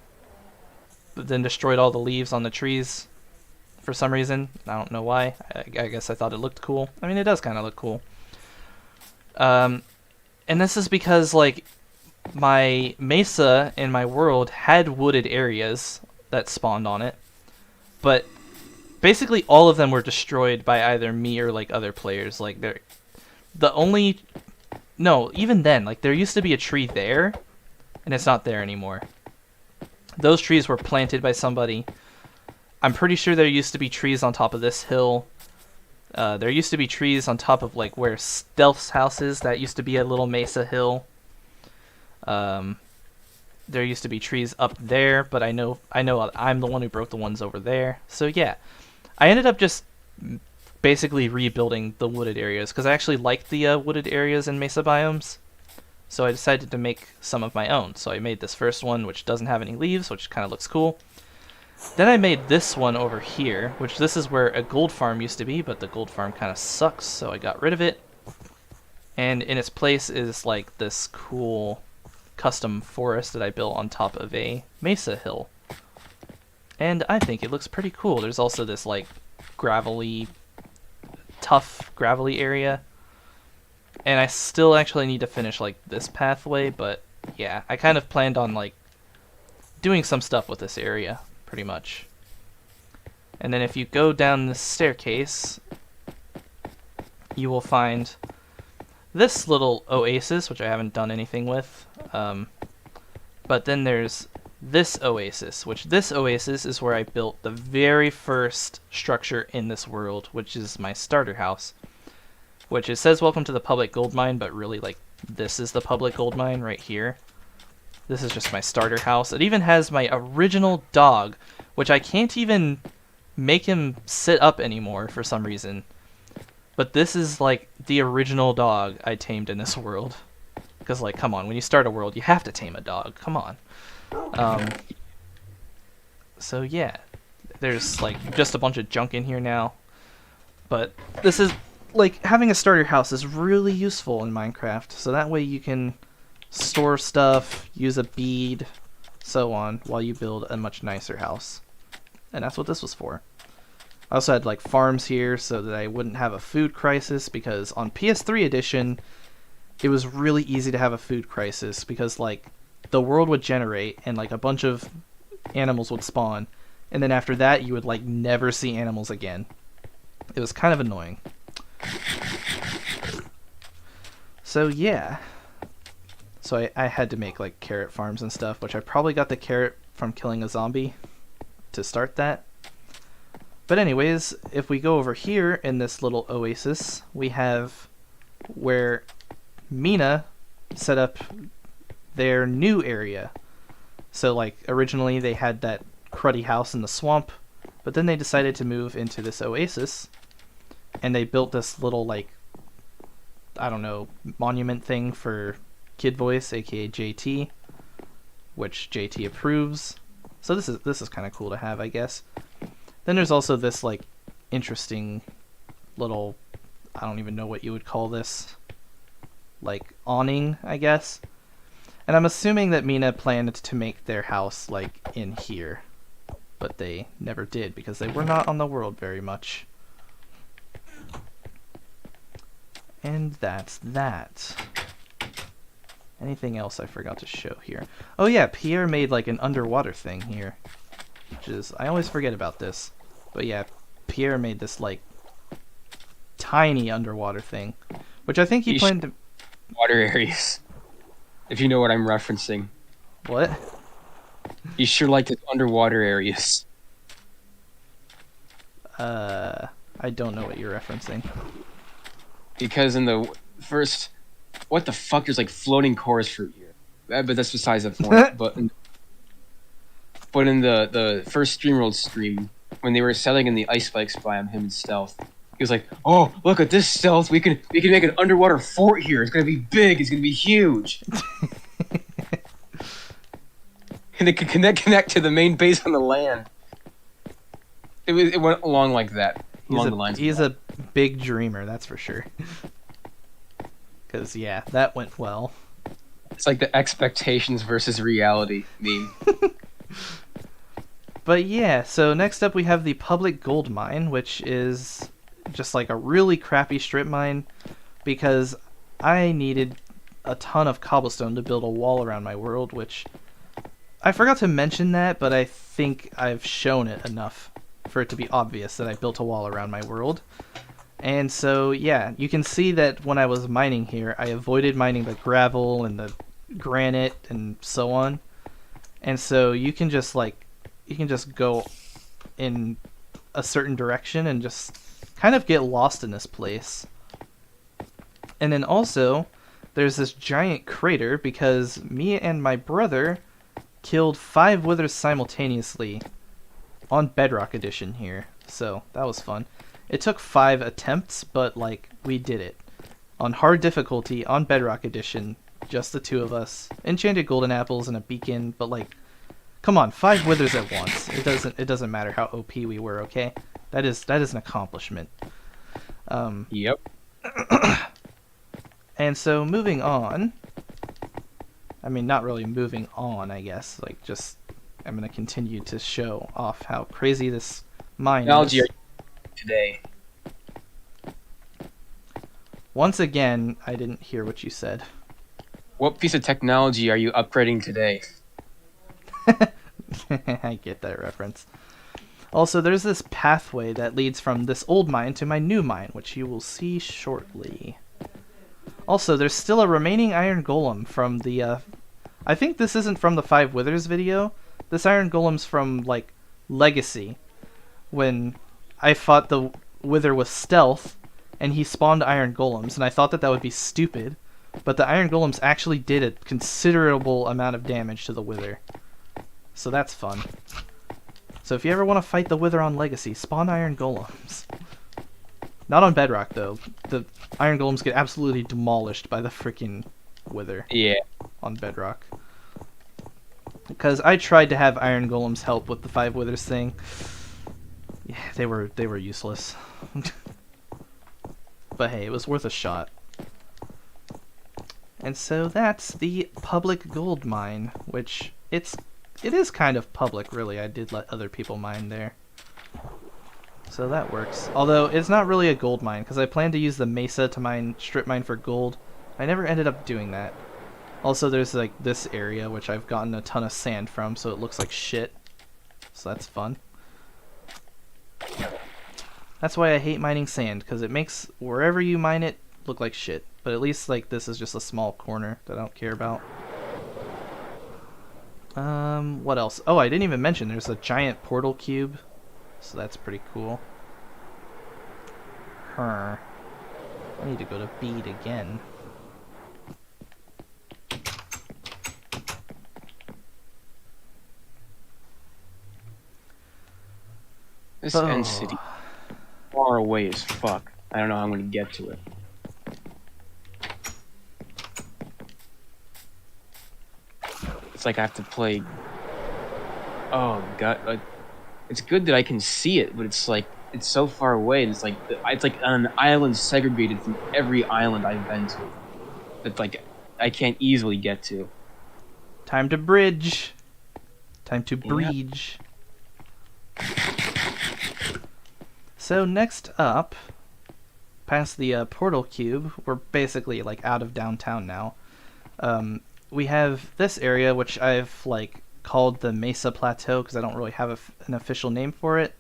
[SPEAKER 1] but then destroyed all the leaves on the trees for some reason. I don't know why. I guess I thought it looked cool. I mean, it does kind of look cool. And this is because like my mesa in my world had wooded areas that spawned on it, but basically all of them were destroyed by either me or like other players. Like even then, like there used to be a tree there, and it's not there anymore. Those trees were planted by somebody. I'm pretty sure there used to be trees on top of this hill. There used to be trees on top of like where Stealth's house is. That used to be a little mesa hill. There used to be trees up there, but I know I'm the one who broke the ones over there. So yeah, I ended up just basically rebuilding the wooded areas, because I actually like the wooded areas in mesa biomes. So I decided to make some of my own. So I made this first one, which doesn't have any leaves, which kind of looks cool. Then I made this one over here, which this is where a gold farm used to be, but the gold farm kind of sucks, so I got rid of it. And in its place is like this cool custom forest that I built on top of a mesa hill. And I think it looks pretty cool. There's also this like gravelly, tough gravelly area. And I still actually need to finish like this pathway, but yeah, I kind of planned on like doing some stuff with this area, pretty much. And then if you go down this staircase, you will find this little oasis, which I haven't done anything with. But then there's this oasis, which this oasis is where I built the very first structure in this world, which is my starter house. Which it says welcome to the public gold mine, but really like this is the public gold mine right here. This is just my starter house. It even has my original dog, which I can't even make him sit up anymore for some reason. But this is like the original dog I tamed in this world. Because like, come on, when you start a world, you have to tame a dog. Come on. So yeah, there's like just a bunch of junk in here now. But this is like having a starter house is really useful in Minecraft. So that way you can store stuff, use a bead, so on, while you build a much nicer house. And that's what this was for. I also had like farms here so that I wouldn't have a food crisis, because on PS3 edition it was really easy to have a food crisis because like the world would generate and like a bunch of animals would spawn, and then after that you would like never see animals again. It was kind of annoying. So yeah. So I had to make like carrot farms and stuff, which I probably got the carrot from killing a zombie to start that. But anyways, if we go over here in this little oasis, we have where Mina set up their new area. So like originally they had that cruddy house in the swamp, but then they decided to move into this oasis, and they built this little like, I don't know, monument thing for Kid Voice, aka JT, which JT approves. So this is kind of cool to have, I guess. Then there's also this like interesting little, I don't even know what you would call this, like awning, I guess. And I'm assuming that Mina planned to make their house like in here, but they never did because they were not on the world very much. And that's that. Anything else I forgot to show here? Oh yeah, Pierre made like an underwater thing here, which is, I always forget about this. But yeah, Pierre made this like tiny underwater thing, which I think he planned to...
[SPEAKER 2] Water areas. If you know what I'm referencing.
[SPEAKER 1] What?
[SPEAKER 2] You sure like his underwater areas.
[SPEAKER 1] I don't know what you're referencing.
[SPEAKER 2] Because in the first... What the fuck? There's like floating chorus fruit here. But that's besides the point. but in the first StreamWorld stream, when they were selling in the ice spikes biome, him and Stealth, he was like, "Oh, look at this, Stealth! We can make an underwater fort here. It's gonna be big. It's gonna be huge." And it could connect to the main base on the land. It went along like that.
[SPEAKER 1] He's a big dreamer, that's for sure. Because yeah, that went well.
[SPEAKER 2] It's like the expectations versus reality meme.
[SPEAKER 1] But yeah, so next up we have the public gold mine, which is just like a really crappy strip mine because I needed a ton of cobblestone to build a wall around my world, which I forgot to mention that, but I think I've shown it enough for it to be obvious that I built a wall around my world. And so yeah, you can see that when I was mining here, I avoided mining the gravel and the granite and so on. And so you can just go in a certain direction and just kind of get lost in this place. And then also, there's this giant crater because me and my brother killed 5 withers simultaneously on Bedrock Edition here. So that was fun. It took 5 attempts, but like we did it on hard difficulty on Bedrock Edition, just the two of us. Enchanted golden apples and a beacon, but like, come on, 5 withers at once. It doesn't matter how OP we were, okay? That is an accomplishment.
[SPEAKER 2] Yep.
[SPEAKER 1] And so moving on. I mean, not really moving on, I guess. Like, just I'm gonna continue to show off how crazy this mine
[SPEAKER 2] Technology
[SPEAKER 1] is.
[SPEAKER 2] today.
[SPEAKER 1] Once again, I didn't hear what you said.
[SPEAKER 2] What piece of technology are you upgrading today?
[SPEAKER 1] I get that reference. Also, there's this pathway that leads from this old mine to my new mine, which you will see shortly. Also, there's still a remaining iron golem from the, I think this isn't from the 5 Withers video. This iron golem's from, like, Legacy, when I fought the Wither with stealth, and he spawned iron golems, and I thought that would be stupid, but the iron golems actually did a considerable amount of damage to the Wither. So that's fun. So if you ever want to fight the Wither on Legacy, spawn iron golems. Not on Bedrock, though. The iron golems get absolutely demolished by the freaking Wither.
[SPEAKER 2] Yeah.
[SPEAKER 1] On Bedrock. Because I tried to have iron golems help with the 5 Withers thing. Yeah, they were useless. But hey, it was worth a shot. And so that's the public gold mine, which it is kind of public, really. I did let other people mine there. So that works. Although it's not really a gold mine, because I planned to use the mesa to strip mine for gold. I never ended up doing that. Also, there's like this area, which I've gotten a ton of sand from, so it looks like shit. So that's fun. That's why I hate mining sand, because it makes wherever you mine it look like shit. But at least like this is just a small corner that I don't care about. What else? Oh, I didn't even mention there's a giant portal cube. So that's pretty cool. I need to go to Bead again.
[SPEAKER 2] This end city, far away as fuck. I don't know how I'm gonna get to it. It's like I have to play. Oh god, like it's good that I can see it, but it's like it's so far away. And it's like on an island segregated from every island I've been to. That like I can't easily get to.
[SPEAKER 1] Time to bridge. Time to breach. So next up, past the portal cube, we're basically like out of downtown now. We have this area, which I've like called the Mesa Plateau because I don't really have an official name for it.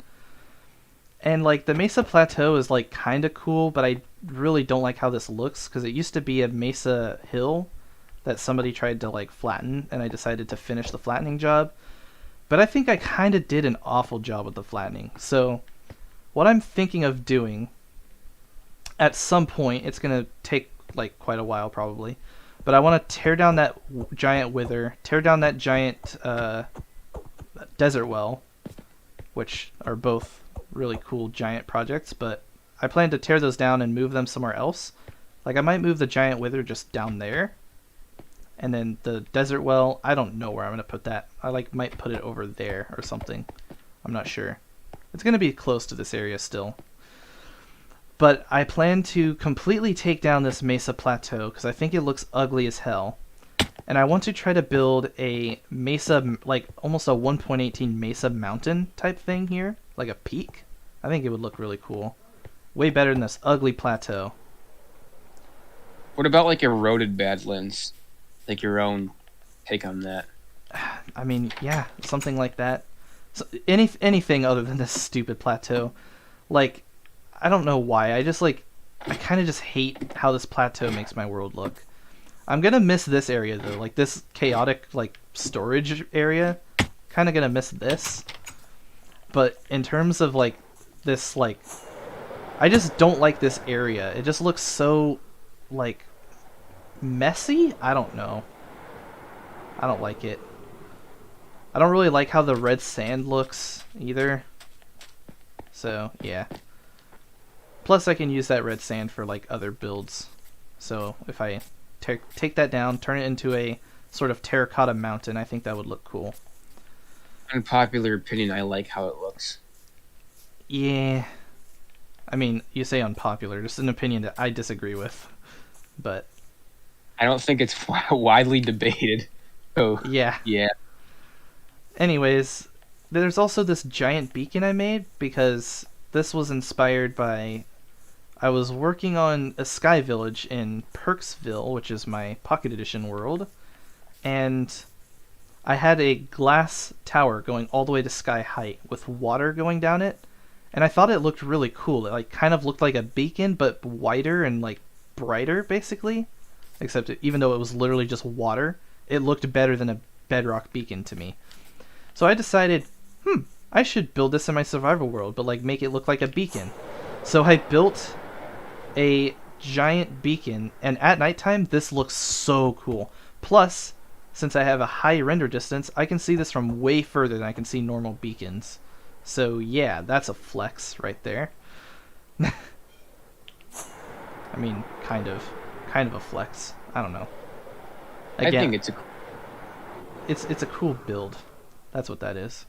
[SPEAKER 1] And like the Mesa Plateau is like kind of cool, but I really don't like how this looks because it used to be a Mesa Hill that somebody tried to like flatten, and I decided to finish the flattening job. But I think I kind of did an awful job with the flattening. So what I'm thinking of doing at some point, it's going to take like quite a while probably, but I want to tear down that giant Wither, tear down that giant desert well, which are both really cool giant projects, but I plan to tear those down and move them somewhere else. Like I might move the giant Wither just down there, and then the desert well, I don't know where I'm going to put that. I like might put it over there or something. I'm not sure. It's going to be close to this area still. But I plan to completely take down this Mesa Plateau because I think it looks ugly as hell. And I want to try to build a Mesa, like almost a 1.18 Mesa mountain type thing here. Like a peak. I think it would look really cool. Way better than this ugly plateau.
[SPEAKER 2] What about like eroded Badlands? Like your own take on that?
[SPEAKER 1] I mean, yeah, something like that. So anything other than this stupid plateau. Like, I don't know why. I kind of just hate how this plateau makes my world look. I'm gonna miss this area though, like this chaotic like storage area. Kind of gonna miss this. But in terms of like this, like, I just don't like this area. It just looks so like messy. I don't know. I don't like it. I don't really like how the red sand looks either. So yeah. Plus, I can use that red sand for like other builds. So if I take that down, turn it into a sort of terracotta mountain, I think that would look cool.
[SPEAKER 2] Unpopular opinion, I like how it looks.
[SPEAKER 1] Yeah. I mean, you say unpopular, just an opinion that I disagree with. But
[SPEAKER 2] I don't think it's widely debated. Oh,
[SPEAKER 1] yeah.
[SPEAKER 2] yeah.
[SPEAKER 1] Anyways, there's also this giant beacon I made because this was inspired by... I was working on a sky village in Perksville, which is my Pocket Edition world, and I had a glass tower going all the way to sky height with water going down it, and I thought it looked really cool. It like kind of looked like a beacon, but wider and like brighter, basically. Except even though it was literally just water, it looked better than a bedrock beacon to me. So I decided, I should build this in my survival world, but like make it look like a beacon. So I built a giant beacon, and at nighttime this looks so cool. Plus, since I have a high render distance, I can see this from way further than I can see normal beacons. So yeah, that's a flex right there. I mean, kind of a flex. I don't know. Again,
[SPEAKER 2] I think
[SPEAKER 1] it's a cool build. That's what that is.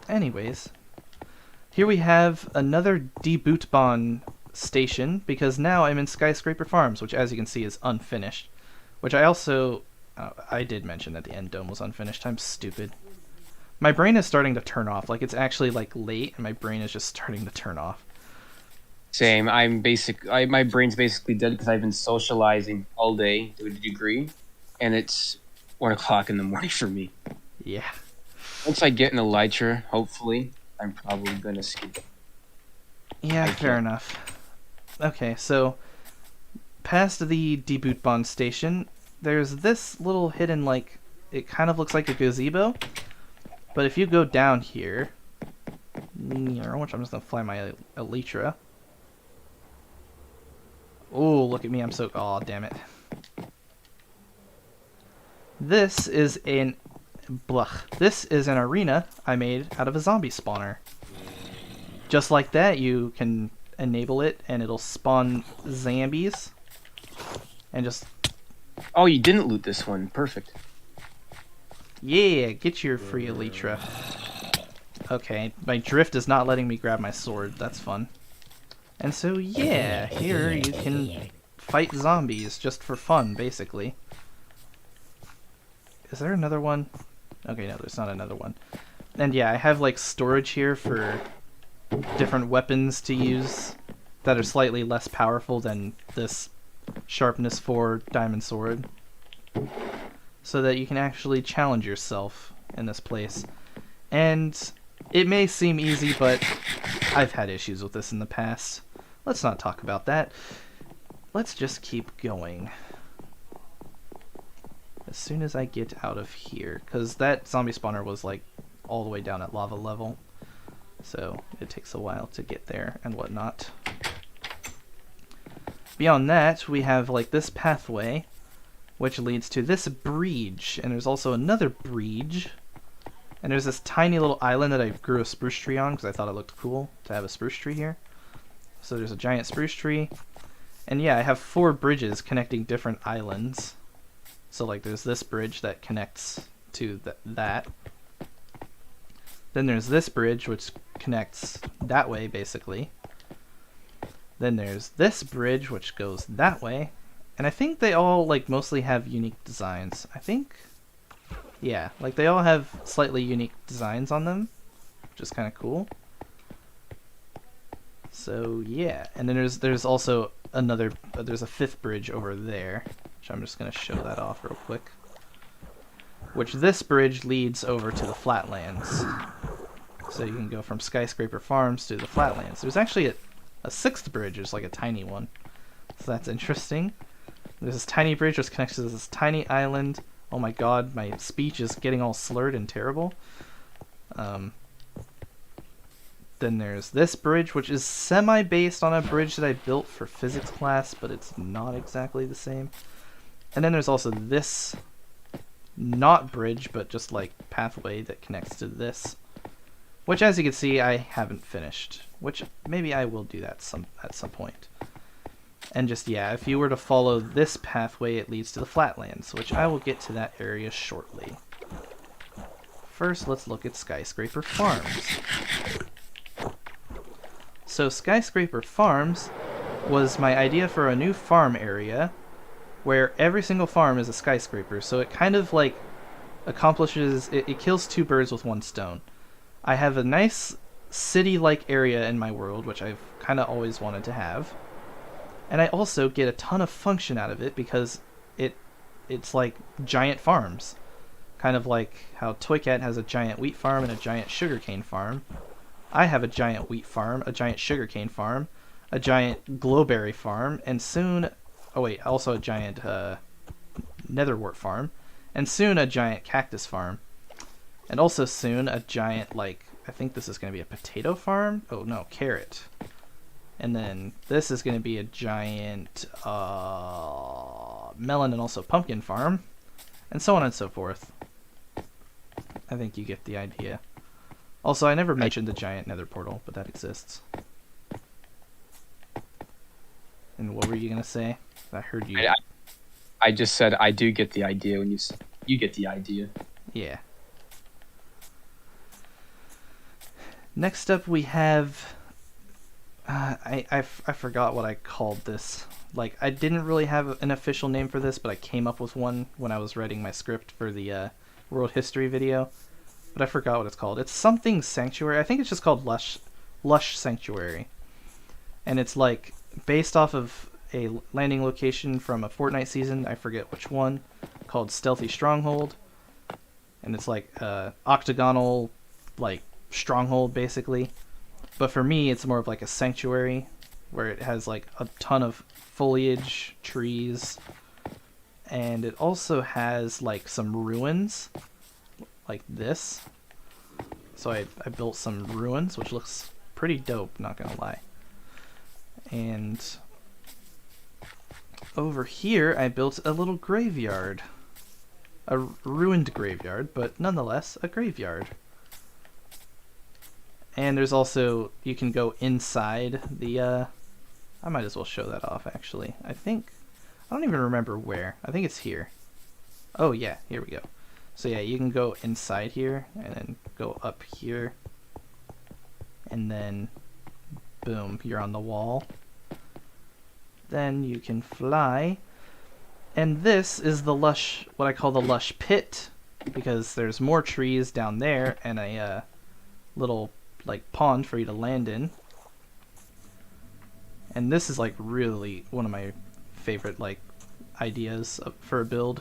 [SPEAKER 1] Anyways, here we have another Debootbahn station, because now I'm in Skyscraper Farms, which as you can see is unfinished. Which I also... I did mention that the end dome was unfinished. I'm stupid. My brain is starting to turn off. Like, it's actually like late, and my brain is just starting to turn off.
[SPEAKER 2] Same. My brain's basically dead because I've been socializing all day to a degree, and it's 1 o'clock in the morning for me.
[SPEAKER 1] Yeah.
[SPEAKER 2] Once I get an elytra, hopefully, I'm probably gonna skip it.
[SPEAKER 1] Yeah, fair enough. Okay, so past the Debootbahn station, there's this little hidden, like, it kind of looks like a gazebo, but if you go down here, which I'm just gonna fly my elytra. Oh, look at me, I'm so... Aw, damn it. This is an... This is an arena I made out of a zombie spawner. Just like that, you can enable it, and it'll spawn zombies. And just...
[SPEAKER 2] Oh, you didn't loot this one. Perfect.
[SPEAKER 1] Yeah, get your free elytra. Okay, my drift is not letting me grab my sword. That's fun. And so, yeah, here you can fight zombies just for fun, basically. Is there another one? Okay, no, there's not another one. And yeah, I have like storage here for different weapons to use that are slightly less powerful than this sharpness 4 diamond sword, so that you can actually challenge yourself in this place. And it may seem easy, but I've had issues with this in the past. Let's not talk about that. Let's just keep going. As soon as I get out of here, because that zombie spawner was like all the way down at lava level, so it takes a while to get there and whatnot. Beyond that, we have like this pathway, which leads to this bridge, and there's also another bridge, and there's this tiny little island that I grew a spruce tree on because I thought it looked cool to have a spruce tree here. So there's a giant spruce tree, and yeah, I have 4 bridges connecting different islands. So like there's this bridge that connects to that. Then there's this bridge which connects that way basically. Then there's this bridge which goes that way. And I think they all like mostly have unique designs. I think, yeah, like they all have slightly unique designs on them, which is kind of cool. So yeah, and then there's also another, there's a 5th bridge over there. I'm just going to show that off real quick. Which this bridge leads over to the flatlands. So you can go from Skyscraper Farms to the flatlands. There's actually a 6th bridge, there's like a tiny one. So that's interesting. There's this tiny bridge which connects to this tiny island. Oh my god, my speech is getting all slurred and terrible. Then there's this bridge, which is semi-based on a bridge that I built for physics class, but it's not exactly the same. And then there's also this, not bridge, but just like pathway that connects to this. which, as you can see, I haven't finished. Which maybe I will do that at some point. And just, yeah, if you were to follow this pathway, it leads to the Flatlands, which I will get to that area shortly. First, let's look at Skyscraper Farms. So Skyscraper Farms was my idea for a new farm area where every single farm is a skyscraper, so it kind of like accomplishes, it kills two birds with one stone. I have a nice city-like area in my world, which I've kind of always wanted to have. And I also get a ton of function out of it because it's like giant farms. Kind of like how Toycat has a giant wheat farm and a giant sugarcane farm. I have a giant wheat farm, a giant sugarcane farm, a giant glowberry farm, and soon... Oh wait, also a giant netherwort farm, and soon a giant cactus farm. And also soon a giant, like, I think this is going to be a potato farm? Oh no, carrot. And then this is going to be a giant melon and also pumpkin farm. And so on and so forth. I think you get the idea. Also, I never mentioned the giant nether portal, but that exists. And what were you going to say? I heard you.
[SPEAKER 2] I just said I do get the idea when you get the idea.
[SPEAKER 1] Yeah. Next up we have... I forgot what I called this. Like, I didn't really have an official name for this, but I came up with one when I was writing my script for the world history video. But I forgot what it's called. It's something Sanctuary. I think it's just called Lush Sanctuary. And it's like based off of a landing location from a Fortnite season, I forget which one, called Stealthy Stronghold. And it's like octagonal, like, stronghold, basically. But for me, it's more of like a sanctuary, where it has like a ton of foliage, trees, and it also has like some ruins, like this. So I built some ruins, which looks pretty dope, not gonna lie. And over here, I built a little graveyard. A ruined graveyard, but nonetheless, a graveyard. And there's also, you can go inside the, I might as well show that off, actually. I don't even remember where. I think it's here. Oh, yeah, here we go. So yeah, you can go inside here, and then go up here. And then, boom, you're on the wall. Then you can fly. And this is the lush, what I call the lush pit, because there's more trees down there, and a, little like pond for you to land in. And this is like really one of my favorite like ideas for a build,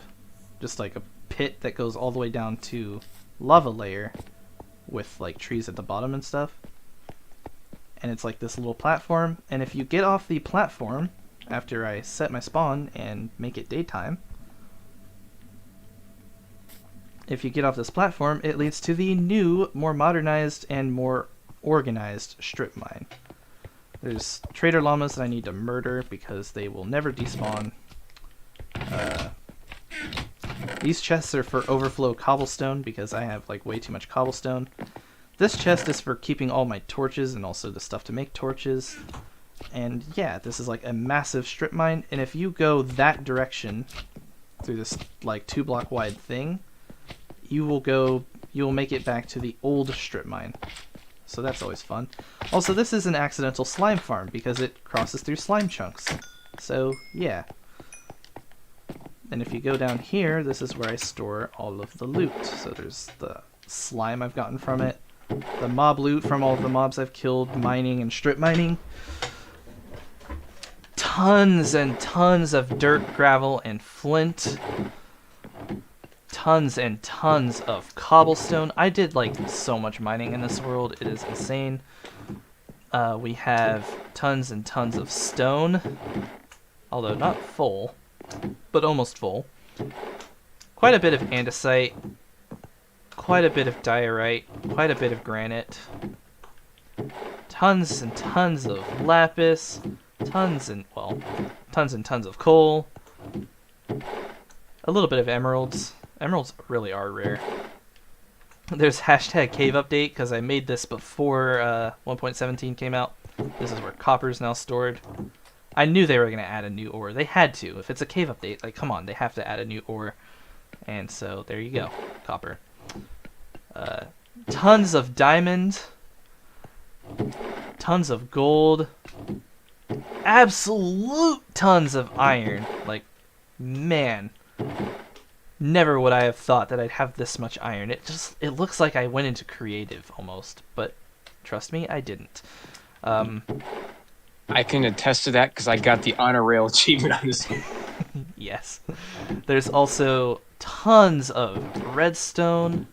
[SPEAKER 1] just like a pit that goes all the way down to lava layer with like trees at the bottom and stuff. And it's like this little platform, and if you get off the platform after I set my spawn and make it daytime, if you get off this platform, it leads to the new, more modernized and more organized strip mine. There's trader llamas that I need to murder because they will never despawn. These chests are for overflow cobblestone because I have like way too much cobblestone. This chest is for keeping all my torches and also the stuff to make torches. And yeah, this is like a massive strip mine, and if you go that direction through this like 2-block wide thing, you will make it back to the old strip mine. So that's always fun. Also, this is an accidental slime farm because it crosses through slime chunks. So yeah. And if you go down here, this is where I store all of the loot. So there's the slime I've gotten from it, the mob loot from all of the mobs I've killed, mining and strip mining. Tons and tons of dirt, gravel, and flint. Tons and tons of cobblestone. I did like so much mining in this world, it is insane. We have tons and tons of stone, although not full, but almost full. Quite a bit of andesite, quite a bit of diorite, quite a bit of granite. Tons and tons of lapis, tons and tons of coal. A little bit of emeralds. Emeralds really are rare.
[SPEAKER 3] There's hashtag cave update because I made this before 1.17 came out. This is where copper is now stored. I knew they were going to add a new ore. They had to. If it's a cave update, like, come on, they have to add a new ore. And so there you go, copper. Tons of diamond. Tons of gold. Absolute tons of iron. Like, man. Never would I have thought that I'd have this much iron. It looks like I went into creative almost, but trust me, I didn't.
[SPEAKER 2] I can attest to that because I got the honor rail achievement on this one.
[SPEAKER 3] Yes. There's also tons of redstone,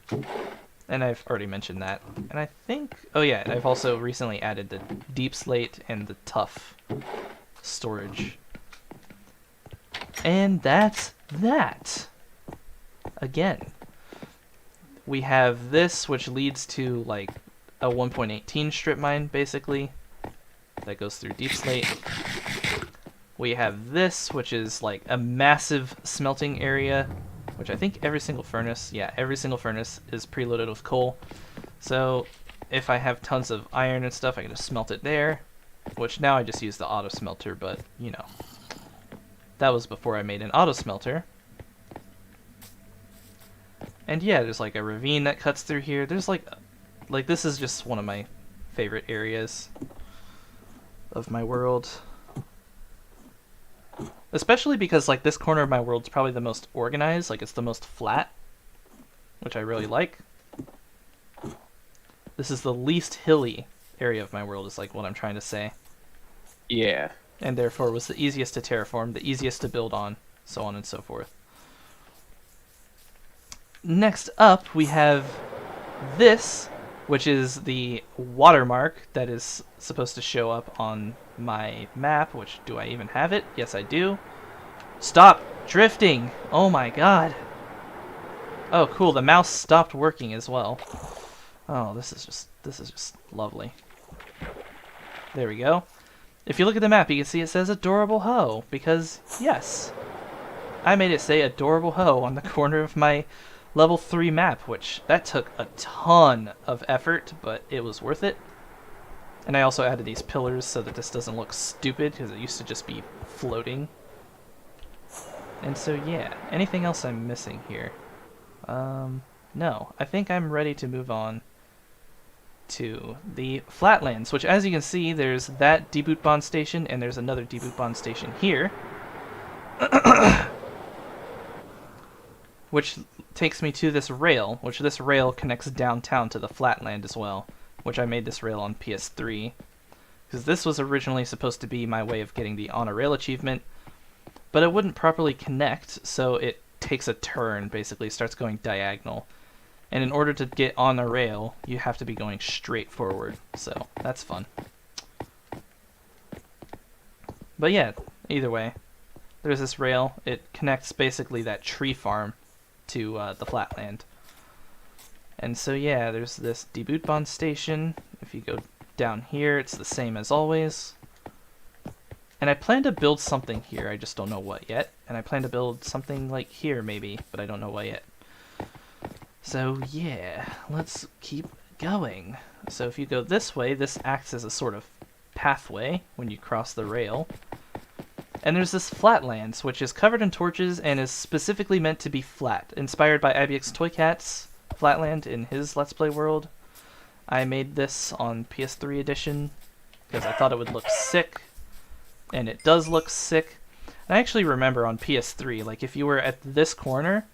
[SPEAKER 3] and I've already mentioned that. And I think, oh yeah, I've also recently added the deep slate and the tough storage. And that's that. Again, we have this, which leads to like a 1.18 strip mine, basically, that goes through deep slate. We have this, which is like a massive smelting area, which I think every single furnace is preloaded with coal. So if I have tons of iron and stuff, I can just smelt it there, which now I just use the auto smelter, but you know, that was before I made an auto smelter. And yeah, there's like a ravine that cuts through here. There's like this is just one of my favorite areas of my world. Especially because like this corner of my world's probably the most organized, like it's the most flat, which I really like. This is the least hilly area of my world is like what I'm trying to say.
[SPEAKER 2] Yeah.
[SPEAKER 3] And therefore was the easiest to terraform, the easiest to build on, so on and so forth. Next up, we have this, which is the watermark that is supposed to show up on my map, which, do I even have it? Yes, I do. Stop drifting! Oh my god. Oh, cool, the mouse stopped working as well. Oh, this is just lovely. There we go. If you look at the map, you can see it says Adorable Hoe, because, yes, I made it say Adorable Hoe on the corner of my level 3 map, which that took a ton of effort, but it was worth it. And I also added these pillars so that this doesn't look stupid, because it used to just be floating. And so yeah, anything else I'm missing here? No, I think I'm ready to move on to the Flatlands, which as you can see, there's that deboot bond station, and there's another deboot bond station here. Which takes me to this rail, which this rail connects downtown to the Flatland as well, which I made this rail on PS3, because this was originally supposed to be my way of getting the On a Rail achievement, but it wouldn't properly connect, so it takes a turn, basically starts going diagonal. And in order to get on a rail, you have to be going straight forward, so that's fun. But yeah, either way, there's this rail. It connects basically that tree farm to the Flatland. And so yeah, there's this deboot bond station. If you go down here, it's the same as always. And I plan to build something here, I just don't know what yet. And I plan to build something like here maybe, but I don't know what yet. So yeah, let's keep going. So if you go this way, this acts as a sort of pathway when you cross the rail. And there's this Flatlands, which is covered in torches and is specifically meant to be flat, inspired by IBX Toy Cat's Flatland in his Let's Play world. I made this on PS3 edition because I thought it would look sick, and it does look sick. And I actually remember on PS3, like if you were at this corner,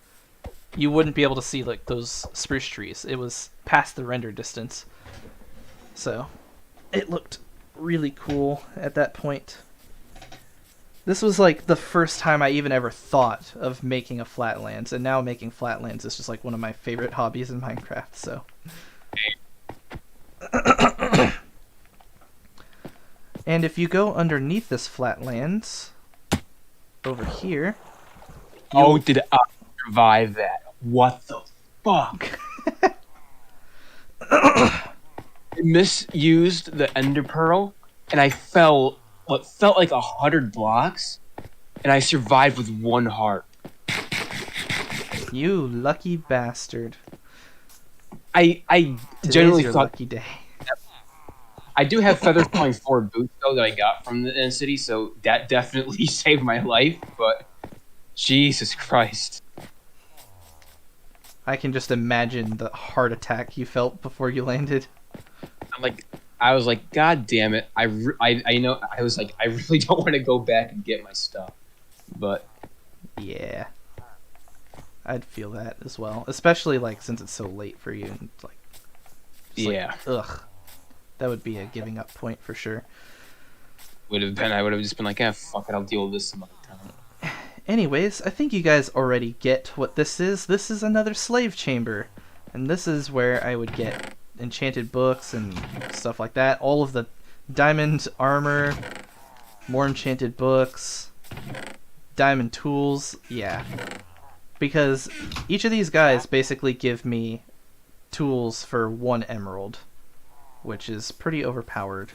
[SPEAKER 3] you wouldn't be able to see like those spruce trees. It was past the render distance. So it looked really cool at that point. This was like the first time I even ever thought of making a Flatlands, and now making Flatlands is just like one of my favorite hobbies in Minecraft, so. And if you go underneath this Flatlands, over here.
[SPEAKER 2] Oh, did I survive that? What the fuck? I misused the Ender Pearl, and I fell what felt like 100 blocks, and I survived with 1 heart.
[SPEAKER 3] You lucky bastard.
[SPEAKER 2] I
[SPEAKER 3] Today's
[SPEAKER 2] generally
[SPEAKER 3] your
[SPEAKER 2] thought
[SPEAKER 3] lucky day.
[SPEAKER 2] I do have Feather Falling 4 boots though that I got from the End City, so that definitely saved my life. But Jesus Christ,
[SPEAKER 3] I can just imagine the heart attack you felt before you landed.
[SPEAKER 2] I'm like, I was like, God damn it! I know I was like, I really don't want to go back and get my stuff, but
[SPEAKER 3] Yeah. I'd feel that as well, especially like since it's so late for you. And like, just
[SPEAKER 2] yeah,
[SPEAKER 3] ugh, that would be a giving up point for sure.
[SPEAKER 2] would have been. I would have just been like, ah, fuck it, I'll deal with this some other time.
[SPEAKER 3] Anyways, I think you guys already get what this is. This is another slave chamber, and this is where I would get enchanted books and stuff like that. All of the diamond armor, more enchanted books, diamond tools. Yeah. Because each of these guys basically give me tools for 1 emerald, which is pretty overpowered.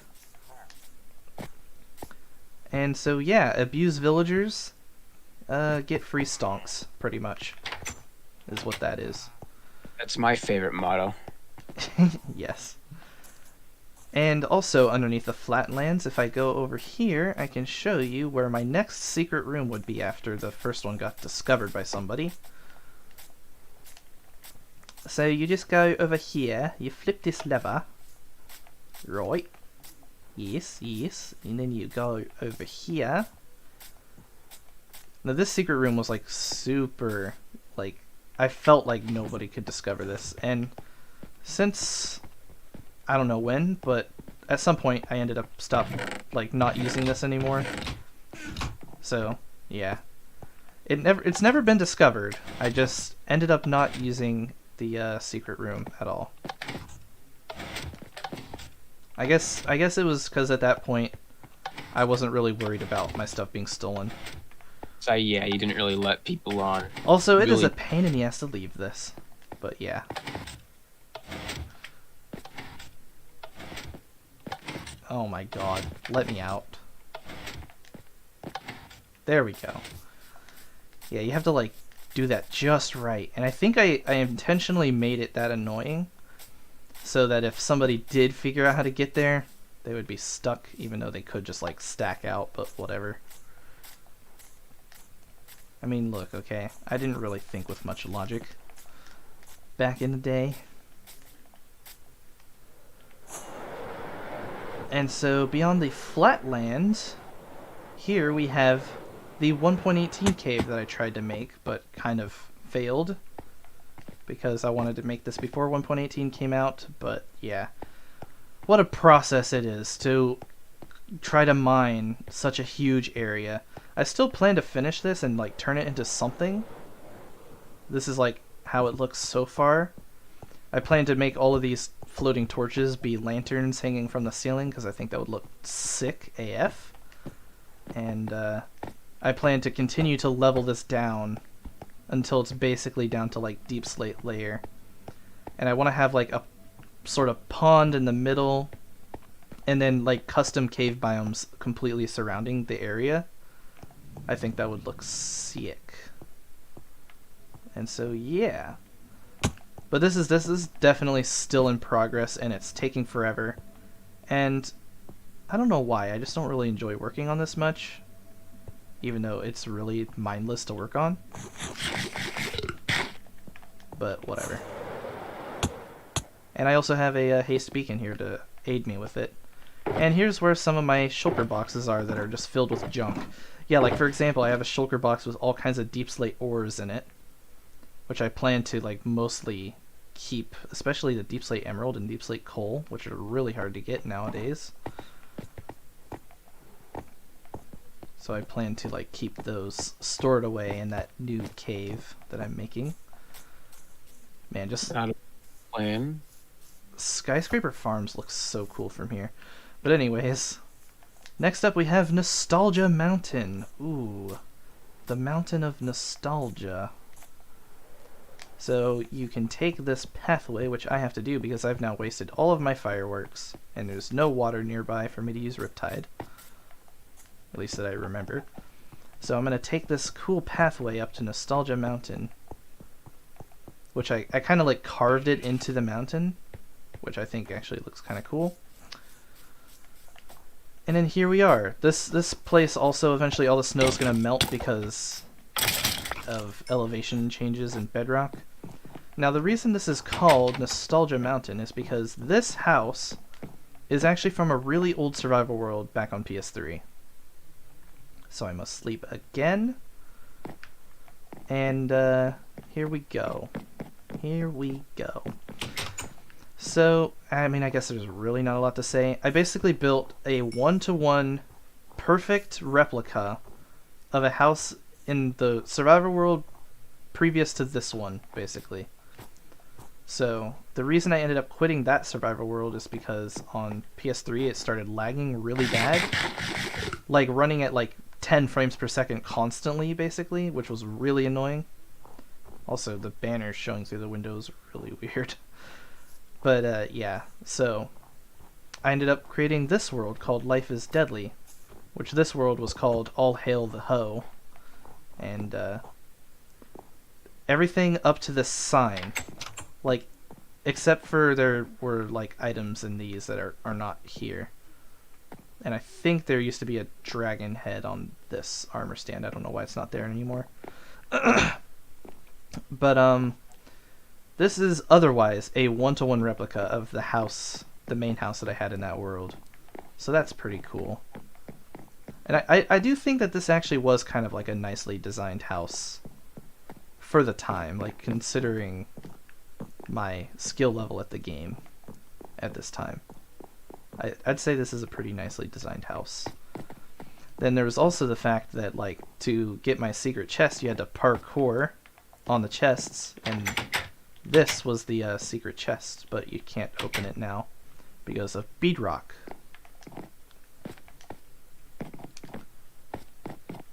[SPEAKER 3] And so yeah, abuse villagers, get free stonks, pretty much, is what that is.
[SPEAKER 2] That's my favorite motto.
[SPEAKER 3] Yes. And also underneath the flatlands, if I go over here, I can show you where my next secret room would be after the first one got discovered by somebody. So you just go over here, you flip this lever, right, yes, and then you go over here. Now this secret room was like super, like, I felt like nobody could discover this, and since I don't know when, but at some point I ended up not using this anymore. So yeah, it's never been discovered. I just ended up not using the secret room at all. I guess it was because at that point I wasn't really worried about my stuff being stolen.
[SPEAKER 2] So yeah, you didn't really let people on.
[SPEAKER 3] Also, it is
[SPEAKER 2] Really?
[SPEAKER 3] a pain in the ass to leave this, but yeah. Oh my god, let me out. There we go. Yeah, you have to like do that just right. And I think I intentionally made it that annoying so that if somebody did figure out how to get there, they would be stuck, even though they could just like stack out, but whatever. I mean, look, okay, I didn't really think with much logic back in the day. And so beyond the flatland, here we have the 1.18 cave that I tried to make, but kind of failed. Because I wanted to make this before 1.18 came out, but yeah. What a process it is to try to mine such a huge area. I still plan to finish this and like turn it into something. This is like how it looks so far. I plan to make all of these floating torches be lanterns hanging from the ceiling because I think that would look sick AF. And I plan to continue to level this down until it's basically down to like deep slate layer. And I want to have like a sort of pond in the middle and then like custom cave biomes completely surrounding the area. I think that would look sick. And so yeah. But this is definitely still in progress and it's taking forever. And I don't know why, I just don't really enjoy working on this much. Even though it's really mindless to work on. But whatever. And I also have a haste beacon here to aid me with it. And here's where some of my shulker boxes are that are just filled with junk. Yeah, like for example, I have a shulker box with all kinds of deep slate ores in it, which I plan to like mostly keep, especially the deep slate emerald and deep slate coal, which are really hard to get nowadays. So I plan to like keep those stored away in that new cave that I'm making. Man, just
[SPEAKER 2] Not a plan.
[SPEAKER 3] Skyscraper Farms looks so cool from here. But anyways, next up we have Nostalgia Mountain. Ooh, the Mountain of Nostalgia. So you can take this pathway, which I have to do because I've now wasted all of my fireworks, and there's no water nearby for me to use Riptide. At least that I remembered. So I'm going to take this cool pathway up to Nostalgia Mountain. which I kind of like carved it into the mountain, which I think actually looks kind of cool. And then here we are. This place also, eventually all the snow is going to melt because of elevation changes in bedrock. Now the reason this is called Nostalgia Mountain is because this house is actually from a really old survival world back on PS3. So I must sleep again. And here we go. Here we go. So, I mean, I guess there's really not a lot to say. I basically built a 1-to-1 perfect replica of a house in the survival world previous to this one, basically. So, the reason I ended up quitting that survival world is because on PS3 it started lagging really bad. Like running at like 10 frames per second constantly, basically, which was really annoying. Also, the banners showing through the windows are really weird. But yeah, so I ended up creating this world called Life is Deadly, which this world was called All Hail the Hoe. And everything up to this sign, like, except for there were like items in these that are not here. And I think there used to be a dragon head on this armor stand. I don't know why it's not there anymore. But this is otherwise a 1-to-1 replica of the house, the main house that I had in that world. So that's pretty cool. And I do think that this actually was kind of like a nicely designed house for the time, like considering my skill level at the game at this time. I'd say this is a pretty nicely designed house. Then there was also the fact that, like, to get my secret chest, you had to parkour on the chests, and this was the secret chest, but you can't open it now because of bedrock.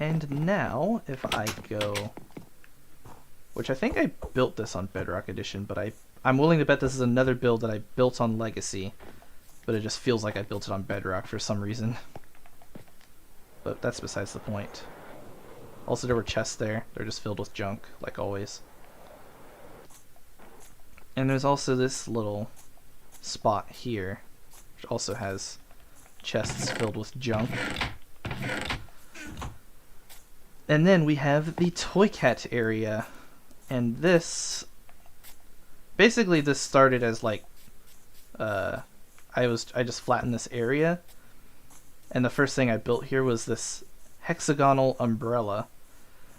[SPEAKER 3] And now, if I go... Which I think I built this on Bedrock Edition, but I'm willing to bet this is another build that I built on Legacy, but it just feels like I built it on Bedrock for some reason. But that's besides the point. Also, there were chests there. They're just filled with junk, like always. And there's also this little spot here, which also has chests filled with junk. And then we have the Toy Cat area. And this... Basically, this started as, like... I just flattened this area. And the first thing I built here was this hexagonal umbrella.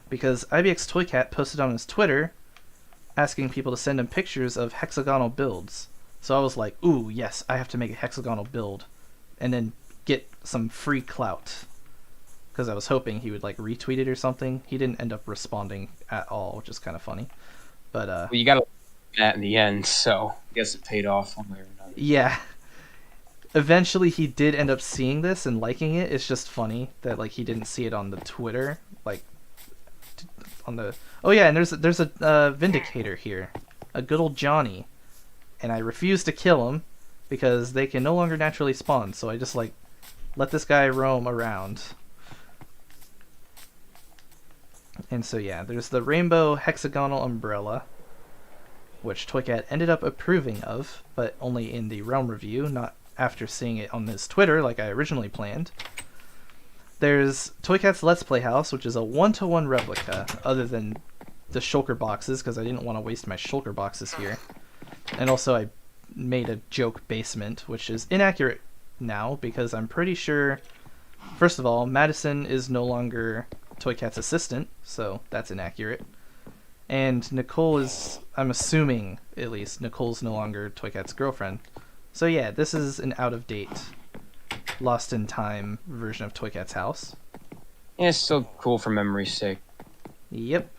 [SPEAKER 3] Because IBX Toy Cat posted on his Twitter asking people to send him pictures of hexagonal builds. So I was like, ooh, yes, I have to make a hexagonal build. And then get some free clout. Because I was hoping he would like retweet it or something. He didn't end up responding at all, which is kind of funny. But
[SPEAKER 2] Well, you got to that in the end, so I guess it paid off one way or another.
[SPEAKER 3] yeah. Eventually he did end up seeing this and liking it. It's just funny that like he didn't see it on the Twitter, like on the... Oh yeah, and there's a Vindicator here. A good old Johnny. And I refuse to kill him because they can no longer naturally spawn, so I just like let this guy roam around. And so yeah, there's the rainbow hexagonal umbrella, which Toycat ended up approving of, but only in the Realm review, not after seeing it on his Twitter like I originally planned. There's Toycat's Let's Play house, which is a 1-to-1 replica, other than the shulker boxes, because I didn't want to waste my shulker boxes here. And also I made a joke basement, which is inaccurate now, because I'm pretty sure, first of all, Madison is no longer Toycat's assistant, so that's inaccurate. And Nicole is, I'm assuming, at least, Nicole's no longer Toycat's girlfriend. So yeah, this is an out-of-date, lost-in-time version of Toycat's house.
[SPEAKER 2] Yeah, it's still cool for memory's sake.
[SPEAKER 3] Yep.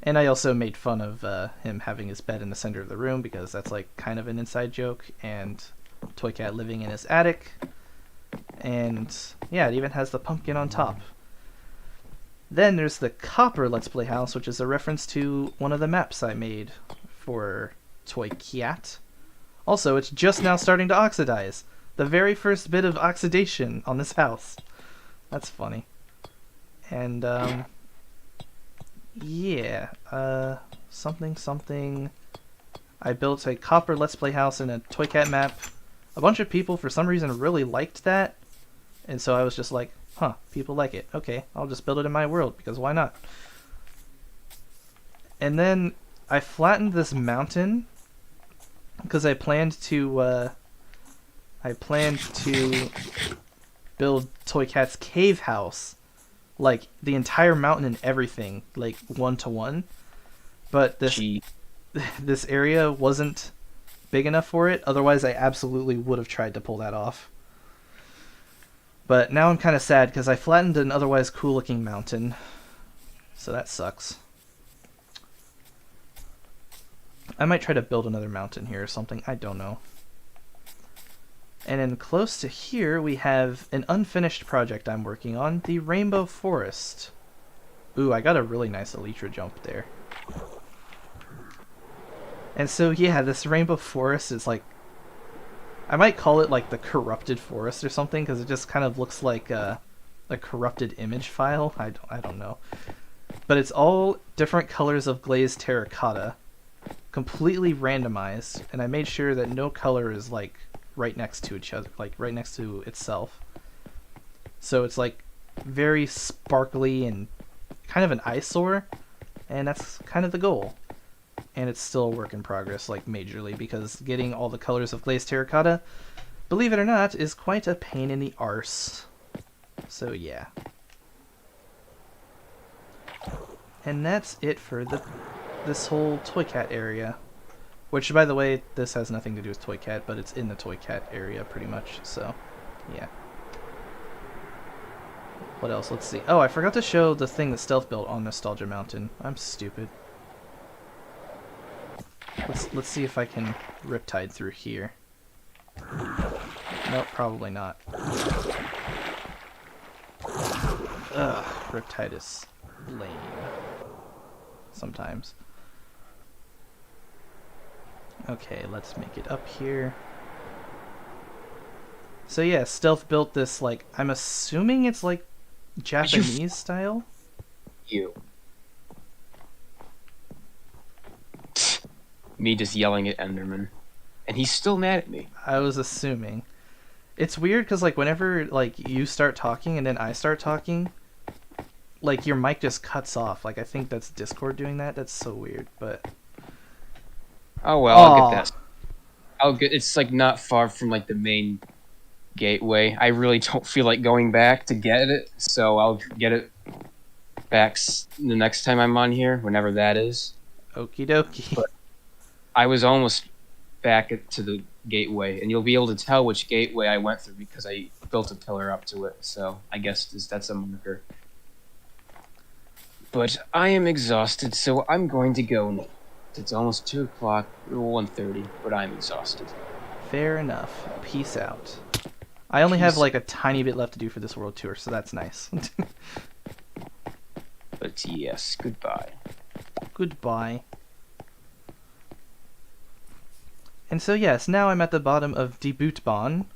[SPEAKER 3] And I also made fun of him having his bed in the center of the room, because that's like kind of an inside joke, and Toycat living in his attic. And yeah, it even has the pumpkin on top. Then there's the Copper Let's Play house, which is a reference to one of the maps I made for Toycat. Also, it's just now starting to oxidize. The very first bit of oxidation on this house. That's funny. And, yeah. something something. I built a copper Let's Play house and a Toy Cat map. A bunch of people for some reason really liked that, and so I was just like, huh, people like it. Okay, I'll just build it in my world, because why not? And then I flattened this mountain because I planned to build Toy Cat's cave house, like the entire mountain and everything, like 1-to-1. But this area wasn't big enough for it. Otherwise, I absolutely would have tried to pull that off. But now I'm kind of sad because I flattened an otherwise cool-looking mountain, so that sucks. I might try to build another mountain here or something. I don't know. And then close to here, we have an unfinished project I'm working on, the Rainbow Forest. Ooh, I got a really nice Elytra jump there. And so, yeah, this Rainbow Forest is like... I might call it like the Corrupted Forest or something, because it just kind of looks like a corrupted image file. I don't know. But it's all different colors of glazed terracotta, completely randomized, and I made sure that no color is like right next to each other, like right next to itself. So it's like very sparkly and kind of an eyesore, and that's kind of the goal. And it's still a work in progress, like majorly, because getting all the colors of glazed terracotta, believe it or not, is quite a pain in the arse. So yeah. And that's it for this whole Toy Cat area. Which, by the way, this has nothing to do with Toy Cat, but it's in the Toy Cat area pretty much, so yeah. What else? Let's see. Oh, I forgot to show the thing that Stealth built on Nostalgia Mountain. I'm stupid. Let's see if I can Riptide through here. Nope, probably not. Ugh, Riptide is lame. Sometimes. Okay, let's make it up here. So yeah, Stealth built this, like, I'm assuming it's like Japanese style?
[SPEAKER 2] Me just yelling at Enderman. And he's still mad at me.
[SPEAKER 3] I was assuming. It's weird because, like, whenever, like, you start talking and then I start talking, like, your mic just cuts off. Like, I think that's Discord doing that. That's so weird, but...
[SPEAKER 2] Oh, well, I'll get that. It's, like, not far from, like, the main gateway. I really don't feel like going back to get it, so I'll get it back the next time I'm on here, whenever that is.
[SPEAKER 3] Okie dokie.
[SPEAKER 2] But I was almost back to the gateway, and you'll be able to tell which gateway I went through because I built a pillar up to it, so I guess that's a marker. But I am exhausted, so I'm going to go now. It's almost 2 o'clock, or 1:30, but I'm exhausted.
[SPEAKER 3] Fair enough. Peace out. I only have like a tiny bit left to do for this world tour, so that's nice.
[SPEAKER 2] But yes, goodbye.
[SPEAKER 3] Goodbye. And so yes, now I'm at the bottom of Die Bootbahn.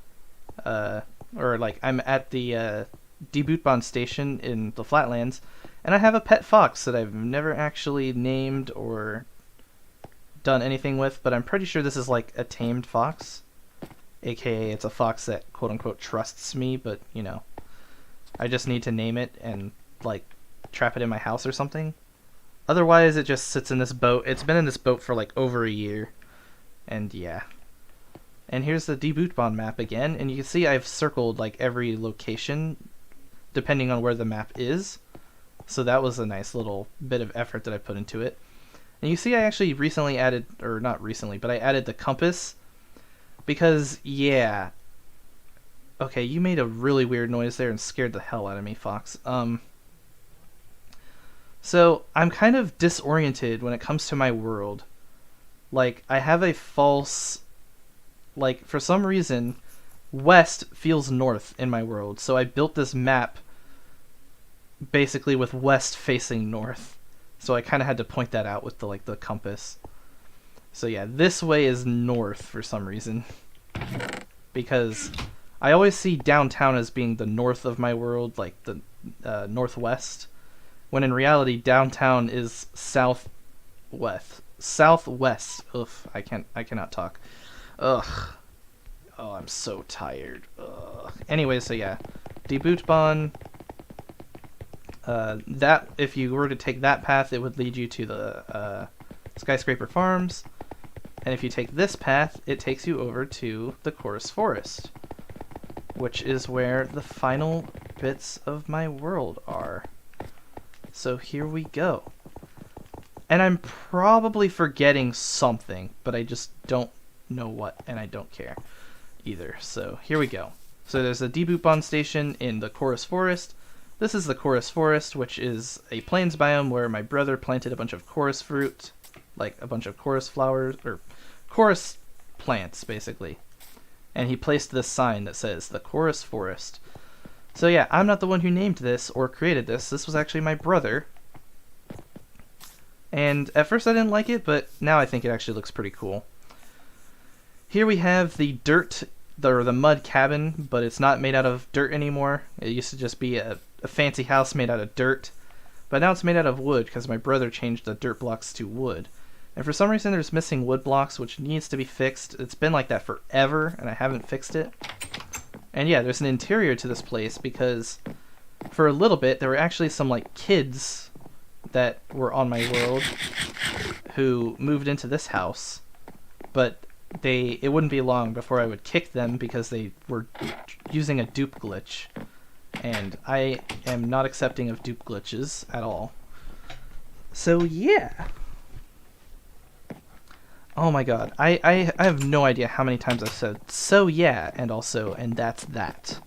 [SPEAKER 3] Or like, I'm at the Die Bootbahn station in the Flatlands, and I have a pet fox that I've never actually named or done anything with, but I'm pretty sure this is like a tamed fox. AKA it's a fox that quote-unquote trusts me, but, you know, I just need to name it and, like, trap it in my house or something. Otherwise, it just sits in this boat. It's been in this boat for, like, over a year. And, yeah. And here's the Die Bootbahn map again, and you can see I've circled, like, every location, depending on where the map is. So that was a nice little bit of effort that I put into it. And you see I actually recently added, or not recently, but I added the compass. Because, yeah. Okay, you made a really weird noise there and scared the hell out of me, Fox. So, I'm kind of disoriented when it comes to my world. Like, I have a false... Like, for some reason, west feels north in my world. So I built this map basically with west facing north. So I kind of had to point that out with the compass. So yeah, this way is north for some reason. Because I always see downtown as being the north of my world, like the northwest. When in reality, downtown is south Southwest. Oof, I cannot talk. Ugh. Oh, I'm so tired. Ugh. Anyway, so yeah, Die Bootbahn. That if you were to take that path, it would lead you to the Skyscraper Farms, and if you take this path, it takes you over to the Chorus Forest, which is where the final bits of my world are. So here we go. And I'm probably forgetting something, but I just don't know what, and I don't care either. So here we go. So there's a Die Bootbahn station in the Chorus Forest. This is the Chorus Forest, which is a plains biome where my brother planted a bunch of chorus fruit, like a bunch of chorus flowers, or chorus plants, basically. And he placed this sign that says, the Chorus Forest. So yeah, I'm not the one who named this or created this. This was actually my brother. And at first I didn't like it, but now I think it actually looks pretty cool. Here we have the the mud cabin, but it's not made out of dirt anymore. It used to just be a fancy house made out of dirt, but now it's made out of wood because my brother changed the dirt blocks to wood. And for some reason there's missing wood blocks, which needs to be fixed. It's been like that forever, and I haven't fixed it. And yeah, there's an interior to this place because for a little bit there were actually some like kids that were on my world who moved into this house, but it wouldn't be long before I would kick them because they were using a dupe glitch. And I am not accepting of dupe glitches at all. So yeah. Oh my god. I have no idea how many times I've said so yeah and also and that's that.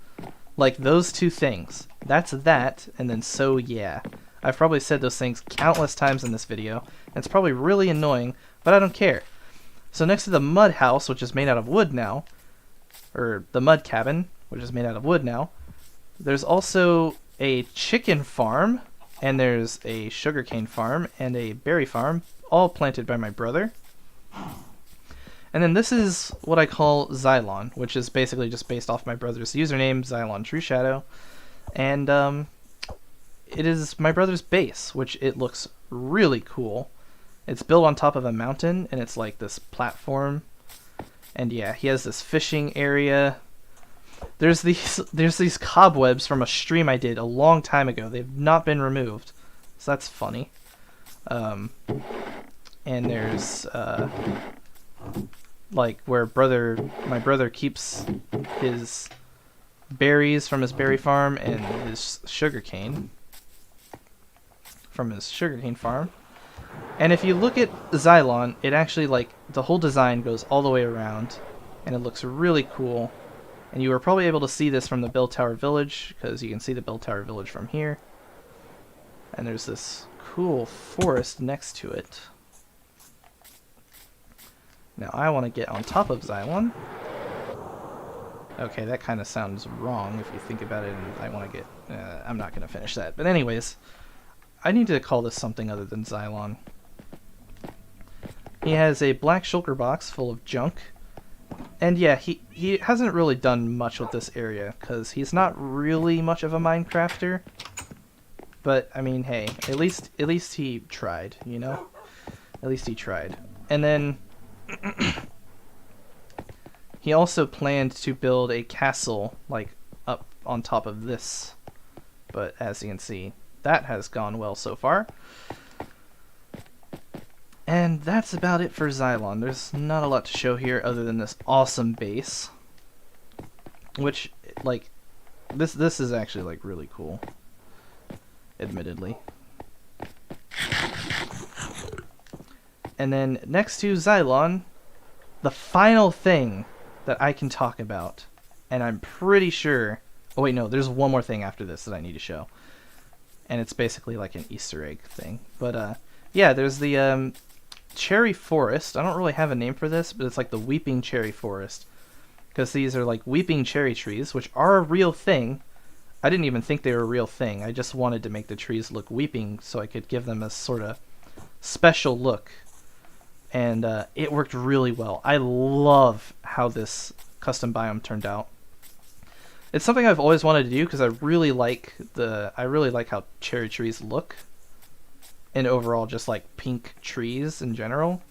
[SPEAKER 3] Like those two things. That's that and then so yeah. I've probably said those things countless times in this video. And it's probably really annoying, but I don't care. So next to the mud house, which is made out of wood now, or the mud cabin, which is made out of wood now, there's also a chicken farm, and there's a sugarcane farm, and a berry farm, all planted by my brother. And then this is what I call Xylon, which is basically just based off my brother's username, Xylon True Shadow. And it is my brother's base, which it looks really cool. It's built on top of a mountain, and it's like this platform. And yeah, he has this fishing area. There's these cobwebs from a stream I did a long time ago. They've not been removed, so that's funny. And there's like where my brother keeps his berries from his berry farm and his sugarcane from his sugarcane farm. And if you look at Xylon, it actually, like, the whole design goes all the way around, and it looks really cool. And you were probably able to see this from the Bell Tower Village, because you can see the Bell Tower Village from here. And there's this cool forest next to it. Now I want to get on top of Xylon. Okay, that kind of sounds wrong if you think about it, and I want to get... I'm not going to finish that. But anyways, I need to call this something other than Xylon. He has a black shulker box full of junk. And yeah, he hasn't really done much with this area, because he's not really much of a Minecrafter. But, I mean, hey, at least he tried, you know? At least he tried. And then... he also planned to build a castle, like, up on top of this. But, as you can see, that has gone well so far. And that's about it for Xylon. There's not a lot to show here other than this awesome base. Which, like, this is actually, like, really cool. Admittedly. And then, next to Xylon, the final thing that I can talk about, and I'm pretty sure... Oh, wait, no, there's one more thing after this that I need to show. And it's basically like an Easter egg thing. But, yeah, there's the, Cherry Forest. I don't really have a name for this, but it's like the Weeping Cherry Forest. Because these are like weeping cherry trees, which are a real thing. I didn't even think they were a real thing. I just wanted to make the trees look weeping so I could give them a sort of special look. And it worked really well. I love how this custom biome turned out. It's something I've always wanted to do because I really like how cherry trees look. and overall just like pink trees in general.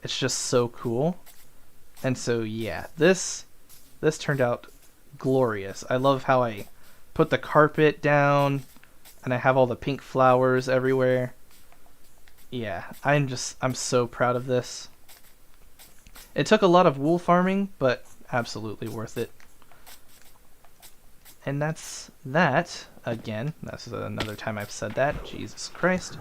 [SPEAKER 3] It's just so cool. And so yeah, this turned out glorious. I love how I put the carpet down and I have all the pink flowers everywhere. Yeah, I'm so proud of this. It took a lot of wool farming, but absolutely worth it. And that's that. Again, that's another time I've said that. Jesus Christ.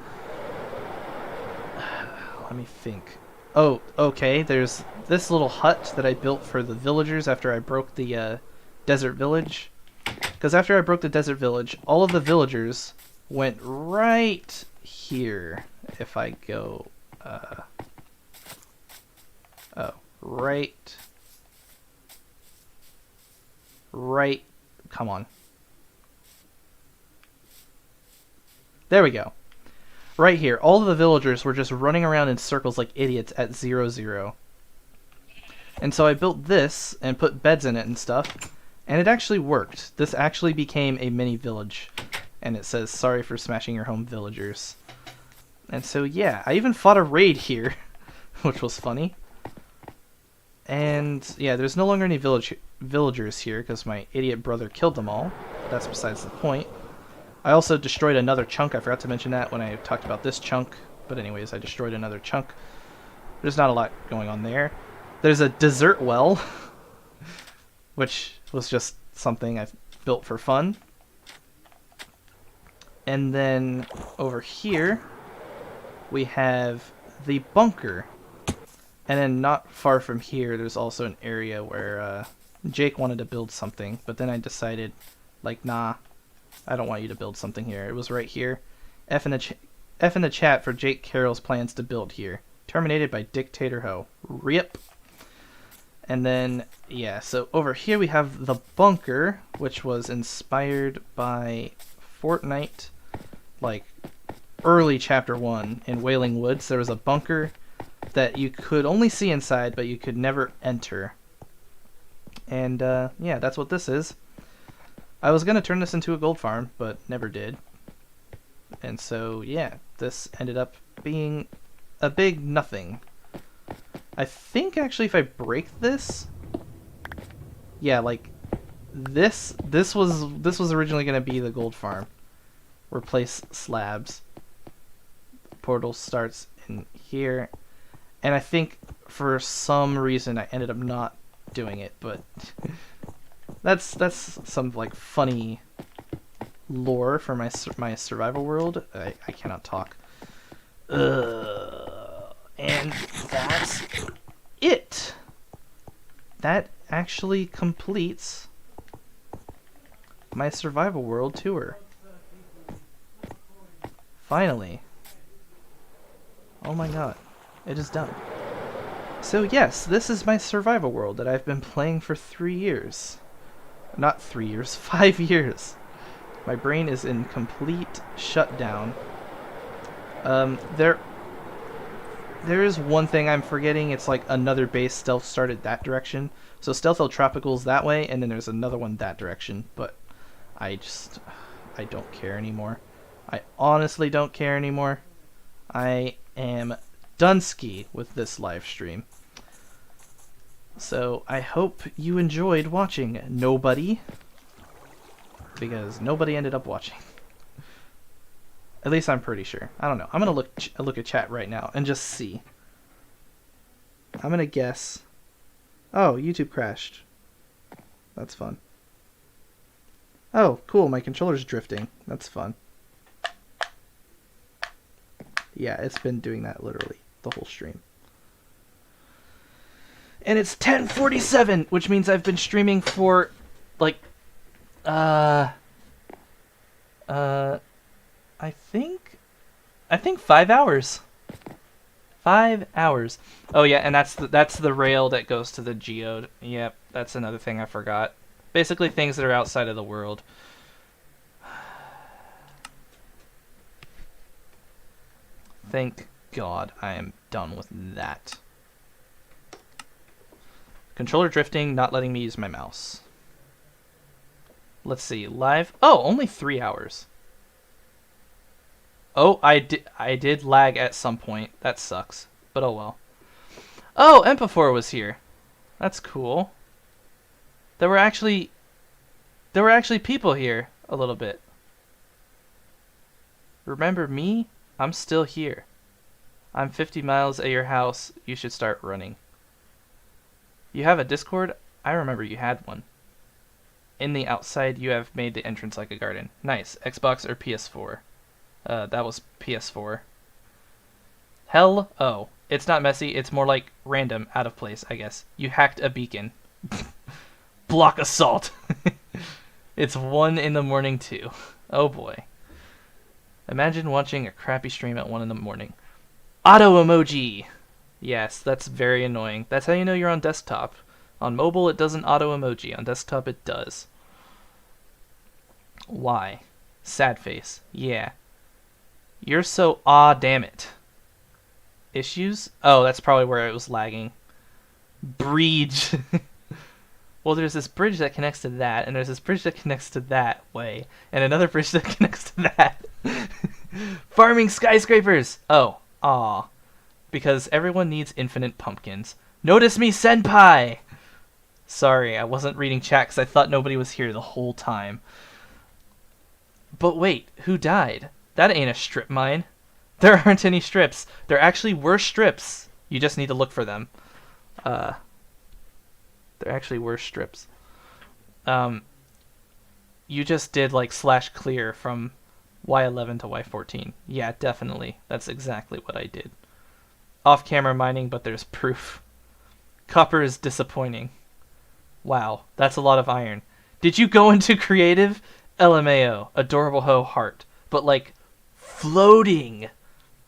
[SPEAKER 3] Let me think. Oh, okay, there's this little hut that I built for the villagers after I broke the desert village. Because after I broke the desert village, all of the villagers went right here. If I go... right... Come on. There we go. Right here. All of the villagers were just running around in circles like idiots at 0-0. And so I built this and put beds in it and stuff. And it actually worked. This actually became a mini village. And it says, sorry for smashing your home, villagers. And so yeah, I even fought a raid here. Which was funny. And yeah, there's no longer any villagers here because my idiot brother killed them all. That's besides the point. I also destroyed another chunk. I forgot to mention that when I talked about this chunk. But anyways, I destroyed another chunk. There's not a lot going on there. There's a dessert well, which was just something I built for fun. And then over here, we have the bunker. And then not far from here, there's also an area where Jake wanted to build something. But then I decided, like, nah, I don't want you to build something here. It was right here. F in the chat for Jake Carroll's plans to build here. Terminated by Dictator Ho. RIP. And then, yeah, so over here we have the bunker, which was inspired by Fortnite, like, early Chapter 1 in Wailing Woods. There was a bunker that you could only see inside, but you could never enter. And, yeah, that's what this is. I was going to turn this into a gold farm, but never did. And so, yeah, this ended up being a big nothing. I think, actually, if I break this... Yeah, like, this was originally going to be the gold farm. Replace slabs. Portal starts in here. And I think for some reason I ended up not doing it, but that's some like funny lore for my survival world. I cannot talk. And that's it. That actually completes my survival world tour. Finally. Oh my god. It is done. So yes, this is my survival world that I've been playing for 3 years. Not 3 years, 5 years. My brain is in complete shutdown. There is one thing I'm forgetting. It's like another base Stealth started that direction. So Stealthville Tropical's that way, and then there's another one that direction. But I don't care anymore. I honestly don't care anymore. I am Dunsky with this live stream. So I hope you enjoyed watching Nobody, because nobody ended up watching. At least I'm pretty sure. I don't know. I'm gonna look at chat right now and just see. I'm gonna guess. Oh, YouTube crashed. That's fun. Oh, cool. My controller's drifting. That's fun. Yeah, it's been doing that literally the whole stream. And it's 10:47, which means I've been streaming for like I think 5 hours. 5 hours. Oh yeah, and that's the rail that goes to the geode. Yep, that's another thing I forgot. Basically things that are outside of the world. Thank God I am done with that. Controller drifting, not letting me use my mouse. Let's see, live. Oh, only 3 hours. Oh, I did lag at some point. That sucks. But oh well. Oh, Empafor was here. That's cool. There were actually people here a little bit. Remember me? I'm still here. I'm 50 miles at your house. You should start running. You have a Discord? I remember you had one. In the outside, you have made the entrance like a garden. Nice. Xbox or PS4? That was PS4. Hell, oh. It's not messy. It's more like random, out of place, I guess. You hacked a beacon. Block assault. It's 1 in the morning, too. Oh, boy. Imagine watching a crappy stream at 1 in the morning. Auto emoji! Yes, that's very annoying. That's how you know you're on desktop. On mobile, it doesn't auto emoji. On desktop, it does. Why? Sad face. Yeah. You're so aw damn it. Issues? Oh, that's probably where it was lagging. Bridge. Well, there's this bridge that connects to that, and there's this bridge that connects to that way, and another bridge that connects to that. Farming skyscrapers! Oh, aw. Because everyone needs infinite pumpkins. Notice me, senpai! Sorry, I wasn't reading chat because I thought nobody was here the whole time. But wait, who died? That ain't a strip mine. There aren't any strips. There actually were strips. You just need to look for them. There actually were strips. You just did like /clear from Y11 to Y14. Yeah, definitely. That's exactly what I did. Off-camera mining, but there's proof. Copper is disappointing. Wow, that's a lot of iron. Did you go into creative? LMAO, adorable hoe heart. But like, floating.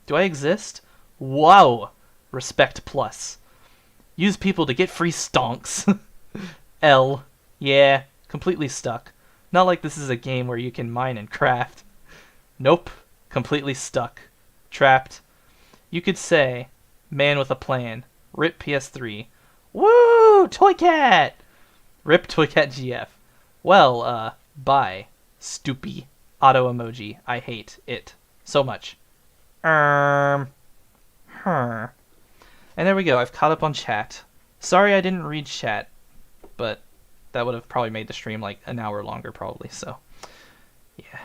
[SPEAKER 3] Do I exist? Wow. Respect plus. Use people to get free stonks. L. Yeah, completely stuck. Not like this is a game where you can mine and craft. Nope, completely stuck. Trapped. You could say, man with a plan. Rip PS3. Woo! Toycat! Rip Toycat GF. Well, bye. Stoopy. Auto emoji. I hate it so much. And there we go. I've caught up on chat. Sorry I didn't read chat, but that would have probably made the stream like an hour longer probably, so yeah.